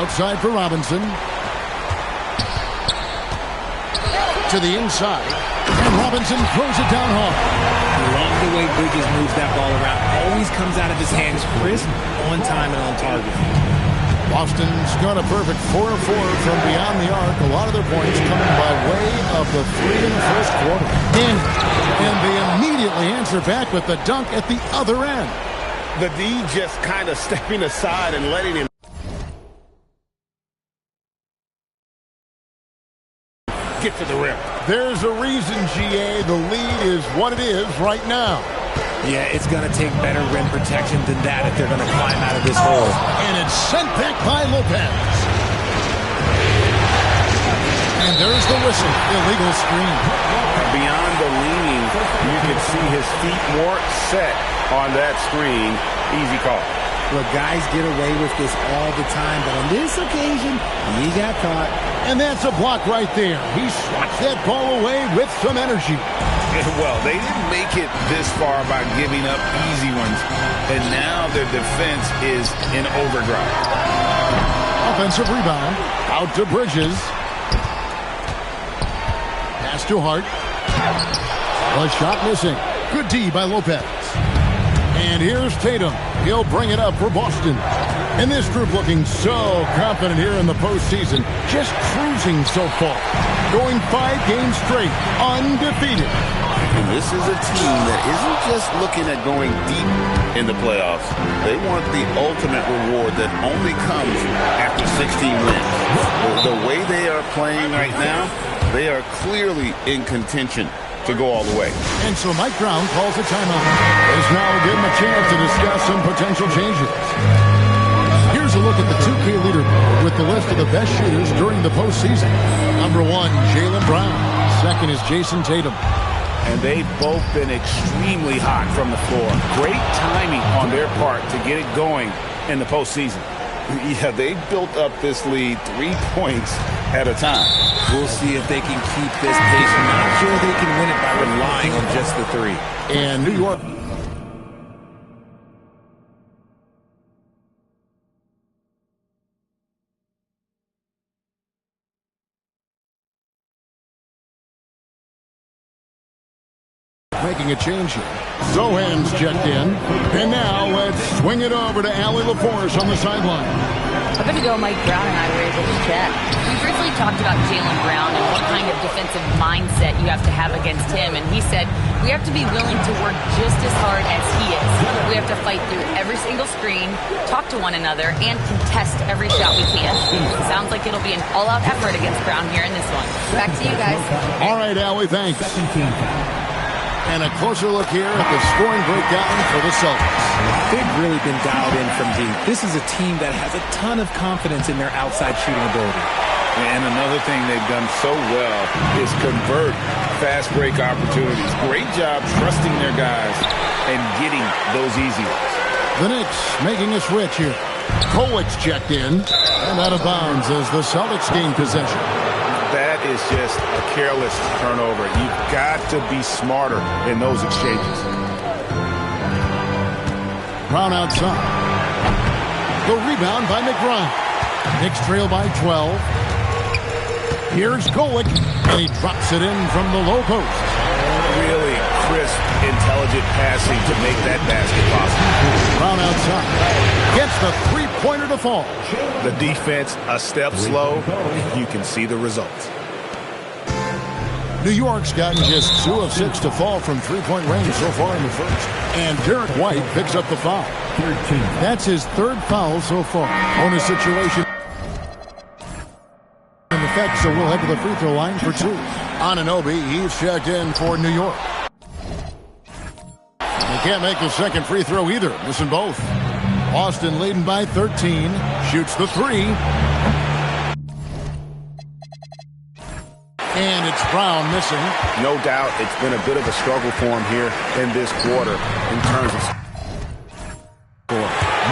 [SPEAKER 10] Outside for Robinson. To the inside. And Robinson throws it down hard.
[SPEAKER 12] Love the way Bridges moves that ball around. Always comes out of his hands crisp, on time, and on target.
[SPEAKER 10] Boston's got a perfect 4-4 from beyond the arc. A lot of their points coming by way of the 3 in the first quarter. And they immediately answer back with the dunk at the other end.
[SPEAKER 13] The D just kind of stepping aside and letting him get to the rim.
[SPEAKER 10] There's a reason, GA, the lead is what it is right now.
[SPEAKER 12] Yeah, it's going to take better rim protection than that if they're going to climb out of this hole.
[SPEAKER 10] And it's sent back by Lopez. And there's the whistle. Illegal screen.
[SPEAKER 13] Beyond the leaning, you can see his feet more set on that screen. Easy call.
[SPEAKER 12] Look, guys get away with this all the time, but on this occasion, he got caught.
[SPEAKER 10] And that's a block right there. He swats that ball away with some energy.
[SPEAKER 13] Well, they didn't make it this far by giving up easy ones, and now their defense is in overdrive.
[SPEAKER 10] Offensive rebound. Out to Bridges. Pass to Hart. A shot missing. Good D by Lopez. And here's Tatum. He'll bring it up for Boston. And this group looking so confident here in the postseason. Just cruising so far. Going 5 games straight, undefeated.
[SPEAKER 13] And this is a team that isn't just looking at going deep in the playoffs. They want the ultimate reward that only comes after 16 wins. The way they are playing right now, they are clearly in contention to go all the way.
[SPEAKER 10] And so Mike Brown calls a timeout. As now we'll give him a chance to discuss some potential changes. Here's a look at the 2K leaderboard with the list of the best shooters during the postseason. Number 1, Jaylen Brown. Second is Jason Tatum.
[SPEAKER 11] And they've both been extremely hot from the floor. Great timing on their part to get it going in the postseason.
[SPEAKER 13] Yeah, they built up this lead 3 points at a time.
[SPEAKER 12] We'll see if they can keep this pace. I'm not sure they can win it by relying on just the 3.
[SPEAKER 10] And New York. Making a change here. Zohan's checked in. And now let's swing it over to Allie LaForce on the sideline.
[SPEAKER 5] A bit ago, Mike Brown and I were able to chat. We briefly talked about Jaylen Brown and what kind of defensive mindset you have to have against him. And he said, we have to be willing to work just as hard as he is. We have to fight through every single screen, talk to one another, and contest every shot we can. Sounds like it'll be an all-out effort against Brown here in this one. Back to you guys.
[SPEAKER 10] All right, Allie, thanks. And a closer look here at the scoring breakdown for the Celtics.
[SPEAKER 12] They've really been dialed in from deep. This is a team that has a ton of confidence in their outside shooting ability.
[SPEAKER 11] And another thing they've done so well is convert fast break opportunities. Great job trusting their guys and getting those easy ones.
[SPEAKER 10] The Knicks making a switch here. Kolic's checked in and out of bounds as the Celtics gain possession.
[SPEAKER 11] That is just a careless turnover. You've got to be smarter in those exchanges.
[SPEAKER 10] Brown outside. The rebound by McBride. Knicks trail by 12. Here's Kolic, and he drops it in from the low post.
[SPEAKER 11] Really crisp, intelligent passing to make that basket possible.
[SPEAKER 10] Brown outside. Gets the three-pointer to fall.
[SPEAKER 11] The defense a step slow. You can see the results.
[SPEAKER 10] New York's gotten just 2 of 6 to fall from three-point range so far in the first. And Derek White picks up the foul. That's his 3rd foul so far. Bonus situation in effect, so we'll head to the free throw line for 2. Anunoby, he's checked in for New York. They can't make the second free throw either, missing both. Boston leading by 13, shoots the 3. And it's Brown missing.
[SPEAKER 11] No doubt it's been a bit of a struggle for him here in this quarter in terms of score.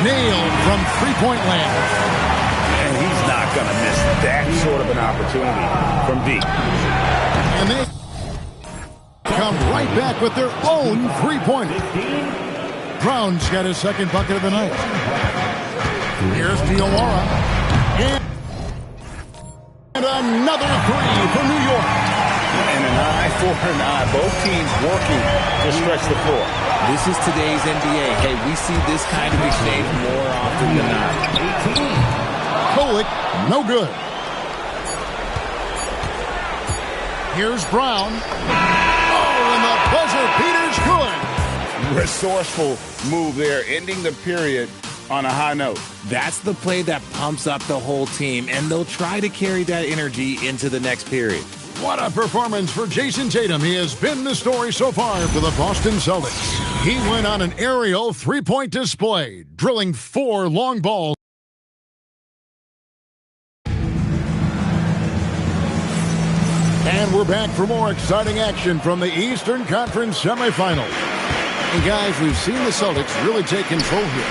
[SPEAKER 10] Nailed from three-point land.
[SPEAKER 11] And he's not going to miss that sort of an opportunity from deep.
[SPEAKER 10] And they come right back with their own three-pointer. Brown's got his 2nd bucket of the night. Here's Diawara. And another 3 for New York.
[SPEAKER 11] And an eye for an eye. Both teams working to stretch the floor.
[SPEAKER 12] This is today's NBA. Hey, we see this kind of exchange more often than not.
[SPEAKER 10] Kolic, no good. Here's Brown. Oh, and the buzzer beater's good.
[SPEAKER 11] Resourceful move there, ending the period on a high note.
[SPEAKER 12] That's the play that pumps up the whole team, and they'll try to carry that energy into the next period.
[SPEAKER 10] What a performance for Jason Tatum. He has been the story so far for the Boston Celtics. He went on an aerial three-point display, drilling 4 long balls. And we're back for more exciting action from the Eastern Conference semifinals. And guys, we've seen the Celtics really take control here.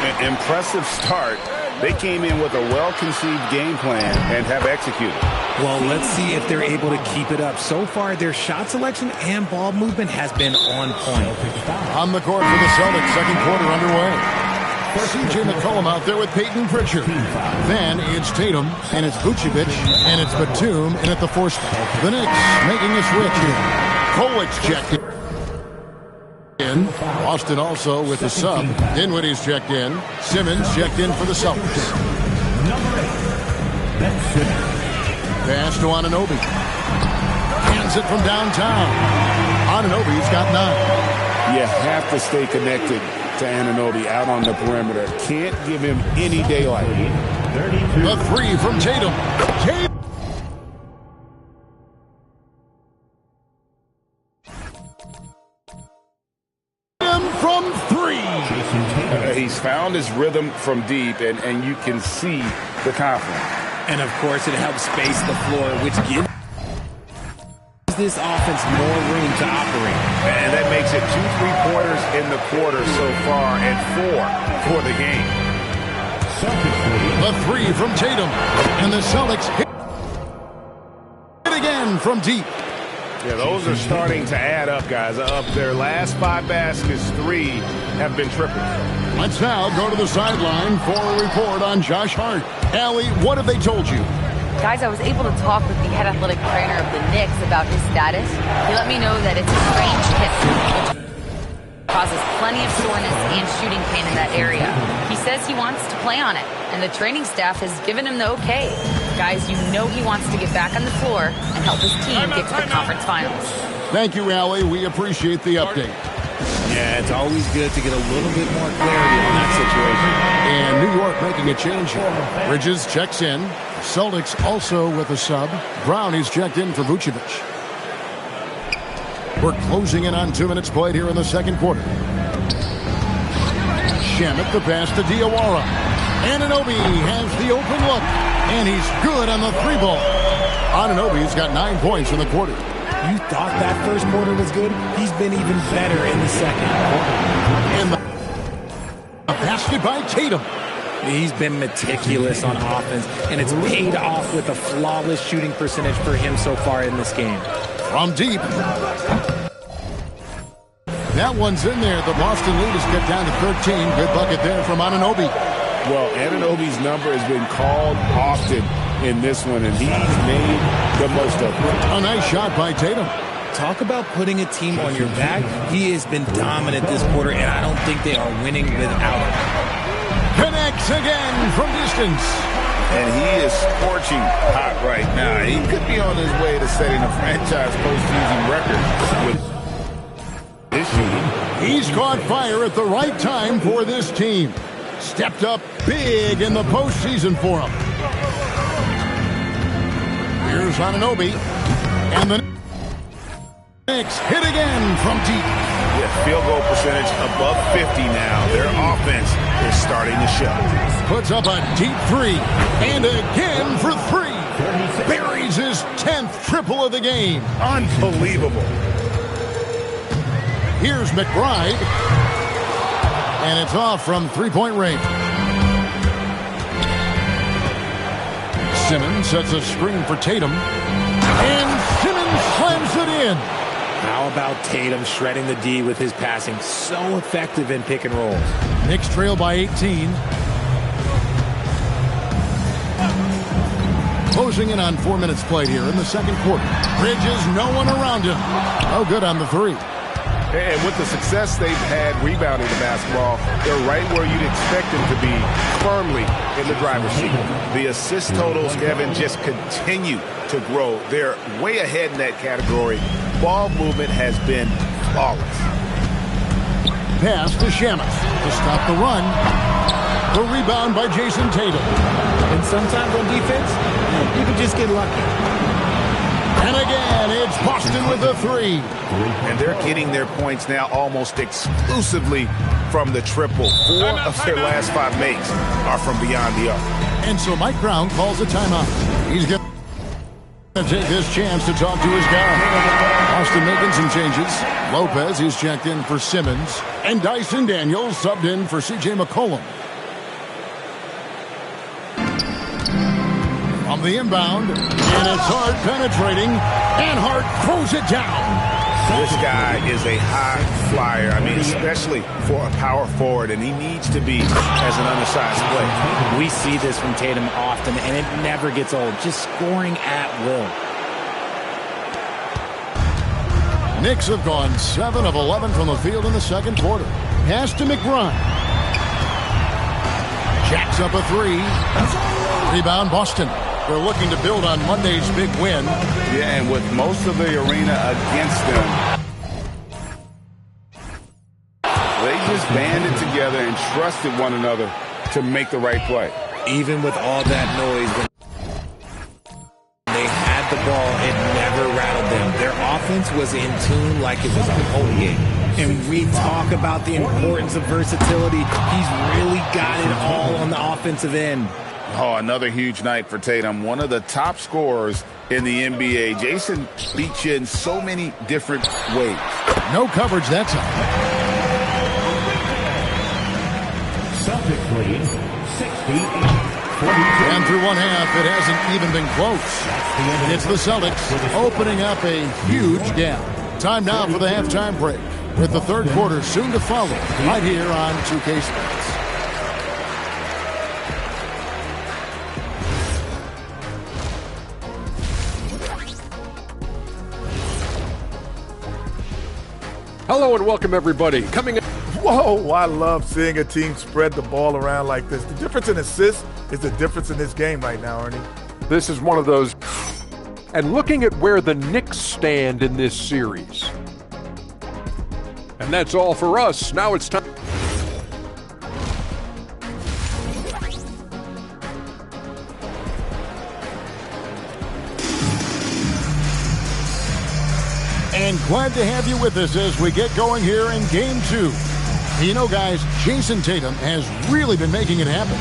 [SPEAKER 11] An impressive start. They came in with a well-conceived game plan and have executed.
[SPEAKER 12] Well, let's see if they're able to keep it up. So far, their shot selection and ball movement has been on point.
[SPEAKER 10] On the court for the Celtics, 2nd quarter underway. C.J. McCollum out there with Peyton Pritchard. Then it's Tatum, and it's Vucevic, and it's Batum, and at the 4 spot. The Knicks making a switch here. Kolic's checked in. Boston also with a sub. Dinwiddie's checked in. Simmons checked in for the Celtics. Pass to Anunoby. Hands it from downtown. Anunoby's got 9.
[SPEAKER 13] You have to stay connected to Anunoby out on the perimeter. Can't give him any daylight.
[SPEAKER 10] The 3 from Tatum. Tatum from 3.
[SPEAKER 13] He's found his rhythm from deep, and you can see the confidence.
[SPEAKER 12] And, of course, it helps space the floor, which gives this offense more room to operate.
[SPEAKER 13] And that makes it 2 3-pointers in the quarter so far and 4 for the game.
[SPEAKER 10] The 3 from Tatum. And the Celtics hit again from deep.
[SPEAKER 13] Yeah, those are starting to add up, guys. Of their last 5 baskets, 3 have been triples.
[SPEAKER 10] Let's now go to the sideline for a report on Josh Hart. Allie, what have they told you?
[SPEAKER 5] Guys, I was able to talk with the head athletic trainer of the Knicks about his status. He let me know that it's a strange hip, which causes plenty of soreness and shooting pain in that area. He says he wants to play on it, and the training staff has given him the okay. Guys, you know he wants to get back on the floor and help his team get to the conference finals.
[SPEAKER 10] Thank you, Allie. We appreciate the update.
[SPEAKER 12] Yeah, it's always good to get a little bit more clarity on that situation.
[SPEAKER 10] And New York making a change here. Bridges checks in. Celtics also with a sub. Brownie's checked in for Vucevic. We're closing in on 2 minutes played here in the second quarter. Shamet the pass to Diawara. Anunoby has the open look. And he's good on the 3-ball. Anunoby's got 9 points in the quarter.
[SPEAKER 12] You thought that first quarter was good? He's been even better in the second.
[SPEAKER 10] And the basket by Tatum.
[SPEAKER 12] He's been meticulous on offense, and it's paid off with a flawless shooting percentage for him so far in this game.
[SPEAKER 10] From deep. That one's in there. The Boston lead is cut down to 13. Good bucket there from Anunoby.
[SPEAKER 13] Well, Anunoby's number has been called often in this one, and he's made the most of it.
[SPEAKER 10] A nice shot by Tatum.
[SPEAKER 12] Talk about putting a team on your back. He has been dominant this quarter, and I don't think they are winning without him.
[SPEAKER 10] Connects again from distance.
[SPEAKER 13] And he is scorching hot right now. He could be on his way to setting a franchise postseason record with this shooting.
[SPEAKER 10] He's caught fire at the right time for this team. Stepped up big in the postseason for him. Here's Anunoby. And the Knicks hit again from deep.
[SPEAKER 13] Yeah, field goal percentage above 50 now. Their offense is starting to show.
[SPEAKER 10] Puts up a deep 3. And again for 3. Buries his 10th triple of the game.
[SPEAKER 13] Unbelievable.
[SPEAKER 10] Here's McBride. And it's off from 3-point range. Simmons sets a screen for Tatum. And Simmons slams it in.
[SPEAKER 12] How about Tatum shredding the D with his passing? So effective in pick and rolls.
[SPEAKER 10] Knicks trail by 18. Closing in on 4 minutes played here in the second quarter. Bridges, no one around him. No good on the 3.
[SPEAKER 13] And with the success they've had rebounding the basketball, they're right where you'd expect them to be, firmly in the driver's seat. The assist totals, Kevin, just continue to grow. They're way ahead in that category. Ball movement has been flawless.
[SPEAKER 10] Pass to Shamet to stop the run. The rebound by Jason Tatum.
[SPEAKER 12] And sometimes on defense, you can just get lucky.
[SPEAKER 10] And again, it's Boston with a 3.
[SPEAKER 13] And they're getting their points now almost exclusively from the triple. 4 of their last 5 makes are from beyond the arc.
[SPEAKER 10] And so Mike Brown calls a timeout. He's going to take this chance to talk to his guy. Boston making some changes. Lopez is checked in for Simmons. And Dyson Daniels subbed in for C.J. McCollum. From the inbound, and it's Hart penetrating, and Hart throws it down.
[SPEAKER 13] This guy is a high flyer. I mean, especially for a power forward, and he needs to be as an undersized player.
[SPEAKER 12] We see this from Tatum often, and it never gets old. Just scoring at will.
[SPEAKER 10] Knicks have gone 7 of 11 from the field in the second quarter. Pass to McBride. Jacks up a three. Rebound Boston. They're looking to build on Monday's big win.
[SPEAKER 13] Yeah, and with most of the arena against them, they just banded together and trusted one another to make the right play.
[SPEAKER 12] Even with all that noise, when they had the ball, it never rattled them. Their offense was in tune like it was a home game. And we talk about the importance of versatility. He's really got it all on the offensive end.
[SPEAKER 13] Oh, another huge night for Tatum. One of the top scorers in the NBA. Jason beats you in so many different ways.
[SPEAKER 10] No coverage that time.
[SPEAKER 14] Celtics lead 60-40.
[SPEAKER 10] And through one half, it hasn't even been close. It's the Celtics opening up a huge gap. Time now for the halftime break, with the third quarter soon to follow, right here on 2K Sports.
[SPEAKER 8] Hello and welcome, everybody. Coming up.
[SPEAKER 7] Whoa, I love seeing a team spread the ball around like this. The difference in assists is the difference in this game right now, Ernie.
[SPEAKER 8] This is one of those. And looking at where the Knicks stand in this series. And that's all for us. Now it's time.
[SPEAKER 10] And glad to have you with us as we get going here in Game 2. You know, guys, Jason Tatum has really been making it happen.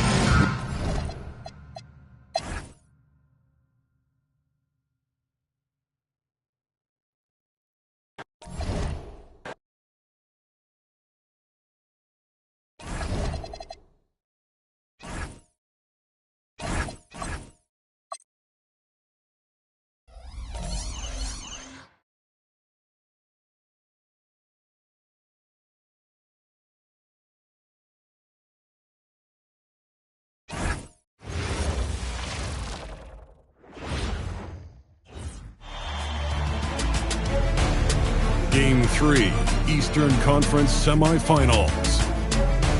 [SPEAKER 1] Game 3, Eastern Conference Semifinals.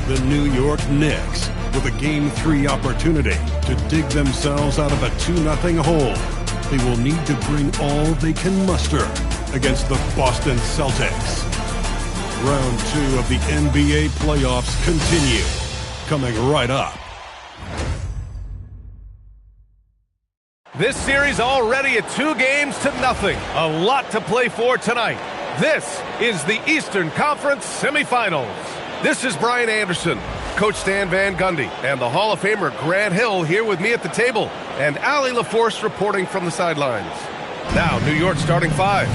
[SPEAKER 1] The New York Knicks with a Game 3 opportunity to dig themselves out of a 2-0 hole. They will need to bring all they can muster against the Boston Celtics. Round 2 of the NBA playoffs continue, coming right up.
[SPEAKER 2] This series already at 2-0. A lot to play for tonight. This is the Eastern Conference Semifinals. This is Brian Anderson, Coach Stan Van Gundy, and the Hall of Famer Grant Hill here with me at the table, and Allie LaForce reporting from the sidelines. Now, New York starting 5.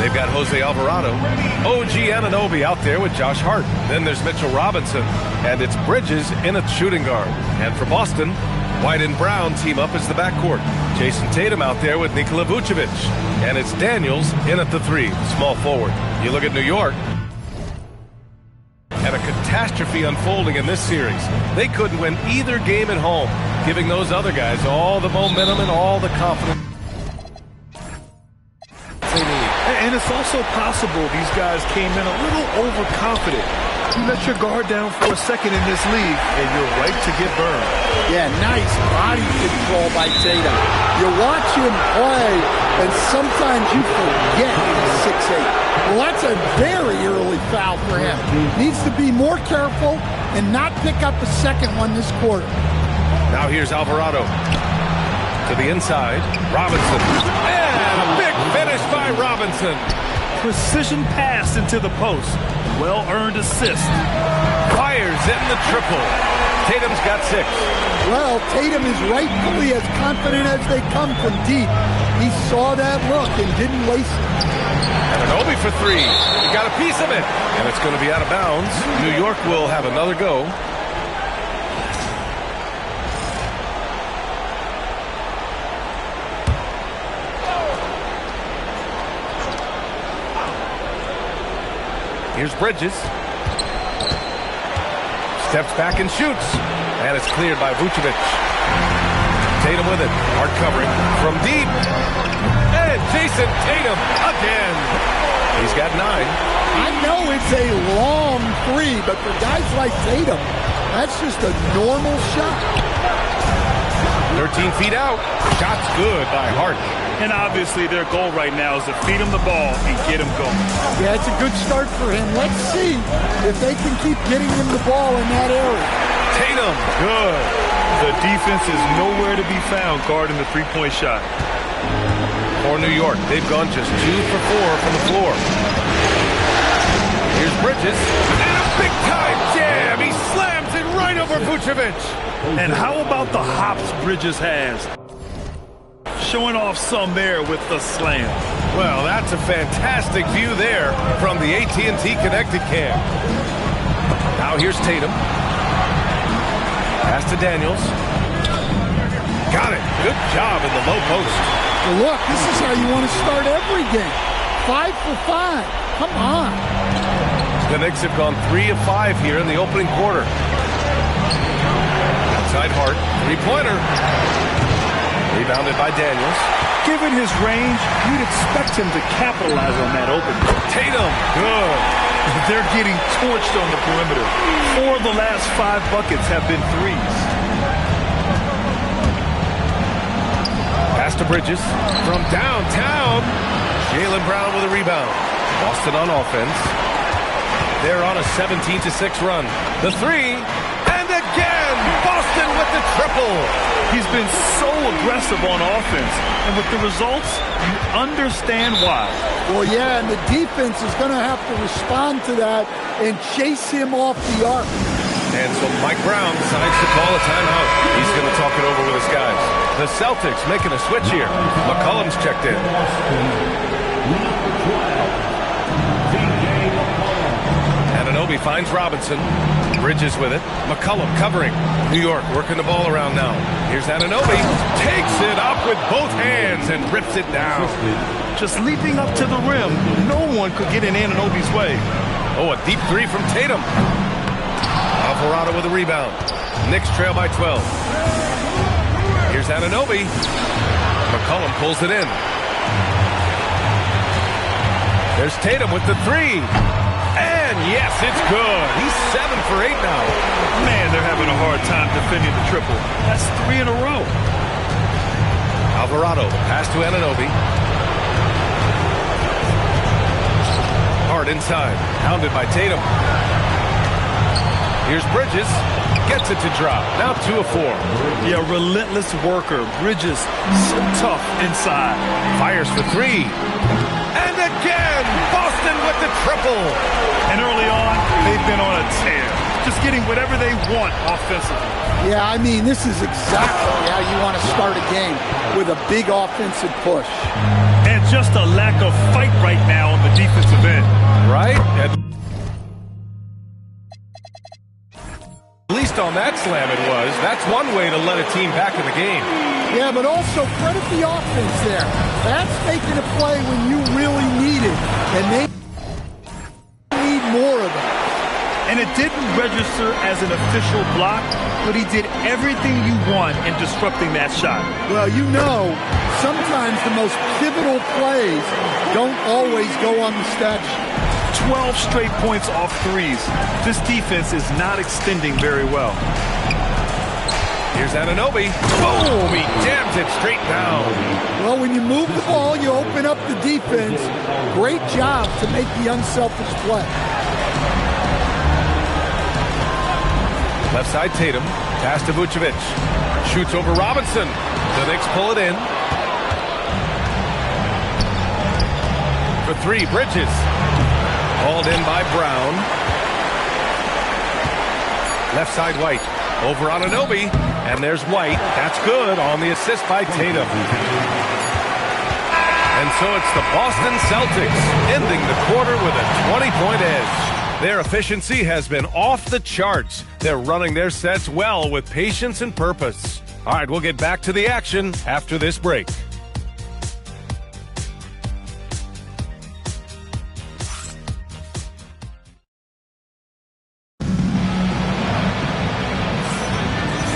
[SPEAKER 2] They've got Jose Alvarado, OG Anunoby out there with Josh Hart. Then there's Mitchell Robinson, and it's Bridges in at shooting guard. And for Boston, White and Brown team up as the backcourt. Jason Tatum out there with Nikola Vucevic. And it's Daniels in at the 3, small forward. You look at New York, and a catastrophe unfolding in this series. They couldn't win either game at home, giving those other guys all the momentum and all the confidence.
[SPEAKER 3] And it's also possible these guys came in a little overconfident. You let your guard down for a second in this league, and you're right to get burned.
[SPEAKER 15] Yeah, nice body control by Tatum. You watch him play, and sometimes you forget he's 6'8". Well, that's a very early foul for him. Needs to be more careful and not pick up a second one this quarter.
[SPEAKER 2] Now here's Alvarado. To the inside, Robinson. And a big finish by Robinson.
[SPEAKER 3] Precision pass into the post. Well-earned assist.
[SPEAKER 2] Fires in the triple. Tatum's got 6.
[SPEAKER 15] Well, Tatum is rightfully as confident as they come from deep. He saw that look and didn't waste it.
[SPEAKER 2] Anunoby for 3. He got a piece of it. And it's going to be out of bounds. New York will have another go. Here's Bridges. Steps back and shoots. And it's cleared by Vucevic. Tatum with it. Hard covering from deep. And Jason Tatum again. He's got
[SPEAKER 15] It's a long three, but for guys like Tatum, that's just a normal shot.
[SPEAKER 2] 13 feet out. Shot's good by Hart.
[SPEAKER 3] And obviously their goal right now is to feed him the ball and get him going.
[SPEAKER 15] Yeah, it's a good start for him. Let's see if they can keep getting him the ball in that area.
[SPEAKER 2] Tatum, good.
[SPEAKER 3] The defense is nowhere to be found guarding the three-point shot.
[SPEAKER 2] For New York, they've gone just 2 for 4 from the floor. Here's Bridges. And a big-time jam. He slams it right over Vucevic.
[SPEAKER 3] And how about the hops Bridges has? Showing off some there with the slam.
[SPEAKER 2] Well, that's a fantastic view there from the AT&T Connected Cam. Now here's Tatum. Pass to Daniels. Got it. Good job in the low post.
[SPEAKER 15] Well, look, this is how you want to start every game. 5 for 5. Come on.
[SPEAKER 2] The Knicks have gone 3 of 5 here in the opening quarter. Outside Hart. Three-pointer. Rebounded by Daniels.
[SPEAKER 3] Given his range, you'd expect him to capitalize on that opening.
[SPEAKER 2] Tatum, good.
[SPEAKER 3] They're getting torched on the perimeter. 4 of the last 5 buckets have been threes.
[SPEAKER 2] Pass to Bridges from downtown. Jaylen Brown with a rebound. Boston on offense. They're on a 17-6 run. The three, and again, Boston with the triple.
[SPEAKER 3] He's been so aggressive on offense, and with the results, you understand why.
[SPEAKER 15] Well, yeah, and the defense is going to have to respond to that and chase him off the arc.
[SPEAKER 2] And so Mike Brown decides to call a timeout. He's going to talk it over with his guys. The Celtics making a switch here. McCollum's checked in. Anunoby finds Robinson. Bridges with it. McCollum covering. New York working the ball around now. Here's Anunoby. Takes it up with both hands and rips it down.
[SPEAKER 3] Just leaping up to the rim, no one could get in Anunoby's way.
[SPEAKER 2] Oh, a deep three from Tatum. Alvarado with a rebound. Knicks trail by 12. Here's Anunoby. McCollum pulls it in. There's Tatum with the three. And yes, it's good. He's 7 for 8 now.
[SPEAKER 3] Man, they're having a hard time defending the triple. That's 3 in a row.
[SPEAKER 2] Alvarado, pass to Anunoby. Hard inside, hounded by Tatum. Here's Bridges, gets it to drop. Now 2 of 4.
[SPEAKER 3] Yeah, relentless worker. Bridges, so tough inside.
[SPEAKER 2] Fires for 3. And again, Boston with the triple.
[SPEAKER 3] And early on, they've been on a tear. Just getting whatever they want offensively.
[SPEAKER 15] Yeah, I mean, this is exactly how you want to start a game, with a big offensive push.
[SPEAKER 3] And just a lack of fight right now on the defensive end.
[SPEAKER 2] Right? At least on that slam it was. That's one way to let a team back in the game.
[SPEAKER 15] Yeah, but also credit the offense there. That's making a play when you really need it. And they need more of that.
[SPEAKER 3] And it didn't register as an official block, but he did everything you want in disrupting that shot.
[SPEAKER 15] Well, you know, sometimes the most pivotal plays don't always go on the stat sheet.
[SPEAKER 3] 12 straight points off threes. This defense is not extending very well.
[SPEAKER 2] Here's Anunoby. Boom! He jams it straight down.
[SPEAKER 15] Well, when you move the ball, you open up the defense. Great job to make the unselfish play.
[SPEAKER 2] Left side Tatum. Pass to Vucevic. Shoots over Robinson. The Knicks pull it in. For 3, Bridges. Hauled in by Brown. Left side White. Over Anunoby. And there's White. That's good on the assist by Tatum. And so it's the Boston Celtics ending the quarter with a 20-point edge. Their efficiency has been off the charts. They're running their sets well with patience and purpose. All right, we'll get back to the action after this break.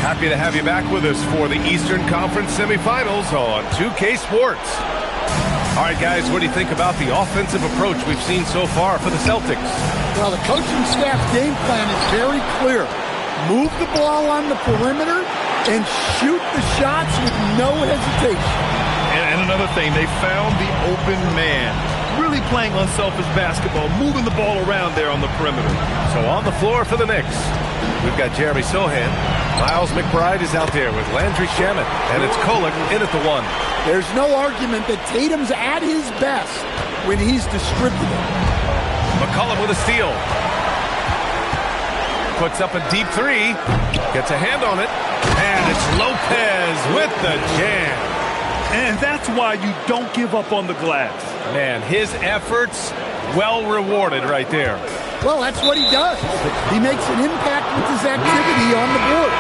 [SPEAKER 2] Happy to have you back with us for the Eastern Conference semifinals on 2K Sports. All right, guys, what do you think about the offensive approach we've seen so far for the Celtics?
[SPEAKER 15] Well, the coaching staff game plan is very clear. Move the ball on the perimeter and shoot the shots with no hesitation.
[SPEAKER 3] And another thing, they found the open man. Really playing unselfish basketball, moving the ball around there on the perimeter.
[SPEAKER 2] So on the floor for the Knicks, we've got Jeremy Sohan. Miles McBride is out there with Landry Shamet, and it's Kolek in at the 1.
[SPEAKER 15] There's no argument that Tatum's at his best when he's distributing.
[SPEAKER 2] McCollum with a steal. Puts up a deep 3, gets a hand on it, and it's Lopez with the jam.
[SPEAKER 3] And that's why you don't give up on the glass.
[SPEAKER 2] Man, his efforts well rewarded right there.
[SPEAKER 15] Well, that's what he does. He makes an impact with his activity on the board.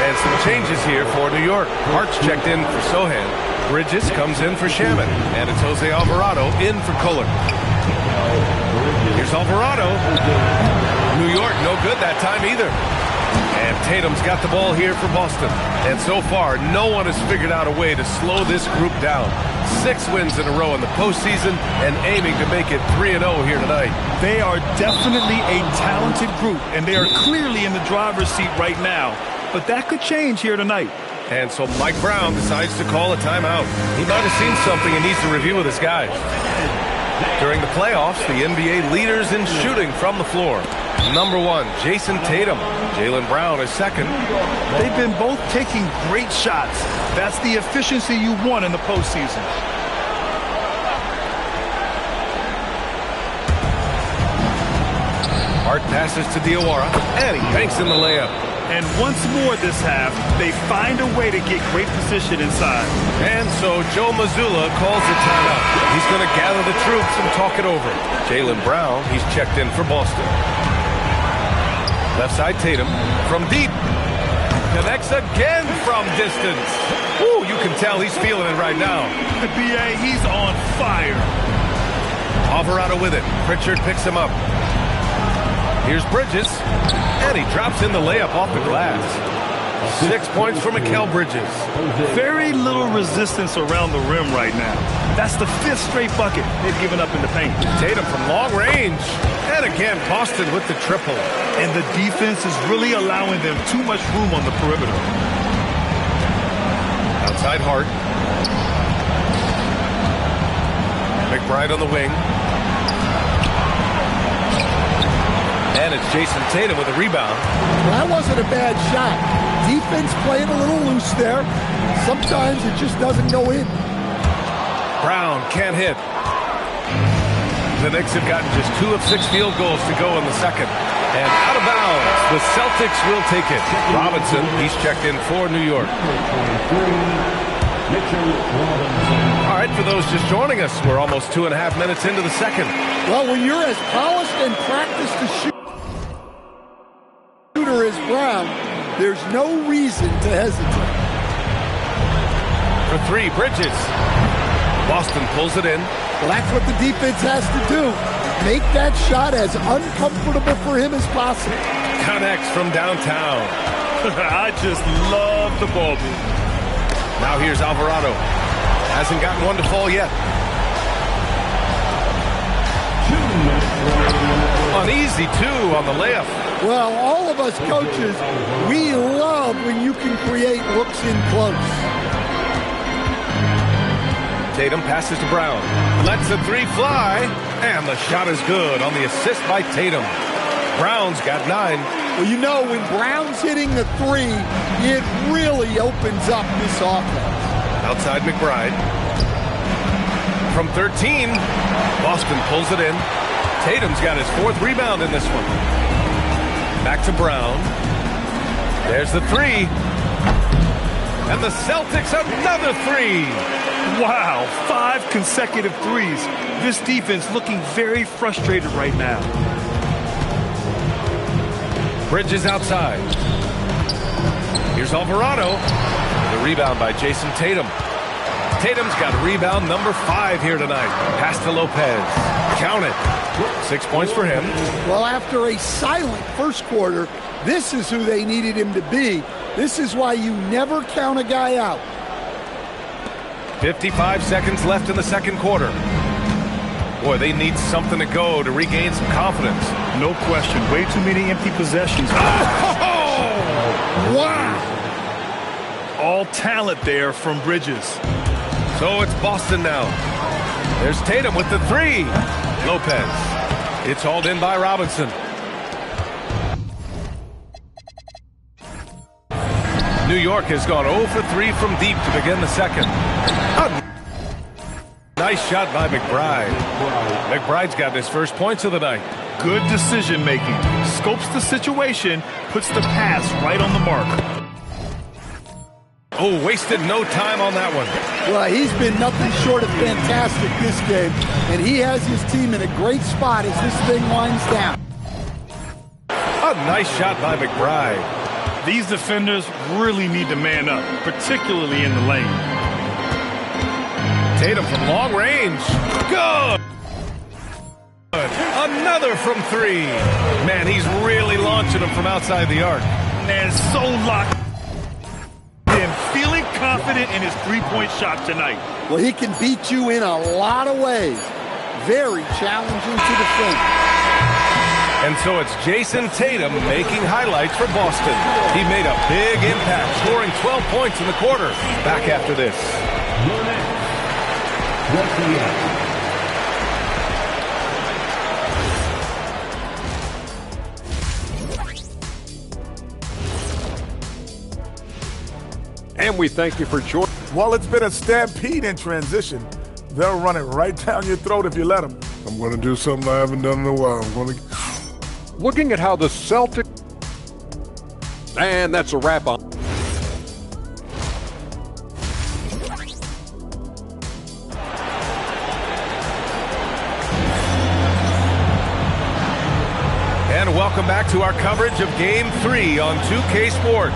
[SPEAKER 2] And some changes here for New York. Hart's checked in for Sohan. Bridges comes in for Shaman. And it's Jose Alvarado in for Kohler. Here's Alvarado. New York, no good that time either. And Tatum's got the ball here for Boston. And so far, no one has figured out a way to slow this group down. 6 wins in a row in the postseason and aiming to make it 3-0 here tonight.
[SPEAKER 3] They are definitely a talented group, and they are clearly in the driver's seat right now. But that could change here tonight.
[SPEAKER 2] And so Mike Brown decides to call a timeout. He might have seen something and needs to review with his guys. During the playoffs, the NBA leaders in shooting from the floor. Number 1, Jason Tatum. Jaylen Brown is second.
[SPEAKER 3] They've been both taking great shots. That's the efficiency you want in the postseason.
[SPEAKER 2] Hart passes to Diawara, and he banks in the layup.
[SPEAKER 3] And once more this half, they find a way to get great position inside.
[SPEAKER 2] And so Joe Mazzulla calls a timeout. He's going to gather the troops and talk it over. Jaylen Brown, he's checked in for Boston. Left side Tatum from deep. Connects again from distance. Ooh, you can tell he's feeling it right now.
[SPEAKER 3] The BA, he's on fire.
[SPEAKER 2] Alvarado with it. Pritchard picks him up. Here's Bridges, and he drops in the layup off the glass. 6 points for Mikal Bridges.
[SPEAKER 3] Very little resistance around the rim right now. That's the 5th straight bucket they've given up in the paint.
[SPEAKER 2] Tatum from long range. And again, Boston with the triple.
[SPEAKER 3] And the defense is really allowing them too much room on the perimeter.
[SPEAKER 2] Outside Hart. McBride on the wing. And it's Jason Tatum with a rebound.
[SPEAKER 15] Well, that wasn't a bad shot. Defense playing a little loose there. Sometimes it just doesn't go in.
[SPEAKER 2] Brown can't hit. The Knicks have gotten just 2 of 6 field goals to go in the second. And out of bounds, the Celtics will take it. Robinson, he's checked in for New York. All right, for those just joining us, we're almost 2.5 minutes into the second.
[SPEAKER 15] Well, when you're as polished and practiced a shooter as Brown, there's no reason to hesitate.
[SPEAKER 2] For 3, Bridges. Boston pulls it in.
[SPEAKER 15] Well, that's what the defense has to do. Make that shot as uncomfortable for him as possible.
[SPEAKER 2] Connects from downtown.
[SPEAKER 3] I just love the ball move.
[SPEAKER 2] Now here's Alvarado. Hasn't gotten one to fall yet. Uneasy, too, on the layup.
[SPEAKER 15] Well, all of us coaches, we love when you can create looks in close.
[SPEAKER 2] Tatum passes to Brown. Lets the 3 fly. And the shot is good on the assist by Tatum. Brown's got 9.
[SPEAKER 15] Well, you know, when Brown's hitting the 3, it really opens up this offense.
[SPEAKER 2] Outside McBride. From 13, Boston pulls it in. Tatum's got his 4th rebound in this one. Back to Brown. There's the 3. And the Celtics another 3.
[SPEAKER 3] Wow, 5 consecutive threes. This defense looking very frustrated right now.
[SPEAKER 2] Bridges outside. Here's Alvarado. The rebound by Jason Tatum. Tatum's got rebound number 5 here tonight. Pass to Lopez. Count it. 6 points for him.
[SPEAKER 15] Well, after a silent first quarter, this is who they needed him to be. This is why you never count a guy out.
[SPEAKER 2] 55 seconds left in the second quarter. Boy, they need something to go to regain some confidence.
[SPEAKER 3] No question. Way too many empty possessions.
[SPEAKER 15] Wow!
[SPEAKER 3] All talent there from Bridges.
[SPEAKER 2] So it's Boston now. There's Tatum with the three. Lopez. It's hauled in by Robinson. New York has gone 0 for 3 from deep to begin the second. Nice shot by McBride. McBride's got his first points of the night.
[SPEAKER 3] Good decision making. Scopes the situation, puts the pass right on the mark.
[SPEAKER 2] Oh, wasted no time on that one.
[SPEAKER 15] Well, he's been nothing short of fantastic this game, and he has his team in a great spot as this thing winds down.
[SPEAKER 2] A nice shot by McBride.
[SPEAKER 3] These defenders really need to man up, particularly in the lane.
[SPEAKER 2] Tatum from long range. Good. Another from three. Man, he's really launching them from outside the arc.
[SPEAKER 3] Man, so locked in, feeling confident in his three-point shot tonight.
[SPEAKER 15] Well, he can beat you in a lot of ways. Very challenging to defend.
[SPEAKER 2] And so it's Jason Tatum making highlights for Boston. He made a big impact, scoring 12 points in the quarter. Back after this.
[SPEAKER 8] And we thank you for joining.
[SPEAKER 7] Well, it's been a stampede in transition. They'll run it right down your throat if you let them.
[SPEAKER 6] I'm going to do something I haven't done in a while. I'm going to...
[SPEAKER 8] Looking at how the Celtics... And that's a wrap on.
[SPEAKER 2] And welcome back to our coverage of Game 3 on 2K Sports.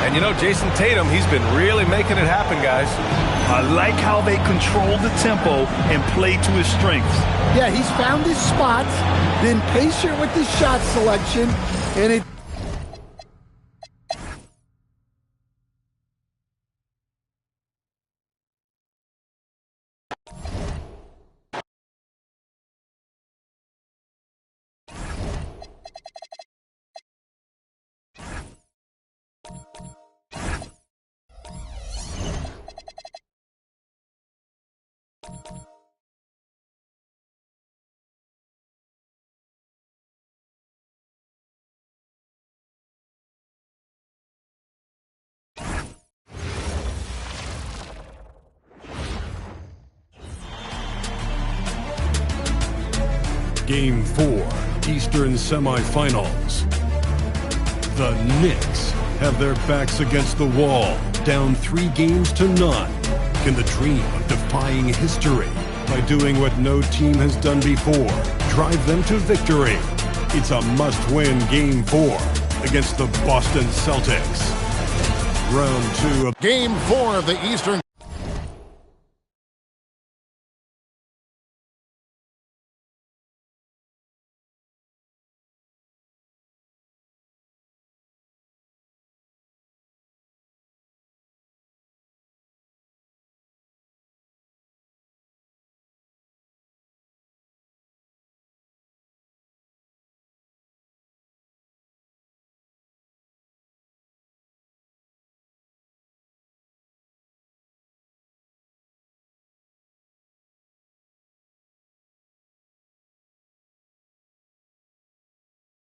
[SPEAKER 2] And you know, Jason Tatum, he's been really making it happen, guys.
[SPEAKER 3] I like how they control the tempo and play to his strengths.
[SPEAKER 15] Yeah, he's found his spots, been patient with his shot selection, and it...
[SPEAKER 1] Game 4, Eastern semifinals. The Knicks have their backs against the wall, down 3 games to none. Can the dream of defying history by doing what no team has done before drive them to victory? It's a must-win Game 4 against the Boston Celtics. Round 2 of
[SPEAKER 10] Game 4 of the Eastern.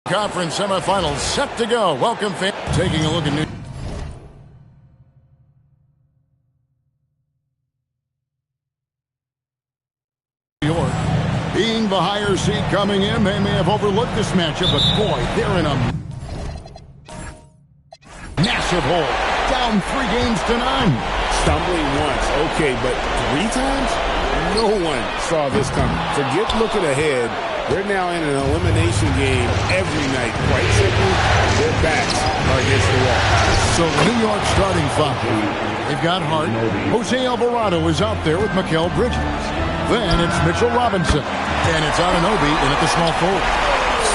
[SPEAKER 10] Conference semifinals set to go. Welcome, fans. Taking a look at New York. Being the higher seed coming in, they may have overlooked this matchup, but boy, they're in a massive hole. Down 3 games to none.
[SPEAKER 11] Stumbling once, okay, but 3 times? No one saw this coming. Forget looking ahead. They're now in an elimination game every night. Quite simply, their backs are against the wall.
[SPEAKER 10] So the New York starting 5. They've got Hart. Jose Alvarado is out there with Mikal Bridges. Then it's Mitchell Robinson. And it's Anunoby in at the small forward.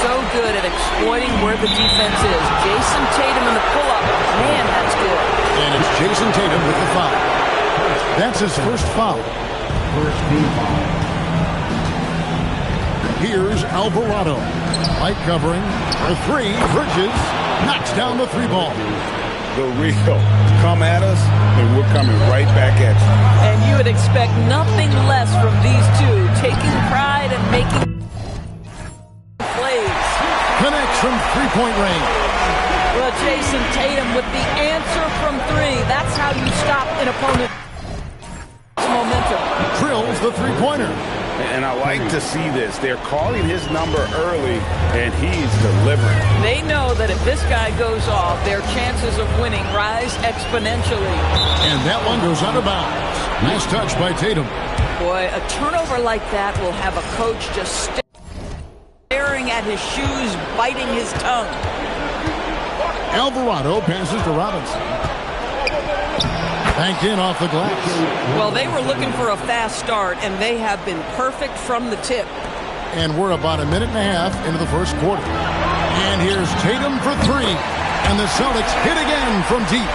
[SPEAKER 4] So good at exploiting where the defense is. Jason Tatum in the pull-up. Man, that's good.
[SPEAKER 10] And it's Jason Tatum with the foul. That's his first foul. Here's Alvarado. Light covering for three. Bridges knocks down the three ball.
[SPEAKER 13] The real come at us, and we're coming right back at you.
[SPEAKER 4] And you would expect nothing less from these two, taking pride and making plays.
[SPEAKER 10] Connects from three-point range.
[SPEAKER 4] Well, Jason Tatum with the answer from three. That's how you stop an opponent's momentum.
[SPEAKER 10] Drills the three-pointer.
[SPEAKER 13] And I like to see this. They're calling his number early, and he's delivering.
[SPEAKER 4] They know that if this guy goes off, their chances of winning rise exponentially.
[SPEAKER 10] And that one goes out of bounds. Nice touch by Tatum.
[SPEAKER 4] Boy, a turnover like that will have a coach just staring at his shoes, biting his tongue.
[SPEAKER 10] Alvarado passes to Robinson. Banked in off the glass.
[SPEAKER 9] Well, they were looking for a fast start, and they have been perfect from the tip.
[SPEAKER 10] And we're about a minute and a half into the first quarter. And here's Tatum for three. And the Celtics hit again from deep.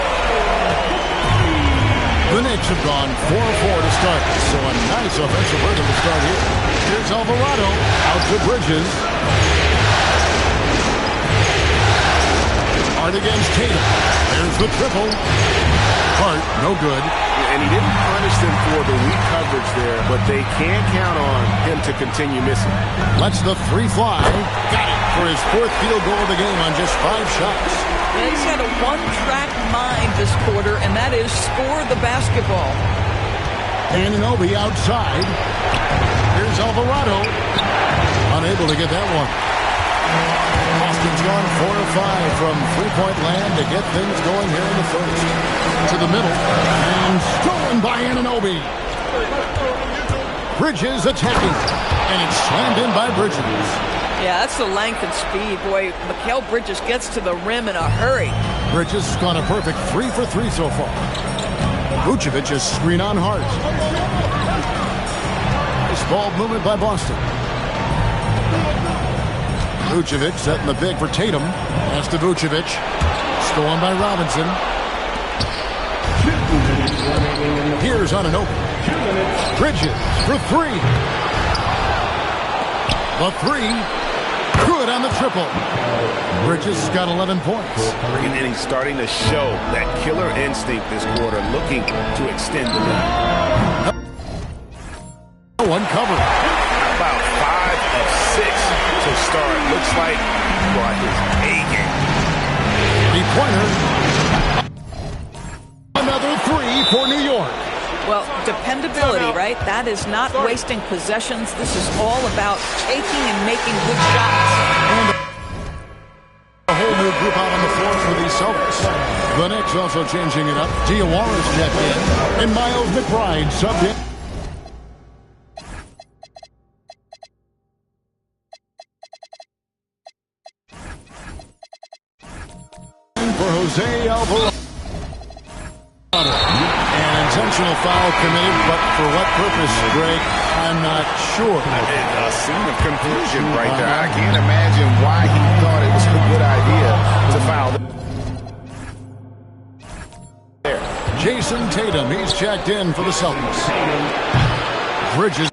[SPEAKER 10] The Knicks have gone 4-4 to start. So a nice offensive rhythm to start here. Here's Alvarado out to Bridges. Hart against Tatum. There's the triple. Hart, no good.
[SPEAKER 13] And he didn't punish them for the weak coverage there, but they can count on him to continue missing.
[SPEAKER 10] Lets the three fly. Got it for his fourth field goal of the game on just 5 shots.
[SPEAKER 4] Yeah, he's had a one-track mind this quarter, and that is score the basketball.
[SPEAKER 10] Anunoby outside. Here's Alvarado. Unable to get that one. Boston's gone 4 of 5 from three-point land to get things going here in the first. To the middle. And stolen by Anunoby. Bridges attacking. And it's slammed in by Bridges.
[SPEAKER 4] Yeah, that's the length and speed. Boy, Mikal Bridges gets to the rim in a hurry.
[SPEAKER 10] Bridges has gone a perfect 3 for 3 so far. Vucevic is screen on Hart. Nice ball movement by Boston. Vucevic setting the big for Tatum. Pass to Vucevic. Stolen by Robinson. Here's Anunoby. Bridges for three. The three. Good on the triple. Bridges got 11 points.
[SPEAKER 13] And he's starting to show that killer instinct this quarter, looking to extend the lead.
[SPEAKER 10] One cover.
[SPEAKER 13] About 5 of 6 to start. Looks like he brought his A game.
[SPEAKER 10] Three-pointer. Another three for New York.
[SPEAKER 4] Well, dependability, right? That is not wasting possessions. This is all about taking and making good shots.
[SPEAKER 10] And a whole new group out on the floor for these Celtics. The Knicks also changing it up. Diawara's checked in. And Miles McBride subbed in. For Jose Alvarado. An intentional foul committed, but for what purpose, Greg? I'm not sure.
[SPEAKER 13] A scene of confusion right there. I can't imagine why he thought it was a good idea to foul there.
[SPEAKER 10] Jason Tatum, he's checked in for the Celtics. Bridges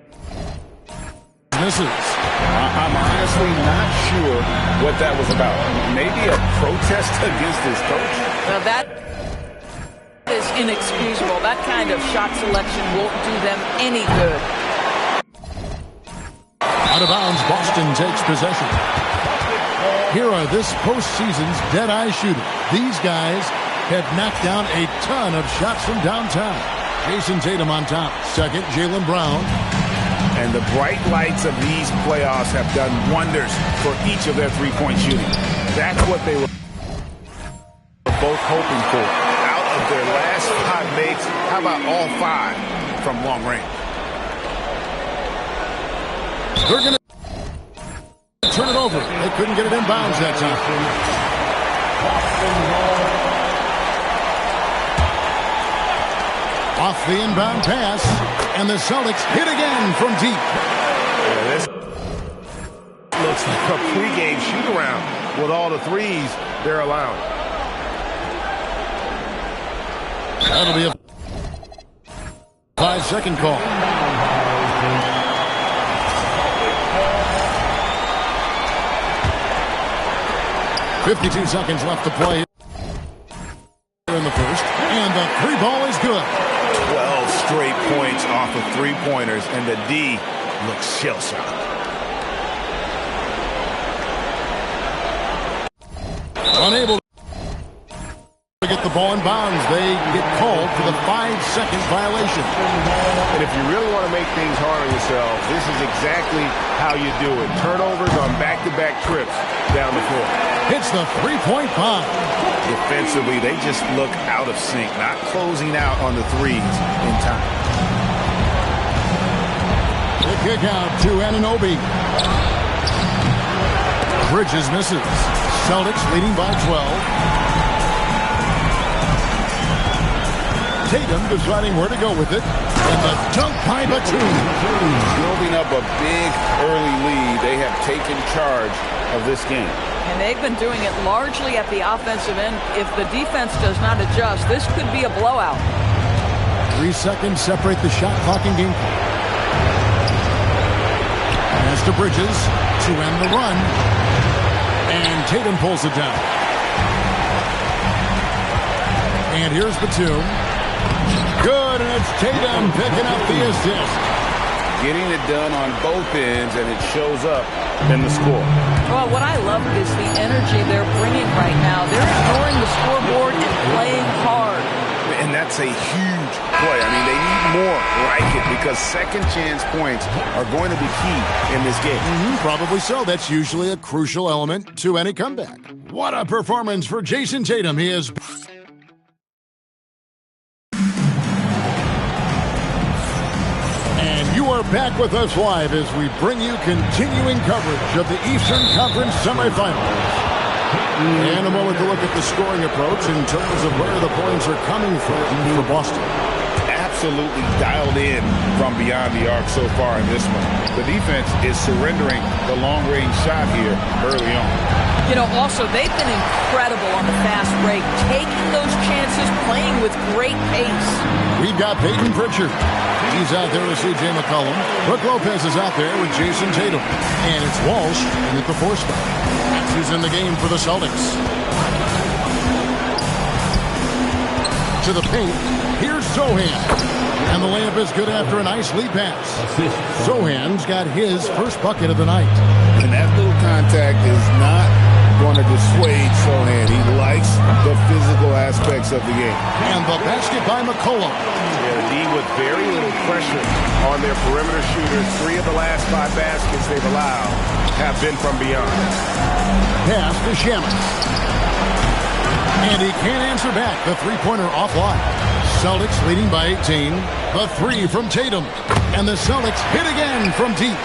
[SPEAKER 10] misses.
[SPEAKER 13] I'm honestly not sure what that was about. Maybe a protest against his coach?
[SPEAKER 4] Now that is inexcusable. That kind of shot selection won't do them any good.
[SPEAKER 10] Out of bounds, Boston takes possession. Here are this postseason's dead-eye shooters. These guys have knocked down a ton of shots from downtown. Jason Tatum on top. Second, Jaylen Brown.
[SPEAKER 13] And the bright lights of these playoffs have done wonders for each of their three-point shooting. That's what they were both hoping for. Out of their last 5 makes, how about all 5 from long range?
[SPEAKER 10] They're going to turn it over. They couldn't get it in bounds that time. Off the inbound pass, and the Celtics hit again from deep.
[SPEAKER 13] Yeah, this looks like a pregame shoot-around with all the threes they're allowing.
[SPEAKER 10] That'll be a 5-second call. 52 seconds left to play in the first, and the three ball is good.
[SPEAKER 13] 12 straight points off of three-pointers, and the D looks shell-shocked.
[SPEAKER 10] Unable to get the ball in bounds. They get called for the 5-second violation.
[SPEAKER 11] And if you really want to make things hard on yourself, this is exactly how you do it. Turnovers on back-to-back trips down the floor.
[SPEAKER 10] Hits the three-point bomb.
[SPEAKER 13] Defensively, they just look out of sync, not closing out on the threes in time.
[SPEAKER 10] The kick out to Anunoby. Bridges misses. Celtics leading by 12. Tatum deciding where to go with it. And the dunk by Batum.
[SPEAKER 13] Building up a big early lead. They have taken charge of this game.
[SPEAKER 4] And they've been doing it largely at the offensive end. If the defense does not adjust, this could be a blowout.
[SPEAKER 10] 3 seconds separate the shot clock and game clock. Pass to Bridges to end the run. And Tatum pulls it down. And here's Batum. Good, and it's Tatum picking up the assist.
[SPEAKER 13] Getting it done on both ends, and it shows up in the score.
[SPEAKER 4] Well, what I love is the energy they're bringing right now. They're ignoring the scoreboard and playing hard.
[SPEAKER 13] And that's a huge play. I mean, they need more like it because second chance points are going to be key in this game.
[SPEAKER 10] Probably so. That's usually a crucial element to any comeback. What a performance for Jason Tatum. He is... And you are back with us live as we bring you continuing coverage of the Eastern Conference semifinals. And a moment to look at the scoring approach in terms of where the points are coming from for Boston.
[SPEAKER 13] Absolutely dialed in from beyond the arc so far in this one. The defense is surrendering the long-range shot here early on.
[SPEAKER 4] You know, also, they've been incredible on the fast break, taking those chances, playing with great pace.
[SPEAKER 10] We've got Peyton Pritchard. He's out there with C.J. McCollum. Brooke Lopez is out there with Jason Tatum. And it's Walsh in at the 4 spot. Who's in the game for the Celtics. To the paint. Here's Sohan. And the layup is good after a nice lead pass. Sohan's got his first bucket of the night.
[SPEAKER 13] And that little contact is not going to dissuade Sohan. He likes the physical aspects of the game.
[SPEAKER 10] And the basket by McCollum.
[SPEAKER 11] Yeah, the D with very little pressure on their perimeter shooters. 3 of the last 5 baskets they've allowed have been from beyond.
[SPEAKER 10] Pass to Shamus. And he can't answer back. The three-pointer offline. Celtics leading by 18. The 3 from Tatum. And the Celtics hit again from deep.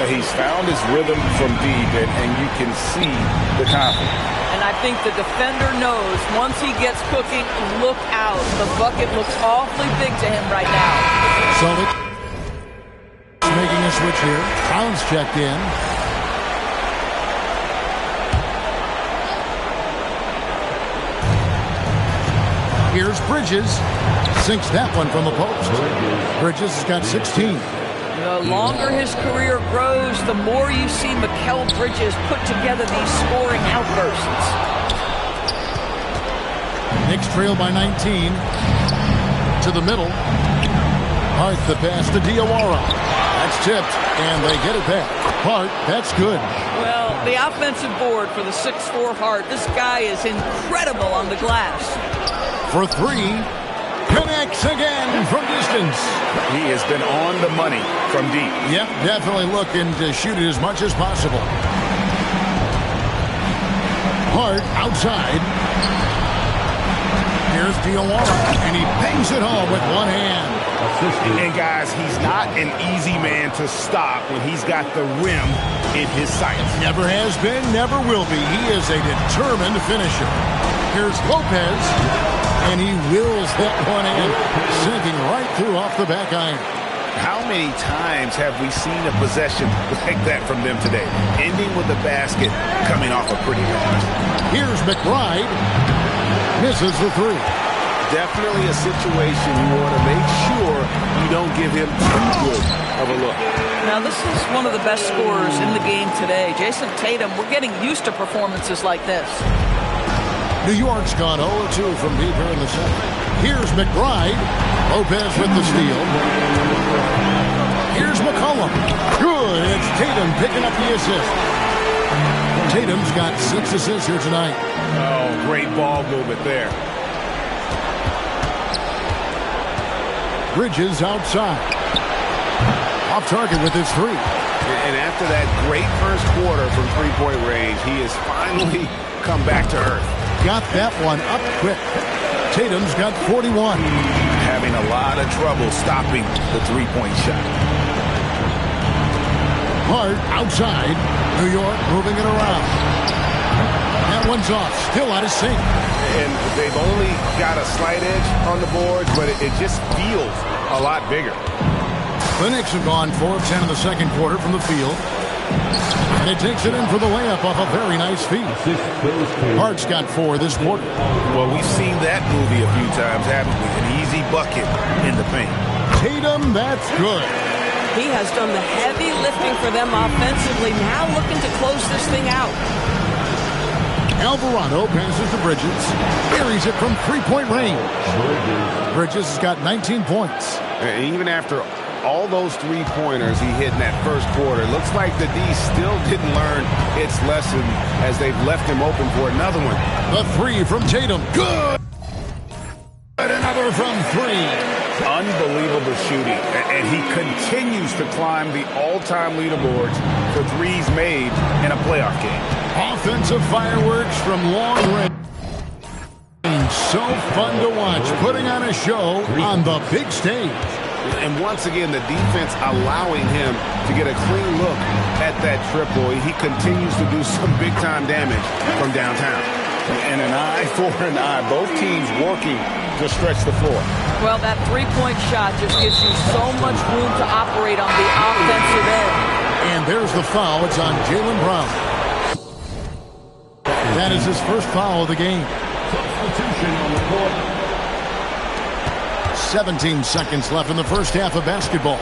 [SPEAKER 13] He's found his rhythm from deep, and you can see the confidence.
[SPEAKER 4] And I think the defender knows once he gets cooking, look out. The bucket looks awfully big to him right now.
[SPEAKER 10] Celtics making a switch here. Brown's checked in. Here's Bridges. Sinks that one from the post. Bridges has got 16.
[SPEAKER 4] The longer his career grows, the more you see Mikal Bridges put together these scoring outbursts.
[SPEAKER 10] Knicks trail by 19. To the middle. Hart the pass to Diawara. That's tipped, and they get it back. Hart, that's good.
[SPEAKER 4] Well, the offensive board for the 6'4" Hart. This guy is incredible on the glass.
[SPEAKER 10] For 3. Connects again from distance.
[SPEAKER 13] He has been on the money from deep.
[SPEAKER 10] Yep, definitely looking to shoot it as much as possible. Hart outside. Here's Diawara, and he bangs it home with one hand.
[SPEAKER 11] And guys, he's not an easy man to stop when he's got the rim in his sights.
[SPEAKER 10] Never has been, never will be. He is a determined finisher. Here's Lopez. And he wills that one in, sinking right through off the back iron.
[SPEAKER 13] How many times have we seen a possession like that from them today? Ending with the basket, coming off a pretty good one.
[SPEAKER 10] Here's McBride. Misses the 3.
[SPEAKER 13] Definitely a situation you want to make sure you don't give him too good of a look.
[SPEAKER 4] Now, this is one of the best scorers in the game today. Jason Tatum, we're getting used to performances like this.
[SPEAKER 10] New York's gone 0-2 from deep here in the second. Here's McBride. Lopez with the steal. Here's McCollum. Good. It's Tatum picking up the assist. Tatum's got 6 assists here tonight.
[SPEAKER 13] Oh, great ball movement there.
[SPEAKER 10] Bridges outside. Off target with his 3.
[SPEAKER 13] And after that great first quarter from three-point range, he has finally come back to earth.
[SPEAKER 10] Got that one up quick. Tatum's got 41.
[SPEAKER 13] Having a lot of trouble stopping the three-point shot.
[SPEAKER 10] Hart outside. New York moving it around. That one's off. Still out of sync.
[SPEAKER 13] And they've only got a slight edge on the boards, but it just feels a lot bigger.
[SPEAKER 10] The Knicks have gone 4 of 10 in the second quarter from the field. And it takes it in for the layup off a very nice feed. Hart's got 4 this quarter.
[SPEAKER 13] Well, we've seen that movie a few times, haven't we? An easy bucket in the paint.
[SPEAKER 10] Tatum, that's good.
[SPEAKER 9] He has done the heavy lifting for them offensively. Now looking to close this thing out.
[SPEAKER 10] Alvarado passes to Bridges. Buries it from three-point range. Bridges has got 19 points.
[SPEAKER 13] And even after all those three-pointers he hit in that first quarter, it looks like the D still didn't learn its lesson as they've left him open for another one.
[SPEAKER 10] The 3 from Tatum. Good! And another from 3.
[SPEAKER 13] Unbelievable shooting. And he continues to climb the all-time leaderboards for threes made in a playoff game.
[SPEAKER 10] Offensive fireworks from long range. So fun to watch, putting on a show on the big stage.
[SPEAKER 13] And once again, the defense allowing him to get a clean look at that triple. He continues to do some big-time damage from downtown. And an eye for an eye. Both teams working to stretch the floor.
[SPEAKER 4] Well, that three-point shot just gives you so much room to operate on the offensive end.
[SPEAKER 10] And there's the foul. It's on Jaylen Brown. That is his first foul of the game. Substitution on the court. 17 seconds left in the first half of basketball.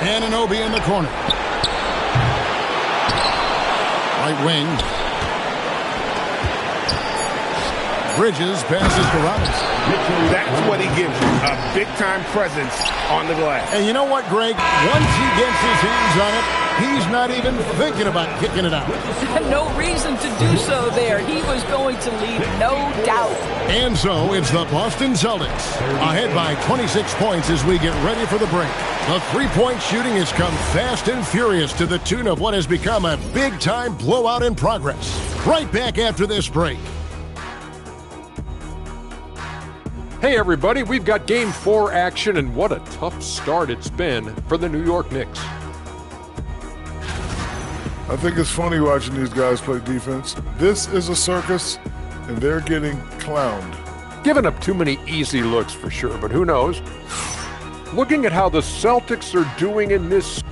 [SPEAKER 10] Anunoby in the corner. Right wing. Bridges passes to Robinson.
[SPEAKER 13] That's what he gives you, a big-time presence on the glass.
[SPEAKER 10] And you know what, Greg? Once he gets his hands on it, he's not even thinking about kicking it out.
[SPEAKER 4] No reason to do so there. He was going to leave, no doubt.
[SPEAKER 10] And so it's the Boston Celtics ahead by 26 points as we get ready for the break. The three-point shooting has come fast and furious to the tune of what has become a big-time blowout in progress. Right back after this break.
[SPEAKER 8] Hey everybody, we've got Game 4 action, and what a tough start it's been for the New York Knicks.
[SPEAKER 6] I think it's funny watching these guys play defense. This is a circus, and they're getting clowned.
[SPEAKER 8] Giving up too many easy looks for sure, but who knows? Looking at how the Celtics are doing in this.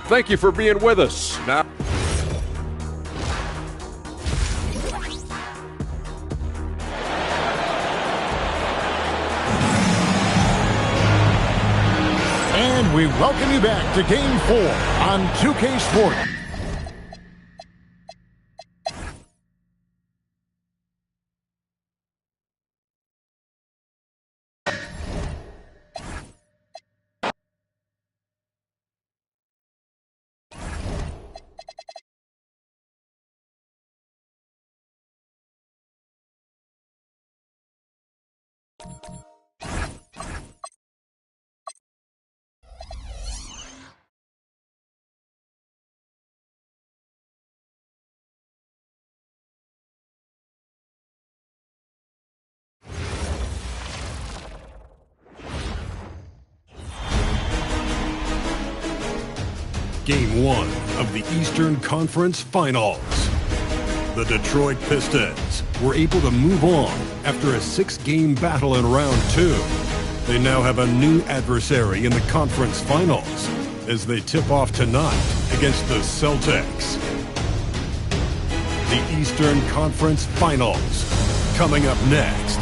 [SPEAKER 8] Thank you for being with us. Now.
[SPEAKER 10] And we welcome you back to Game 4 on 2K Sport.
[SPEAKER 1] Game 1 of the Eastern Conference Finals. The Detroit Pistons were able to move on after a 6-game battle in round 2. They now have a new adversary in the conference finals as they tip off tonight against the Celtics. The Eastern Conference Finals coming up next.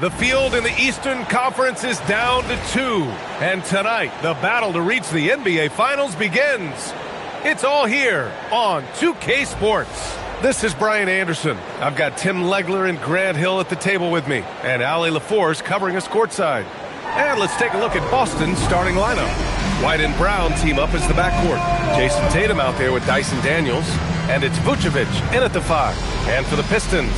[SPEAKER 2] The field in the Eastern Conference is down to 2. And tonight, the battle to reach the NBA Finals begins. It's all here on 2K Sports. This is Brian Anderson. I've got Tim Legler and Grant Hill at the table with me, and Ali LaForce covering us courtside. And let's take a look at Boston's starting lineup. White and Brown team up as the backcourt. Jason Tatum out there with Dyson Daniels, and it's Vucevic in at the 5. And for the Pistons,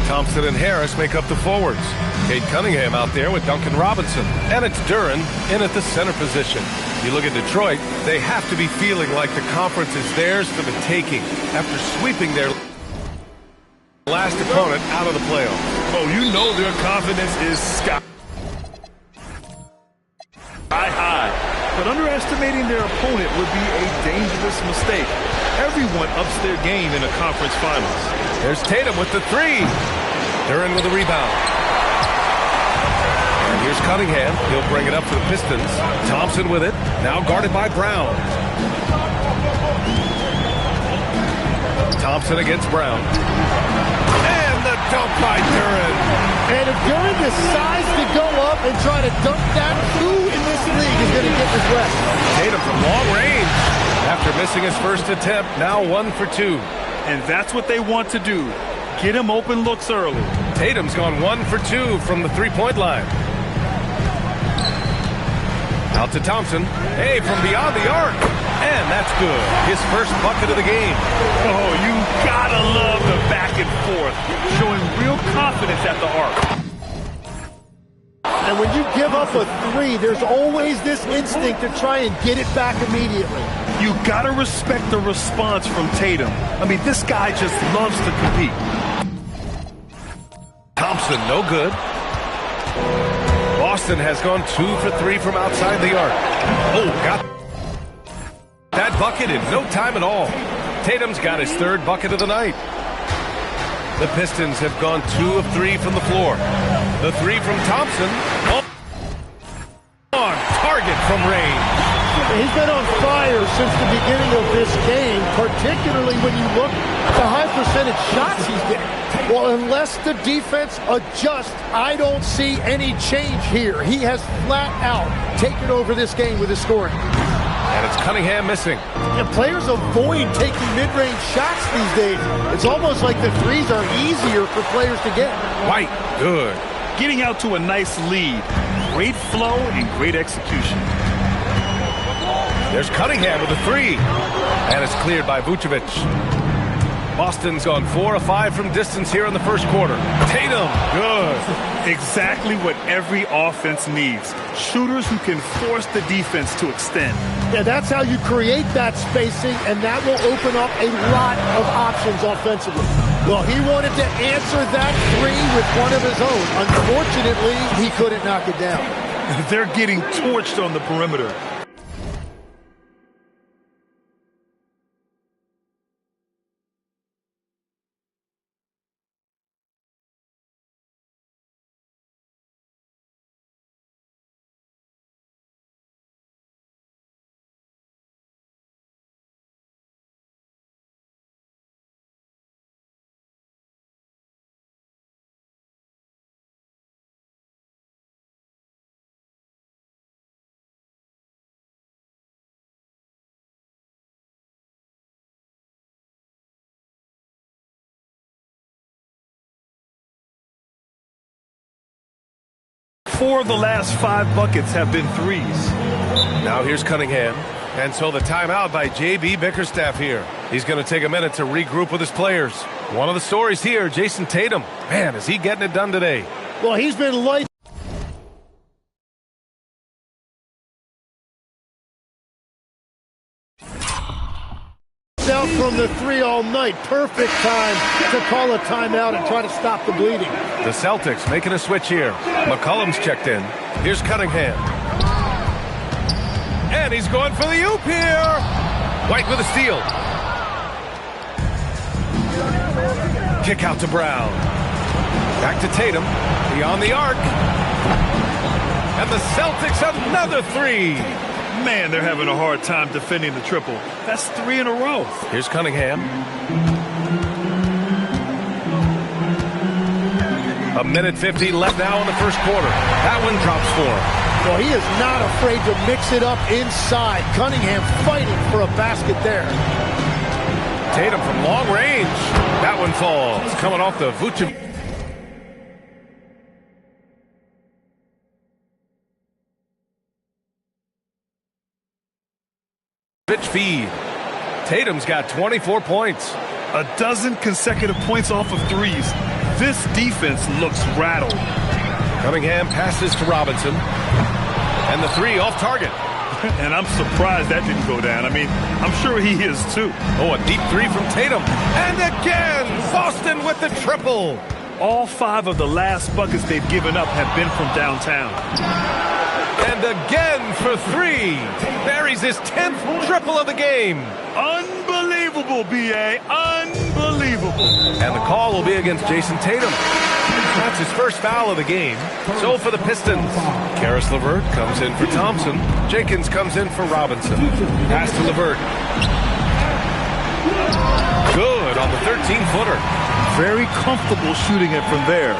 [SPEAKER 2] Thompson and Harris make up the forwards. Cade Cunningham out there with Duncan Robinson. And it's Duren in at the center position. You look at Detroit, they have to be feeling like the conference is theirs for the taking after sweeping their last opponent out of the playoffs.
[SPEAKER 3] Oh, you know their confidence is sky high. But underestimating their opponent would be a dangerous mistake. Everyone ups their game in a conference finals.
[SPEAKER 2] There's Tatum with the 3. Duren with a rebound. And here's Cunningham. He'll bring it up for the Pistons. Thompson with it. Now guarded by Brown. Thompson against Brown. And the dunk by Duren.
[SPEAKER 15] And if Duren decides to go up and try to dunk that, who in this league is going to get this rest?
[SPEAKER 2] Tatum from long range. After missing his first attempt, now 1 for 2.
[SPEAKER 3] And that's what they want to do. Get him open looks early.
[SPEAKER 2] Tatum's gone 1 for 2 from the three-point line. Out to Thompson. Hey, from beyond the arc. And that's good. His first bucket of the game.
[SPEAKER 3] Oh, you gotta love the back and forth. Showing real confidence at the arc.
[SPEAKER 15] And when you give up a 3, there's always this instinct to try and get it back immediately.
[SPEAKER 3] You gotta respect the response from Tatum. I mean, this guy just loves to compete.
[SPEAKER 2] Thompson, no good. Boston has gone 2 for 3 from outside the arc. Oh, got that bucket in no time at all. Tatum's got his 3rd bucket of the night. The Pistons have gone 2 of 3 from the floor. The 3 from Thompson. On target from range.
[SPEAKER 15] He's been on fire since the beginning of this game, particularly when you look at the high percentage shots he's getting. Well, unless the defense adjusts, I don't see any change here. He has flat out taken over this game with his scoring.
[SPEAKER 2] And it's Cunningham missing.
[SPEAKER 15] And players avoid taking mid-range shots these days. It's almost like the 3s are easier for players to get.
[SPEAKER 2] White, good.
[SPEAKER 3] Getting out to a nice lead. Great flow and great execution.
[SPEAKER 2] There's Cunningham with a 3. And it's cleared by Vucevic. Boston's gone 4 of 5 from distance here in the first quarter. Tatum, good.
[SPEAKER 3] Exactly what every offense needs. Shooters who can force the defense to extend.
[SPEAKER 15] Yeah, that's how you create that spacing, and that will open up a lot of options offensively. Well, he wanted to answer that 3 with one of his own. Unfortunately, he couldn't knock it down.
[SPEAKER 3] They're getting torched on the perimeter. Four of the last 5 buckets have been 3s.
[SPEAKER 2] Now here's Cunningham. And so the timeout by J.B. Bickerstaff here. He's going to take a minute to regroup with his players. One of the stories here, Jason Tatum. Man, is he getting it done today?
[SPEAKER 15] Well, he's been light. Out from the 3 all night. Perfect time to call a timeout and try to stop the bleeding.
[SPEAKER 2] The Celtics making a switch here. McCollum's checked in. Here's Cunningham. And he's going for the oop here. White with a steal. Kick out to Brown. Back to Tatum. Beyond the arc. And the Celtics another 3.
[SPEAKER 3] Man, they're having a hard time defending the triple. That's 3 in a row.
[SPEAKER 2] Here's Cunningham. A minute 50 left now in the first quarter. That one drops for him.
[SPEAKER 15] Well, he is not afraid to mix it up inside. Cunningham fighting for a basket there.
[SPEAKER 2] Tatum from long range. That one falls. Coming off the Vucevic. Feed. Tatum's got 24 points.
[SPEAKER 3] A dozen consecutive points off of threes. This defense looks rattled.
[SPEAKER 2] Cunningham passes to Robinson. And the three off target.
[SPEAKER 3] And I'm surprised that didn't go down. I mean, I'm sure he is too.
[SPEAKER 2] Oh, a deep three from Tatum. And again, Boston with the triple.
[SPEAKER 3] All 5 of the last buckets they've given up have been from downtown.
[SPEAKER 2] And again for 3. Buries his 10th triple of the game.
[SPEAKER 3] Unbelievable, B.A. Unbelievable.
[SPEAKER 2] And the call will be against Jason Tatum. That's his first foul of the game. So for the Pistons, Karis LeVert comes in for Thompson. Jenkins comes in for Robinson. Pass to LeVert. Good on the 13-footer.
[SPEAKER 3] Very comfortable shooting it from there.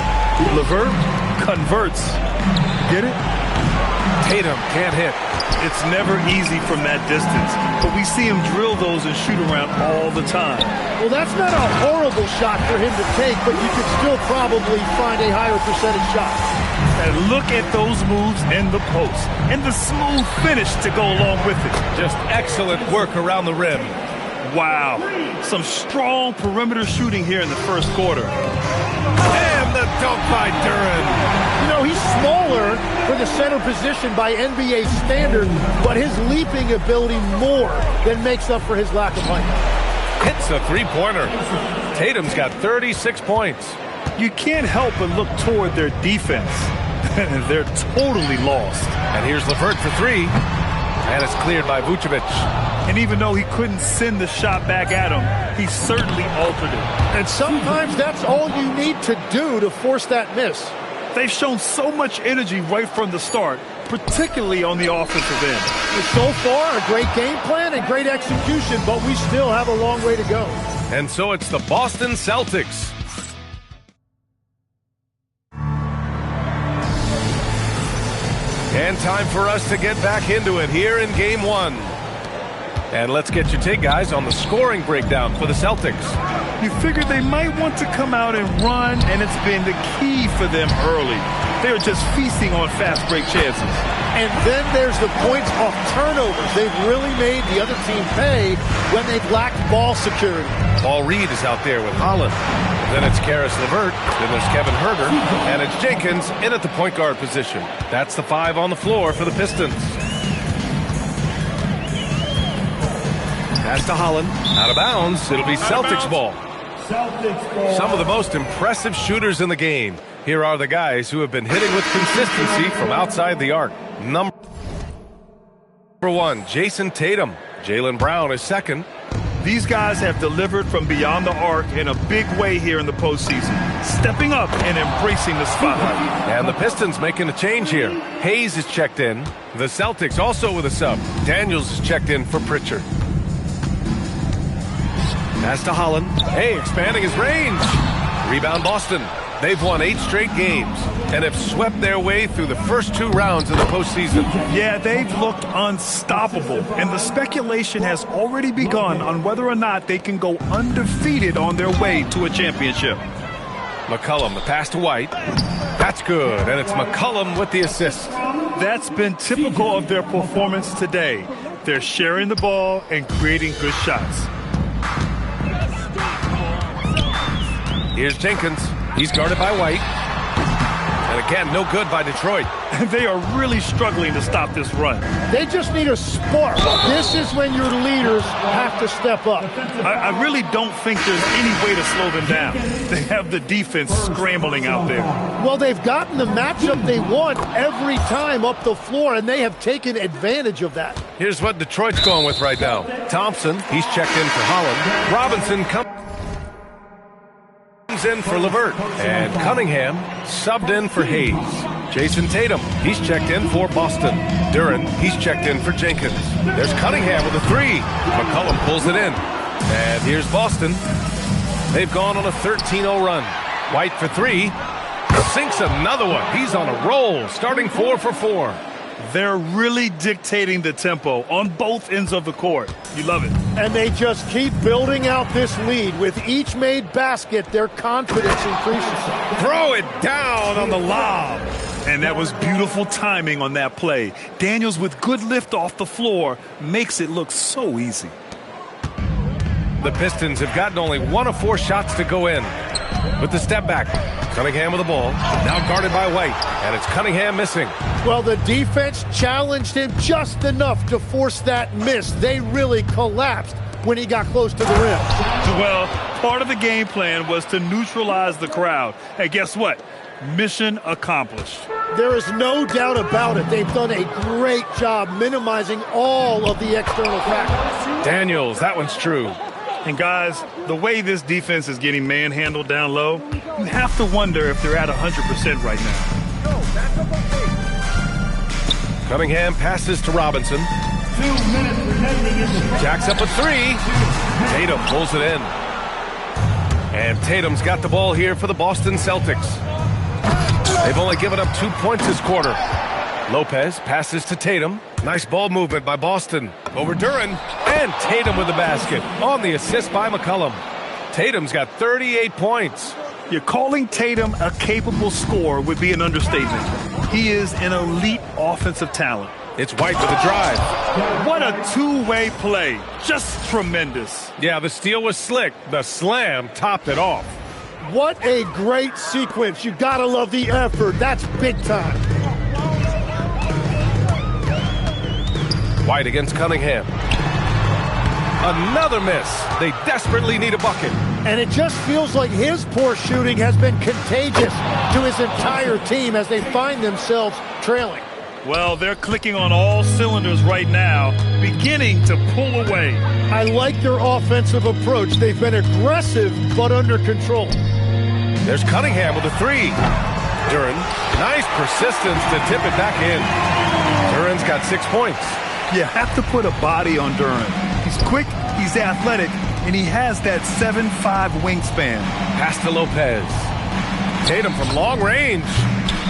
[SPEAKER 3] LeVert converts. Get it?
[SPEAKER 2] Tatum can't hit.
[SPEAKER 3] It's never easy from that distance, but we see him drill those and shoot around all the time.
[SPEAKER 15] Well, that's not a horrible shot for him to take, but you could still probably find a higher percentage shot.
[SPEAKER 3] And look at those moves in the post and the smooth finish to go along with it.
[SPEAKER 2] Just excellent work around the rim.
[SPEAKER 3] Wow. Some strong perimeter shooting here in the first quarter.
[SPEAKER 2] And the dunk by Duren.
[SPEAKER 15] You know, he's smaller for the center position by NBA standard, but his leaping ability more than makes up for his lack of height.
[SPEAKER 2] Hits a three-pointer. Tatum's got 36 points.
[SPEAKER 3] You can't help but look toward their defense. They're totally lost.
[SPEAKER 2] And here's LeVert for 3. And it's cleared by Vucevic.
[SPEAKER 3] And even though he couldn't send the shot back at him, he certainly altered it.
[SPEAKER 15] And sometimes that's all you need to do to force that miss.
[SPEAKER 3] They've shown so much energy right from the start, particularly on the offensive end.
[SPEAKER 15] So far, a great game plan and great execution, but we still have a long way to go.
[SPEAKER 2] And so it's the Boston Celtics. And time for us to get back into it here in Game 1. And let's get your take, guys, on the scoring breakdown for the Celtics.
[SPEAKER 3] You figured they might want to come out and run, and it's been the key for them early. They're just feasting on fast break chances.
[SPEAKER 15] And then there's the points off turnovers. They've really made the other team pay when they've lacked ball security.
[SPEAKER 2] Paul Reed is out there with Holland. Then it's Karis LeVert. Then there's Kevin Huerter. And it's Jenkins in at the point guard position. That's the 5 on the floor for the Pistons. Pass to Holland. Out of bounds. It'll be Celtics ball. Some of the most impressive shooters in the game. Here are the guys who have been hitting with consistency from outside the arc. Number 1, Jason Tatum. Jaylen Brown is second.
[SPEAKER 3] These guys have delivered from beyond the arc in a big way here in the postseason, stepping up and embracing the spotlight.
[SPEAKER 2] And the Pistons making a change here. Hayes is checked in. The Celtics also with a sub. Daniels is checked in for Pritchard. Pass to Holland. Hey, expanding his range. Rebound Boston. They've won 8 straight games and have swept their way through the first 2 rounds of the postseason.
[SPEAKER 3] Yeah, they've looked unstoppable, and the speculation has already begun on whether or not they can go undefeated on their way to a championship.
[SPEAKER 2] McCollum, the pass to White. That's good, and it's McCollum with the assist.
[SPEAKER 3] That's been typical of their performance today. They're sharing the ball and creating good shots.
[SPEAKER 2] Here's Jenkins. He's guarded by White. And again, no good by Detroit.
[SPEAKER 3] They are really struggling to stop this run.
[SPEAKER 15] They just need a spark. This is when your leaders have to step up.
[SPEAKER 3] I really don't think there's any way to slow them down. They have the defense scrambling out there.
[SPEAKER 15] Well, they've gotten the matchup they want every time up the floor, and they have taken advantage of that.
[SPEAKER 2] Here's what Detroit's going with right now. Thompson, he's checked in for Holland. Robinson comes in for LeVert. And Cunningham subbed in for Hayes. Jason Tatum, he's checked in for Boston. Duren, he's checked in for Jenkins. There's Cunningham with a 3. McCollum pulls it in. And here's Boston. They've gone on a 13-0 run. White for 3. sinks another one. He's on a roll, starting 4 for 4.
[SPEAKER 3] They're really dictating the tempo on both ends of the court. You love it.
[SPEAKER 15] And they just keep building out this lead. With each made basket, their confidence increases.
[SPEAKER 2] Throw it down on the lob.
[SPEAKER 3] And that was beautiful timing on that play. Daniels, with good lift off the floor, makes it look so easy.
[SPEAKER 2] The Pistons have gotten only 1 of 4 shots to go in. With the step back, Cunningham with the ball, now guarded by White, and it's Cunningham missing.
[SPEAKER 15] Well, the defense challenged him just enough to force that miss. They really collapsed when he got close to the rim.
[SPEAKER 3] Well, part of the game plan was to neutralize the crowd. And guess what? Mission accomplished.
[SPEAKER 15] There is no doubt about it. They've done a great job minimizing all of the external factors.
[SPEAKER 2] Daniels, that one's true.
[SPEAKER 3] And guys, the way this defense is getting manhandled down low, you have to wonder if they're at 100% right now.
[SPEAKER 2] Cunningham passes to Robinson.
[SPEAKER 14] 2 minutes remaining.
[SPEAKER 2] Jacks up a 3. Tatum pulls it in. And Tatum's got the ball here for the Boston Celtics. They've only given up 2 points this quarter. Lopez passes to Tatum. Nice ball movement by Boston. Over Duran. And Tatum with the basket. On the assist by McCollum. Tatum's got 38 points.
[SPEAKER 3] You're calling Tatum a capable scorer would be an understatement. He is an elite offensive talent.
[SPEAKER 2] It's White with a drive.
[SPEAKER 3] What a two-way play. Just tremendous.
[SPEAKER 2] Yeah, the steal was slick. The slam topped it off.
[SPEAKER 15] What a great sequence. You gotta love the effort. That's big time.
[SPEAKER 2] White against Cunningham. Another miss. They desperately need a bucket.
[SPEAKER 15] And it just feels like his poor shooting has been contagious to his entire team as they find themselves trailing.
[SPEAKER 3] Well, they're clicking on all cylinders right now, beginning to pull away.
[SPEAKER 15] I like their offensive approach. They've been aggressive, but under control.
[SPEAKER 2] There's Cunningham with a 3. Duran, nice persistence to tip it back in. Duran's got 6 points.
[SPEAKER 3] You have to put a body on Duran. He's quick, he's athletic, and he has that 7'5" wingspan.
[SPEAKER 2] Pass to Lopez. Tatum from long range.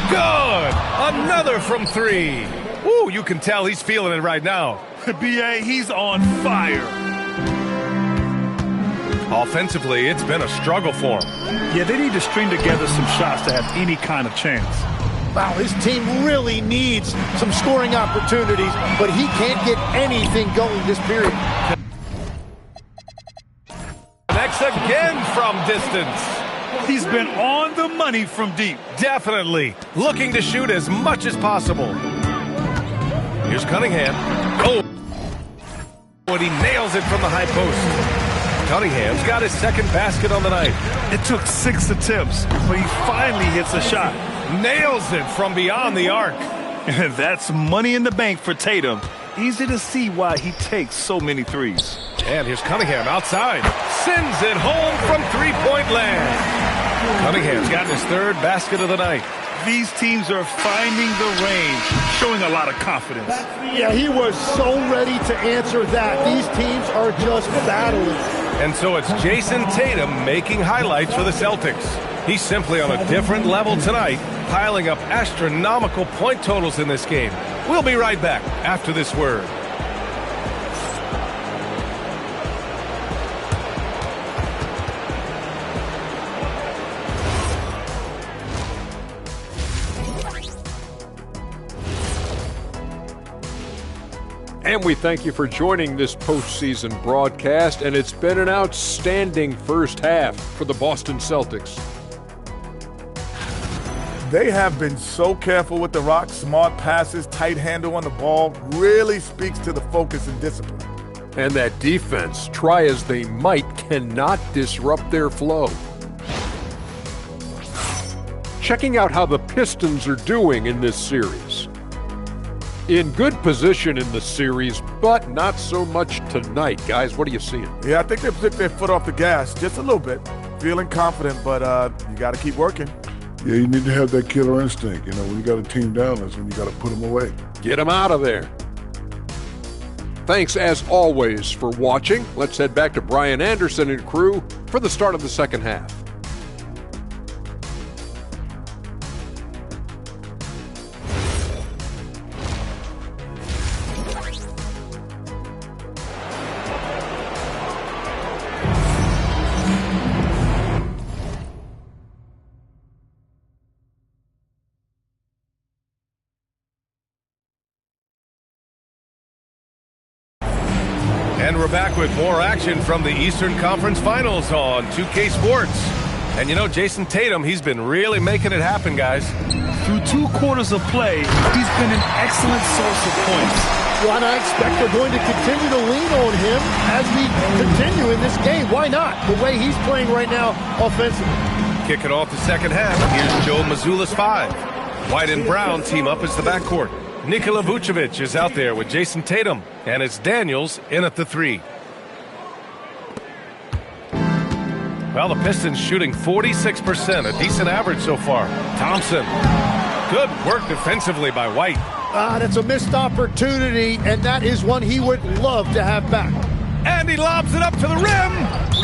[SPEAKER 2] Good! Another from 3. Woo, you can tell he's feeling it right now.
[SPEAKER 3] B.A., he's on fire.
[SPEAKER 2] Offensively, it's been a struggle for him.
[SPEAKER 3] Yeah, they need to string together some shots to have any kind of chance.
[SPEAKER 15] Wow, his team really needs some scoring opportunities, but he can't get anything going this period.
[SPEAKER 2] Next again from distance.
[SPEAKER 3] He's been on the money from deep.
[SPEAKER 2] Definitely. Looking to shoot as much as possible. Here's Cunningham. Oh! And he nails it from the high post. Cunningham's got his second basket on the night.
[SPEAKER 3] It took 6 attempts, but he finally hits a shot.
[SPEAKER 2] Nails it from beyond the arc.
[SPEAKER 3] And that's money in the bank for Tatum. Easy to see why he takes so many threes.
[SPEAKER 2] And here's Cunningham outside. Sends it home from three-point land. Cunningham's gotten his 3rd basket of the night.
[SPEAKER 3] These teams are finding the range, showing a lot of confidence.
[SPEAKER 15] Yeah, he was so ready to answer that. These teams are just battling.
[SPEAKER 2] And so it's Jason Tatum making highlights for the Celtics. He's simply on a different level tonight, piling up astronomical point totals in this game. We'll be right back after this word.
[SPEAKER 8] And we thank you for joining this postseason broadcast, and it's been an outstanding first half for the Boston Celtics.
[SPEAKER 7] They have been so careful with the rock. Smart passes, tight handle on the ball, really speaks to the focus and discipline.
[SPEAKER 8] And that defense, try as they might, cannot disrupt their flow. Checking out how the Pistons are doing in this series. In good position in the series, but not so much tonight. Guys, what are you seeing?
[SPEAKER 7] Yeah, I think they took their foot off the gas just a little bit. Feeling confident, but you got to keep working.
[SPEAKER 6] Yeah, you need to have that killer instinct. You know, when you got a team down, that's when you got to put them away.
[SPEAKER 8] Get them out of there. Thanks, as always, for watching. Let's head back to Brian Anderson and crew for the start of the second half.
[SPEAKER 2] And we're back with more action from the Eastern Conference Finals on 2K Sports. And you know, Jason Tatum, he's been really making it happen, guys.
[SPEAKER 3] Through 2 quarters of play, he's been an excellent source of points.
[SPEAKER 15] Well, and I expect they're going to continue to lean on him as we continue in this game. Why not? The way he's playing right now offensively.
[SPEAKER 2] Kicking off the second half, here's Joe Mazzulla's 5. White and Brown team up as the backcourt. Nikola Vucevic is out there with Jason Tatum, and it's Daniels in at the 3. Well, the Pistons shooting 46%, a decent average so far. Thompson, good work defensively by White.
[SPEAKER 15] That's a missed opportunity, and that is one he would love to have back.
[SPEAKER 2] And he lobs it up to the rim,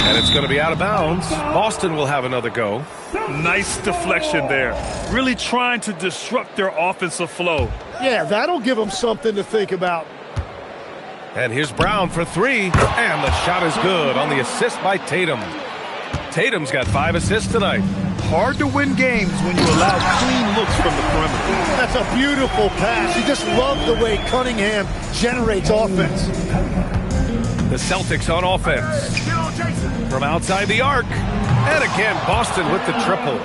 [SPEAKER 2] and it's going to be out of bounds. Boston will have another go.
[SPEAKER 3] Nice deflection there. Really trying to disrupt their offensive flow.
[SPEAKER 15] Yeah, that'll give them something to think about.
[SPEAKER 2] And here's Brown for 3, and the shot is good on the assist by Tatum. Tatum's got 5 assists tonight.
[SPEAKER 3] Hard to win games when you allow clean looks from the perimeter.
[SPEAKER 15] That's a beautiful pass. You just love the way Cunningham generates offense.
[SPEAKER 2] The Celtics on offense. From outside the arc. And again, Boston with the triple.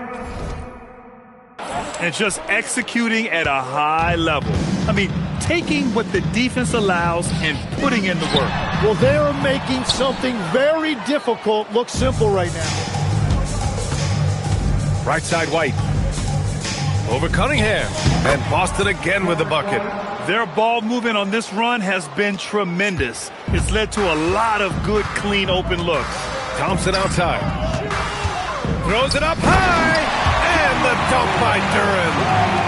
[SPEAKER 3] And just executing at a high level. I mean, taking what the defense allows and putting in the work.
[SPEAKER 15] Well, they're making something very difficult look simple right now.
[SPEAKER 2] Right side White. Over Cunningham. And Boston again with the bucket.
[SPEAKER 3] Their ball movement on this run has been tremendous. It's led to a lot of good, clean, open looks.
[SPEAKER 2] Thompson outside. Throws it up high. And the dunk by Duren.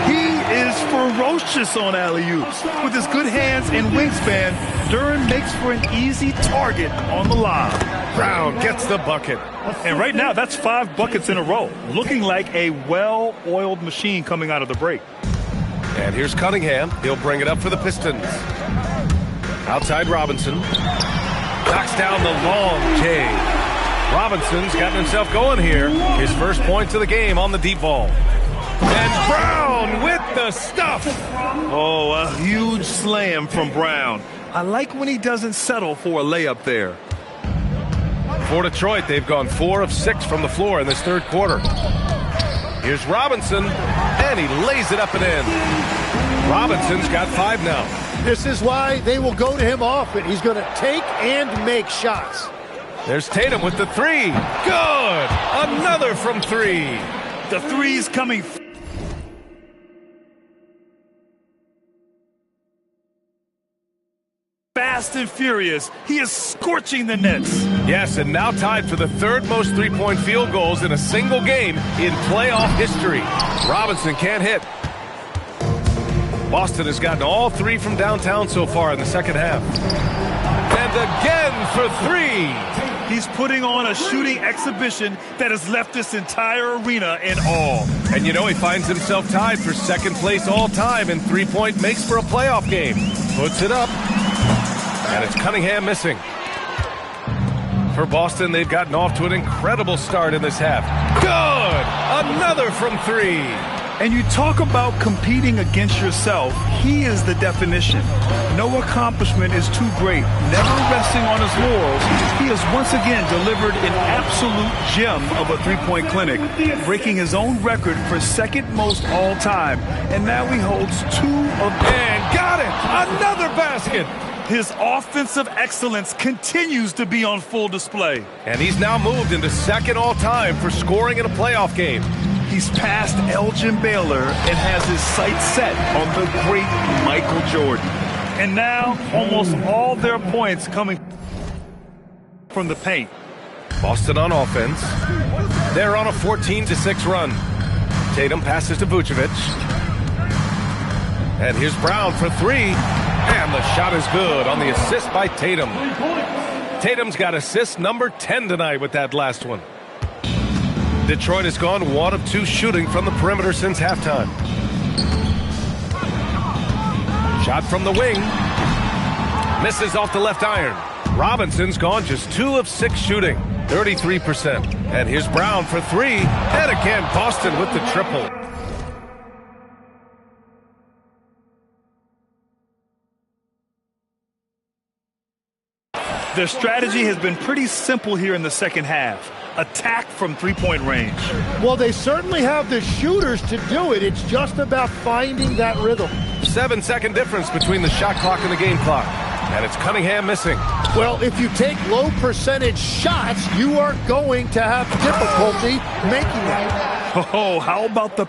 [SPEAKER 3] He is ferocious on alley-oops. With his good hands and wingspan, Duren makes for an easy target on the lob.
[SPEAKER 2] Brown gets the bucket.
[SPEAKER 3] And right now, that's 5 buckets in a row. Looking like a well-oiled machine coming out of the break.
[SPEAKER 2] And here's Cunningham. He'll bring it up for the Pistons. Outside Robinson. Knocks down the long J. Robinson's gotten himself going here. His first points of the game on the deep ball. And Brown with the stuff.
[SPEAKER 3] Oh, a huge slam from Brown. I like when he doesn't settle for a layup there.
[SPEAKER 2] For Detroit, they've gone 4 of 6 from the floor in this third quarter. Here's Robinson, and he lays it up and in. Robinson's got 5 now.
[SPEAKER 15] This is why they will go to him often. He's going to take and make shots.
[SPEAKER 2] There's Tatum with the 3. Good! Another from 3.
[SPEAKER 3] The 3's coming fast and furious. He is scorching the nets.
[SPEAKER 2] Yes, and now tied for the 3rd most three-point field goals in a single game in playoff history. Robinson can't hit. Boston has gotten all 3 from downtown so far in the second half. And again for 3.
[SPEAKER 3] He's putting on a shooting exhibition that has left this entire arena in awe.
[SPEAKER 2] And you know, he finds himself tied for 2nd place all time in three-point makes for a playoff game. Puts it up. And it's Cunningham missing. For Boston, they've gotten off to an incredible start in this half. Good! Another from 3.
[SPEAKER 3] And you talk about competing against yourself. He is the definition. No accomplishment is too great. Never resting on his laurels, he has once again delivered an absolute gem of a three-point clinic, breaking his own record for 2nd most all time. And now he holds 2 of...
[SPEAKER 2] And got it! Another basket!
[SPEAKER 3] His offensive excellence continues to be on full display.
[SPEAKER 2] And he's now moved into 2nd all-time for scoring in a playoff game.
[SPEAKER 3] He's passed Elgin Baylor and has his sights set on the great Michael Jordan. And now, almost all their points coming from the paint.
[SPEAKER 2] Boston on offense. They're on a 14-6 run. Tatum passes to Vucevic. And here's Brown for 3. And the shot is good on the assist by Tatum. Tatum's got assist number 10 tonight with that last one. Detroit has gone 1 of 2 shooting from the perimeter since halftime. Shot from the wing. Misses off the left iron. Robinson's gone just 2 of 6 shooting, 33%. And here's Brown for 3. And again, Boston with the triple.
[SPEAKER 3] Their strategy has been pretty simple here in the second half. Attack from three-point range.
[SPEAKER 15] Well, they certainly have the shooters to do it. It's just about finding that rhythm.
[SPEAKER 2] 7-second difference between the shot clock and the game clock. And it's Cunningham missing.
[SPEAKER 15] Well, if you take low percentage shots, you are going to have difficulty making them.
[SPEAKER 3] Oh, how about the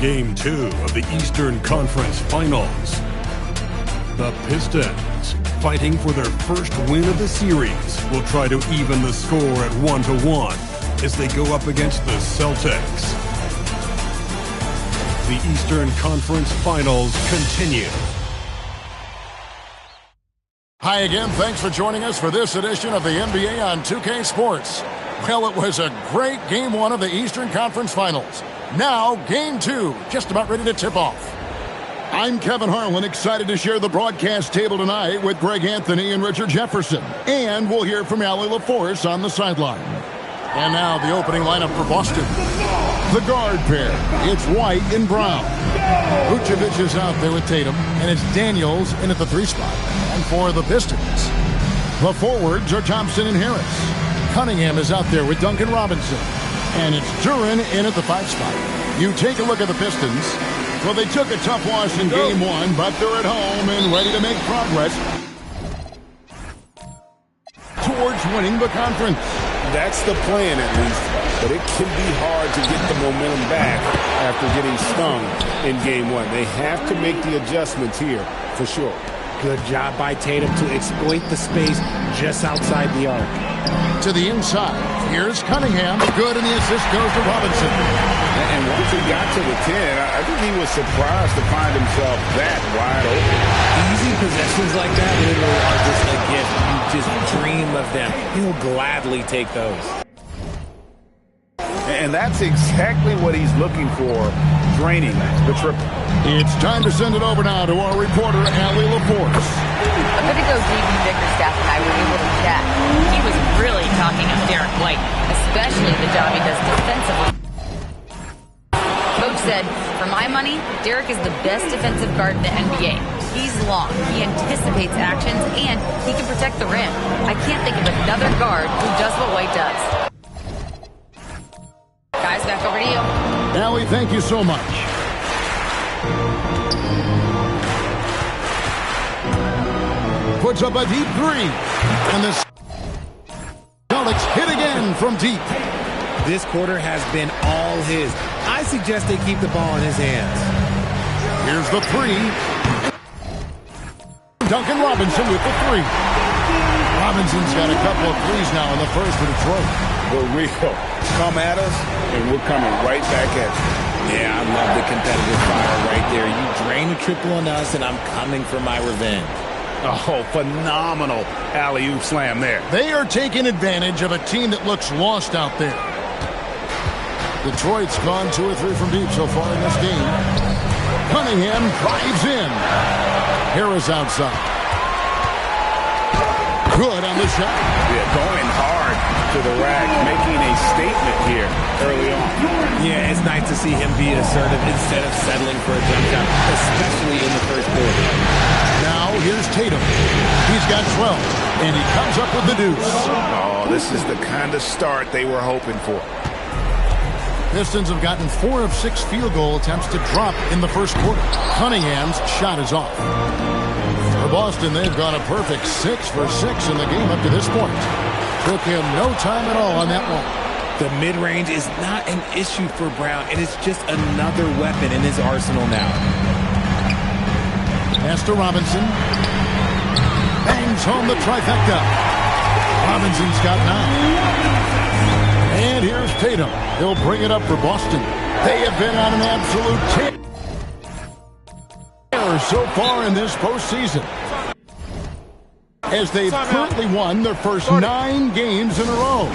[SPEAKER 1] Game 2 of the Eastern Conference Finals. The Pistons, fighting for their first win of the series, will try to even the score at 1-1 as they go up against the Celtics. The Eastern Conference Finals continue.
[SPEAKER 10] Hi again. Thanks for joining us for this edition of the NBA on 2K Sports. Well, it was a great Game 1 of the Eastern Conference Finals. Now, Game 2, just about ready to tip off. I'm Kevin Harlan, excited to share the broadcast table tonight with Greg Anthony and Richard Jefferson. And we'll hear from Allie LaForce on the sideline. And now the opening lineup for Boston. The guard pair, it's White and Brown. Vucevic is out there with Tatum, and it's Daniels in at the 3 spot. And for the Pistons, the forwards are Thompson and Harris. Cunningham is out there with Duncan Robinson. And it's Duren in at the 5 spot. You take a look at the Pistons. Well, they took a tough loss in Game 1, but they're at home and ready to make progress towards winning the conference.
[SPEAKER 11] That's the plan, at least. But it can be hard to get the momentum back after getting stung in Game 1. They have to make the adjustments here, for sure.
[SPEAKER 12] Good job by Tatum to exploit the space just outside the arc.
[SPEAKER 10] To the inside, here's Cunningham. Good, and the assist goes to Robinson.
[SPEAKER 11] And once he got to the 10, I think he was surprised to find himself that wide open.
[SPEAKER 12] Easy possessions like that literally are just a gift. You just dream of them. He'll gladly take those.
[SPEAKER 11] And that's exactly what he's looking for, draining the triple.
[SPEAKER 10] It's time to send it over now to our reporter, Allie LaForce.
[SPEAKER 5] A bit ago, JB Bickerstaff and I were able to chat. He was really talking up Derek White, especially the job he does defensively. Coach said, for my money, Derek is the best defensive guard in the NBA. He's long, he anticipates actions, and he can protect the rim. I can't think of another guard who does what White does. Guys, back over to you.
[SPEAKER 10] Allie, thank you so much. Puts up a deep 3. And the Celtics hit again from deep.
[SPEAKER 12] This quarter has been all his. I suggest they keep the ball in his hands.
[SPEAKER 10] Here's the 3. Duncan Robinson with the 3. Robinson's got a couple of threes now in the first for Detroit.
[SPEAKER 11] We're real. Come at us, and we're coming right back at you.
[SPEAKER 12] Yeah, I love the competitive fire right there. You drain a triple on us, and I'm coming for my revenge.
[SPEAKER 11] Oh, phenomenal alley-oop slam there.
[SPEAKER 10] They are taking advantage of a team that looks lost out there. Detroit's gone 2 or 3 from deep so far in this game. Cunningham drives in. Harris outside. Good on the shot.
[SPEAKER 11] Yeah, going hard to the rack, making a statement here early on.
[SPEAKER 12] Yeah, it's nice to see him be assertive instead of settling for a jump shot, especially in the first quarter.
[SPEAKER 10] Now here's Tatum. He's got 12, and he comes up with the deuce.
[SPEAKER 11] Oh, this is the kind of start they were hoping for.
[SPEAKER 10] Pistons have gotten 4 of 6 field goal attempts to drop in the first quarter. Cunningham's shot is off. For Boston, they've gone a perfect 6 for 6 in the game up to this point. Took him no time at all on that one.
[SPEAKER 12] The mid-range is not an issue for Brown, and it's just another weapon in his arsenal now.
[SPEAKER 10] Pass to Robinson. Bangs home the trifecta. Robinson's got 9. And here's Tatum. He'll bring it up for Boston. They have been on an absolute tear so far in this postseason, as they've currently won their first 9 games in a row.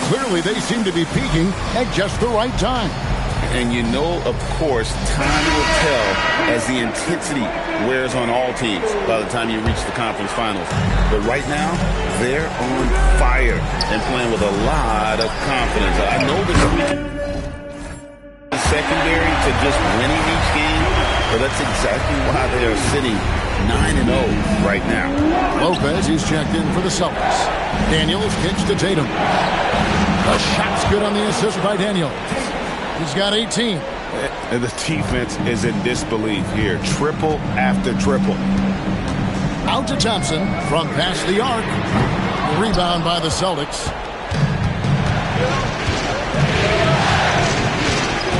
[SPEAKER 10] Clearly, they seem to be peaking at just the right time.
[SPEAKER 11] And you know, of course, time will tell as the intensity wears on all teams by the time you reach the conference finals. But right now, they're on fire and playing with a lot of confidence. I know this is secondary to just winning each game, but that's exactly why they are sitting 9-0 right now.
[SPEAKER 10] Lopez is checked in for the Celtics. Daniels kicks to Tatum. The shot's good on the assist by Daniels. He's got 18,
[SPEAKER 13] And the defense is in disbelief here. Triple after triple.
[SPEAKER 10] Out to Thompson from past the arc. Rebound by the Celtics.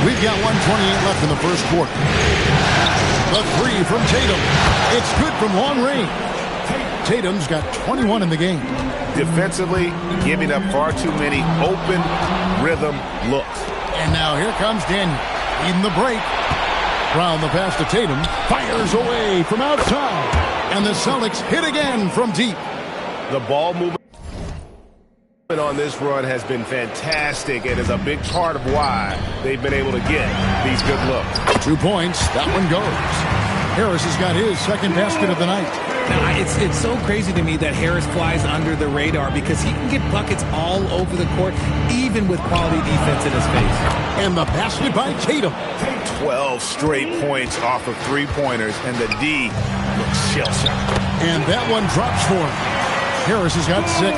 [SPEAKER 10] We've got 1:28 left in the first quarter. The three from Tatum. It's good from long range. Tatum's got 21 in the game.
[SPEAKER 13] Defensively, giving up far too many open rhythm looks.
[SPEAKER 10] And now here comes Daniel. Leading the break. Brown the pass to Tatum. Fires away from outside. And the Celtics hit again from deep.
[SPEAKER 13] The ball movement on this run has been fantastic and is a big part of why they've been able to get these good looks.
[SPEAKER 10] 2 points. That one goes. Harris has got his second basket of the night.
[SPEAKER 12] Now, it's so crazy to me that Harris flies under the radar because he can get buckets all over the court, even with quality defense in his face.
[SPEAKER 10] And the basket by Tatum.
[SPEAKER 13] 12 straight points off of three-pointers, and the D looks shell-shocked.
[SPEAKER 10] And that one drops for him. Harris has got 6.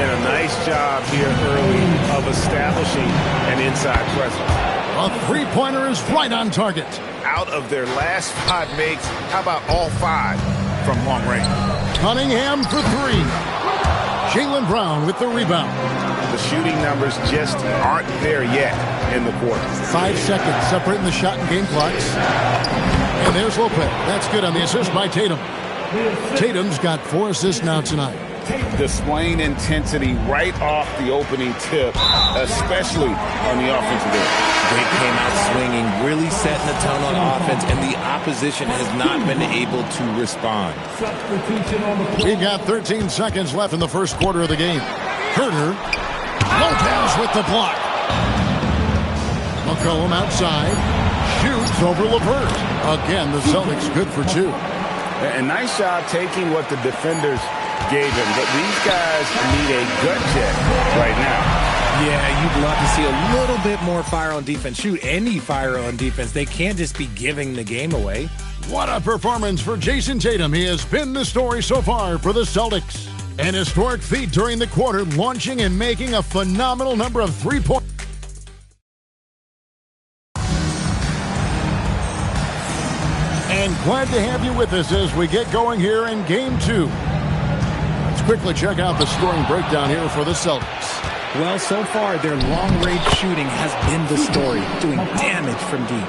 [SPEAKER 13] And a nice job here early of establishing an inside presence.
[SPEAKER 10] A three-pointer is right on target.
[SPEAKER 13] Out of their last 5 makes, how about all 5 from long range?
[SPEAKER 10] Cunningham for 3. Jaylen Brown with the rebound.
[SPEAKER 13] The shooting numbers just aren't there yet in the quarter.
[SPEAKER 10] 5 seconds separating the shot and game clocks. And there's Lopez. That's good on the assist by Tatum. Tatum's got 4 assists now tonight.
[SPEAKER 13] Displaying intensity right off the opening tip, especially on the offensive end.
[SPEAKER 12] They came out swinging, really setting the tone on offense, and the opposition has not been able to respond.
[SPEAKER 10] We've got 13 seconds left in the first quarter of the game. Herter, Lopez with the block. McCollum outside, shoots over LeVert. Again, the Celtics good for 2.
[SPEAKER 13] A nice job taking what the defenders gave him, but these guys need a gut check right now.
[SPEAKER 12] Yeah, you'd love to see a little bit more fire on defense. Shoot, any fire on defense. They can't just be giving the game away.
[SPEAKER 10] What a performance for Jason Tatum. He has been the story so far for the Celtics. An historic feat during the quarter, launching and making a phenomenal number of three-point. And glad to have you with us as we get going here in Game 2. Let's quickly check out the scoring breakdown here for the Celtics.
[SPEAKER 12] Well, so far, their long-range shooting has been the story, doing damage from deep.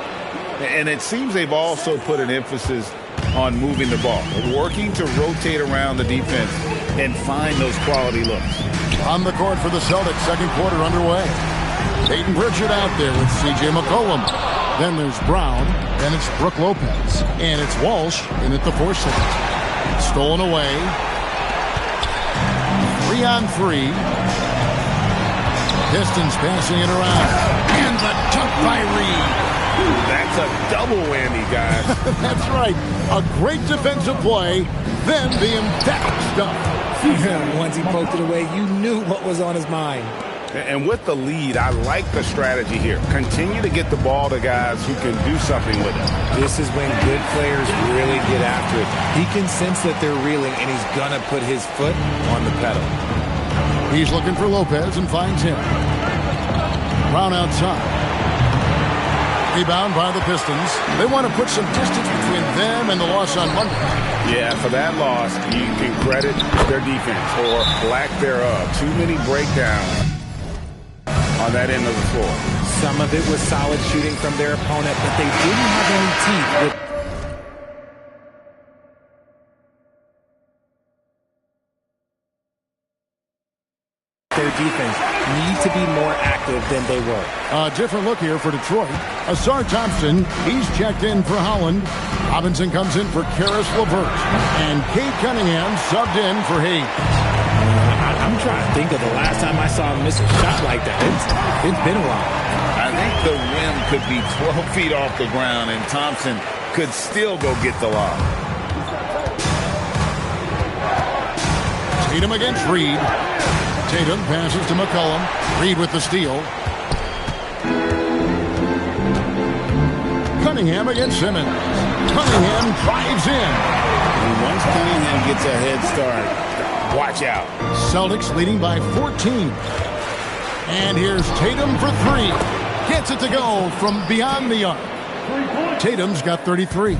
[SPEAKER 13] And it seems they've also put an emphasis on moving the ball, working to rotate around the defense and find those quality looks.
[SPEAKER 10] On the court for the Celtics, second quarter underway. Peyton Pritchard out there with C.J. McCollum. Then there's Brown. Then it's Brook Lopez. And it's Walsh in at the 4 slot. Stolen away. 3-on-3. Pistons passing it around. And the dunk by Reed.
[SPEAKER 13] That's a double whammy, guys.
[SPEAKER 10] That's right. A great defensive play, then the emphatic stuff.
[SPEAKER 12] Yeah, once he poked it away, you knew what was on his mind.
[SPEAKER 13] And with the lead, I like the strategy here. Continue to get the ball to guys who can do something with it.
[SPEAKER 12] This is when good players really get after it. He can sense that they're reeling, and he's going to put his foot on the pedal.
[SPEAKER 10] He's looking for Lopez and finds him. Brown outside. Rebound by the Pistons. They want to put some distance between them and the loss on Monday.
[SPEAKER 13] Yeah, for that loss, you can credit their defense or lack thereof. Too many breakdowns on that end of the floor.
[SPEAKER 12] Some of it was solid shooting from their opponent, but they didn't have any teeth with their defense. Need to be more active than they were.
[SPEAKER 10] A different look here for Detroit. Asar Thompson, he's checked in for Holland. Robinson comes in for Karis LeVert. And Kate Cunningham subbed in for Hayes.
[SPEAKER 12] I'm trying to think of the last time I saw him miss a shot like that. It's been a while.
[SPEAKER 13] I think the rim could be 12 feet off the ground, and Thompson could still go get the lob.
[SPEAKER 10] Tatum against Reed. Tatum passes to McCollum. Reed with the steal. Cunningham against Simmons. Cunningham drives in.
[SPEAKER 13] And once Cunningham gets a head start, watch out.
[SPEAKER 10] Celtics leading by 14. And here's Tatum for 3. gets it to go from beyond the arc. Tatum's got 33.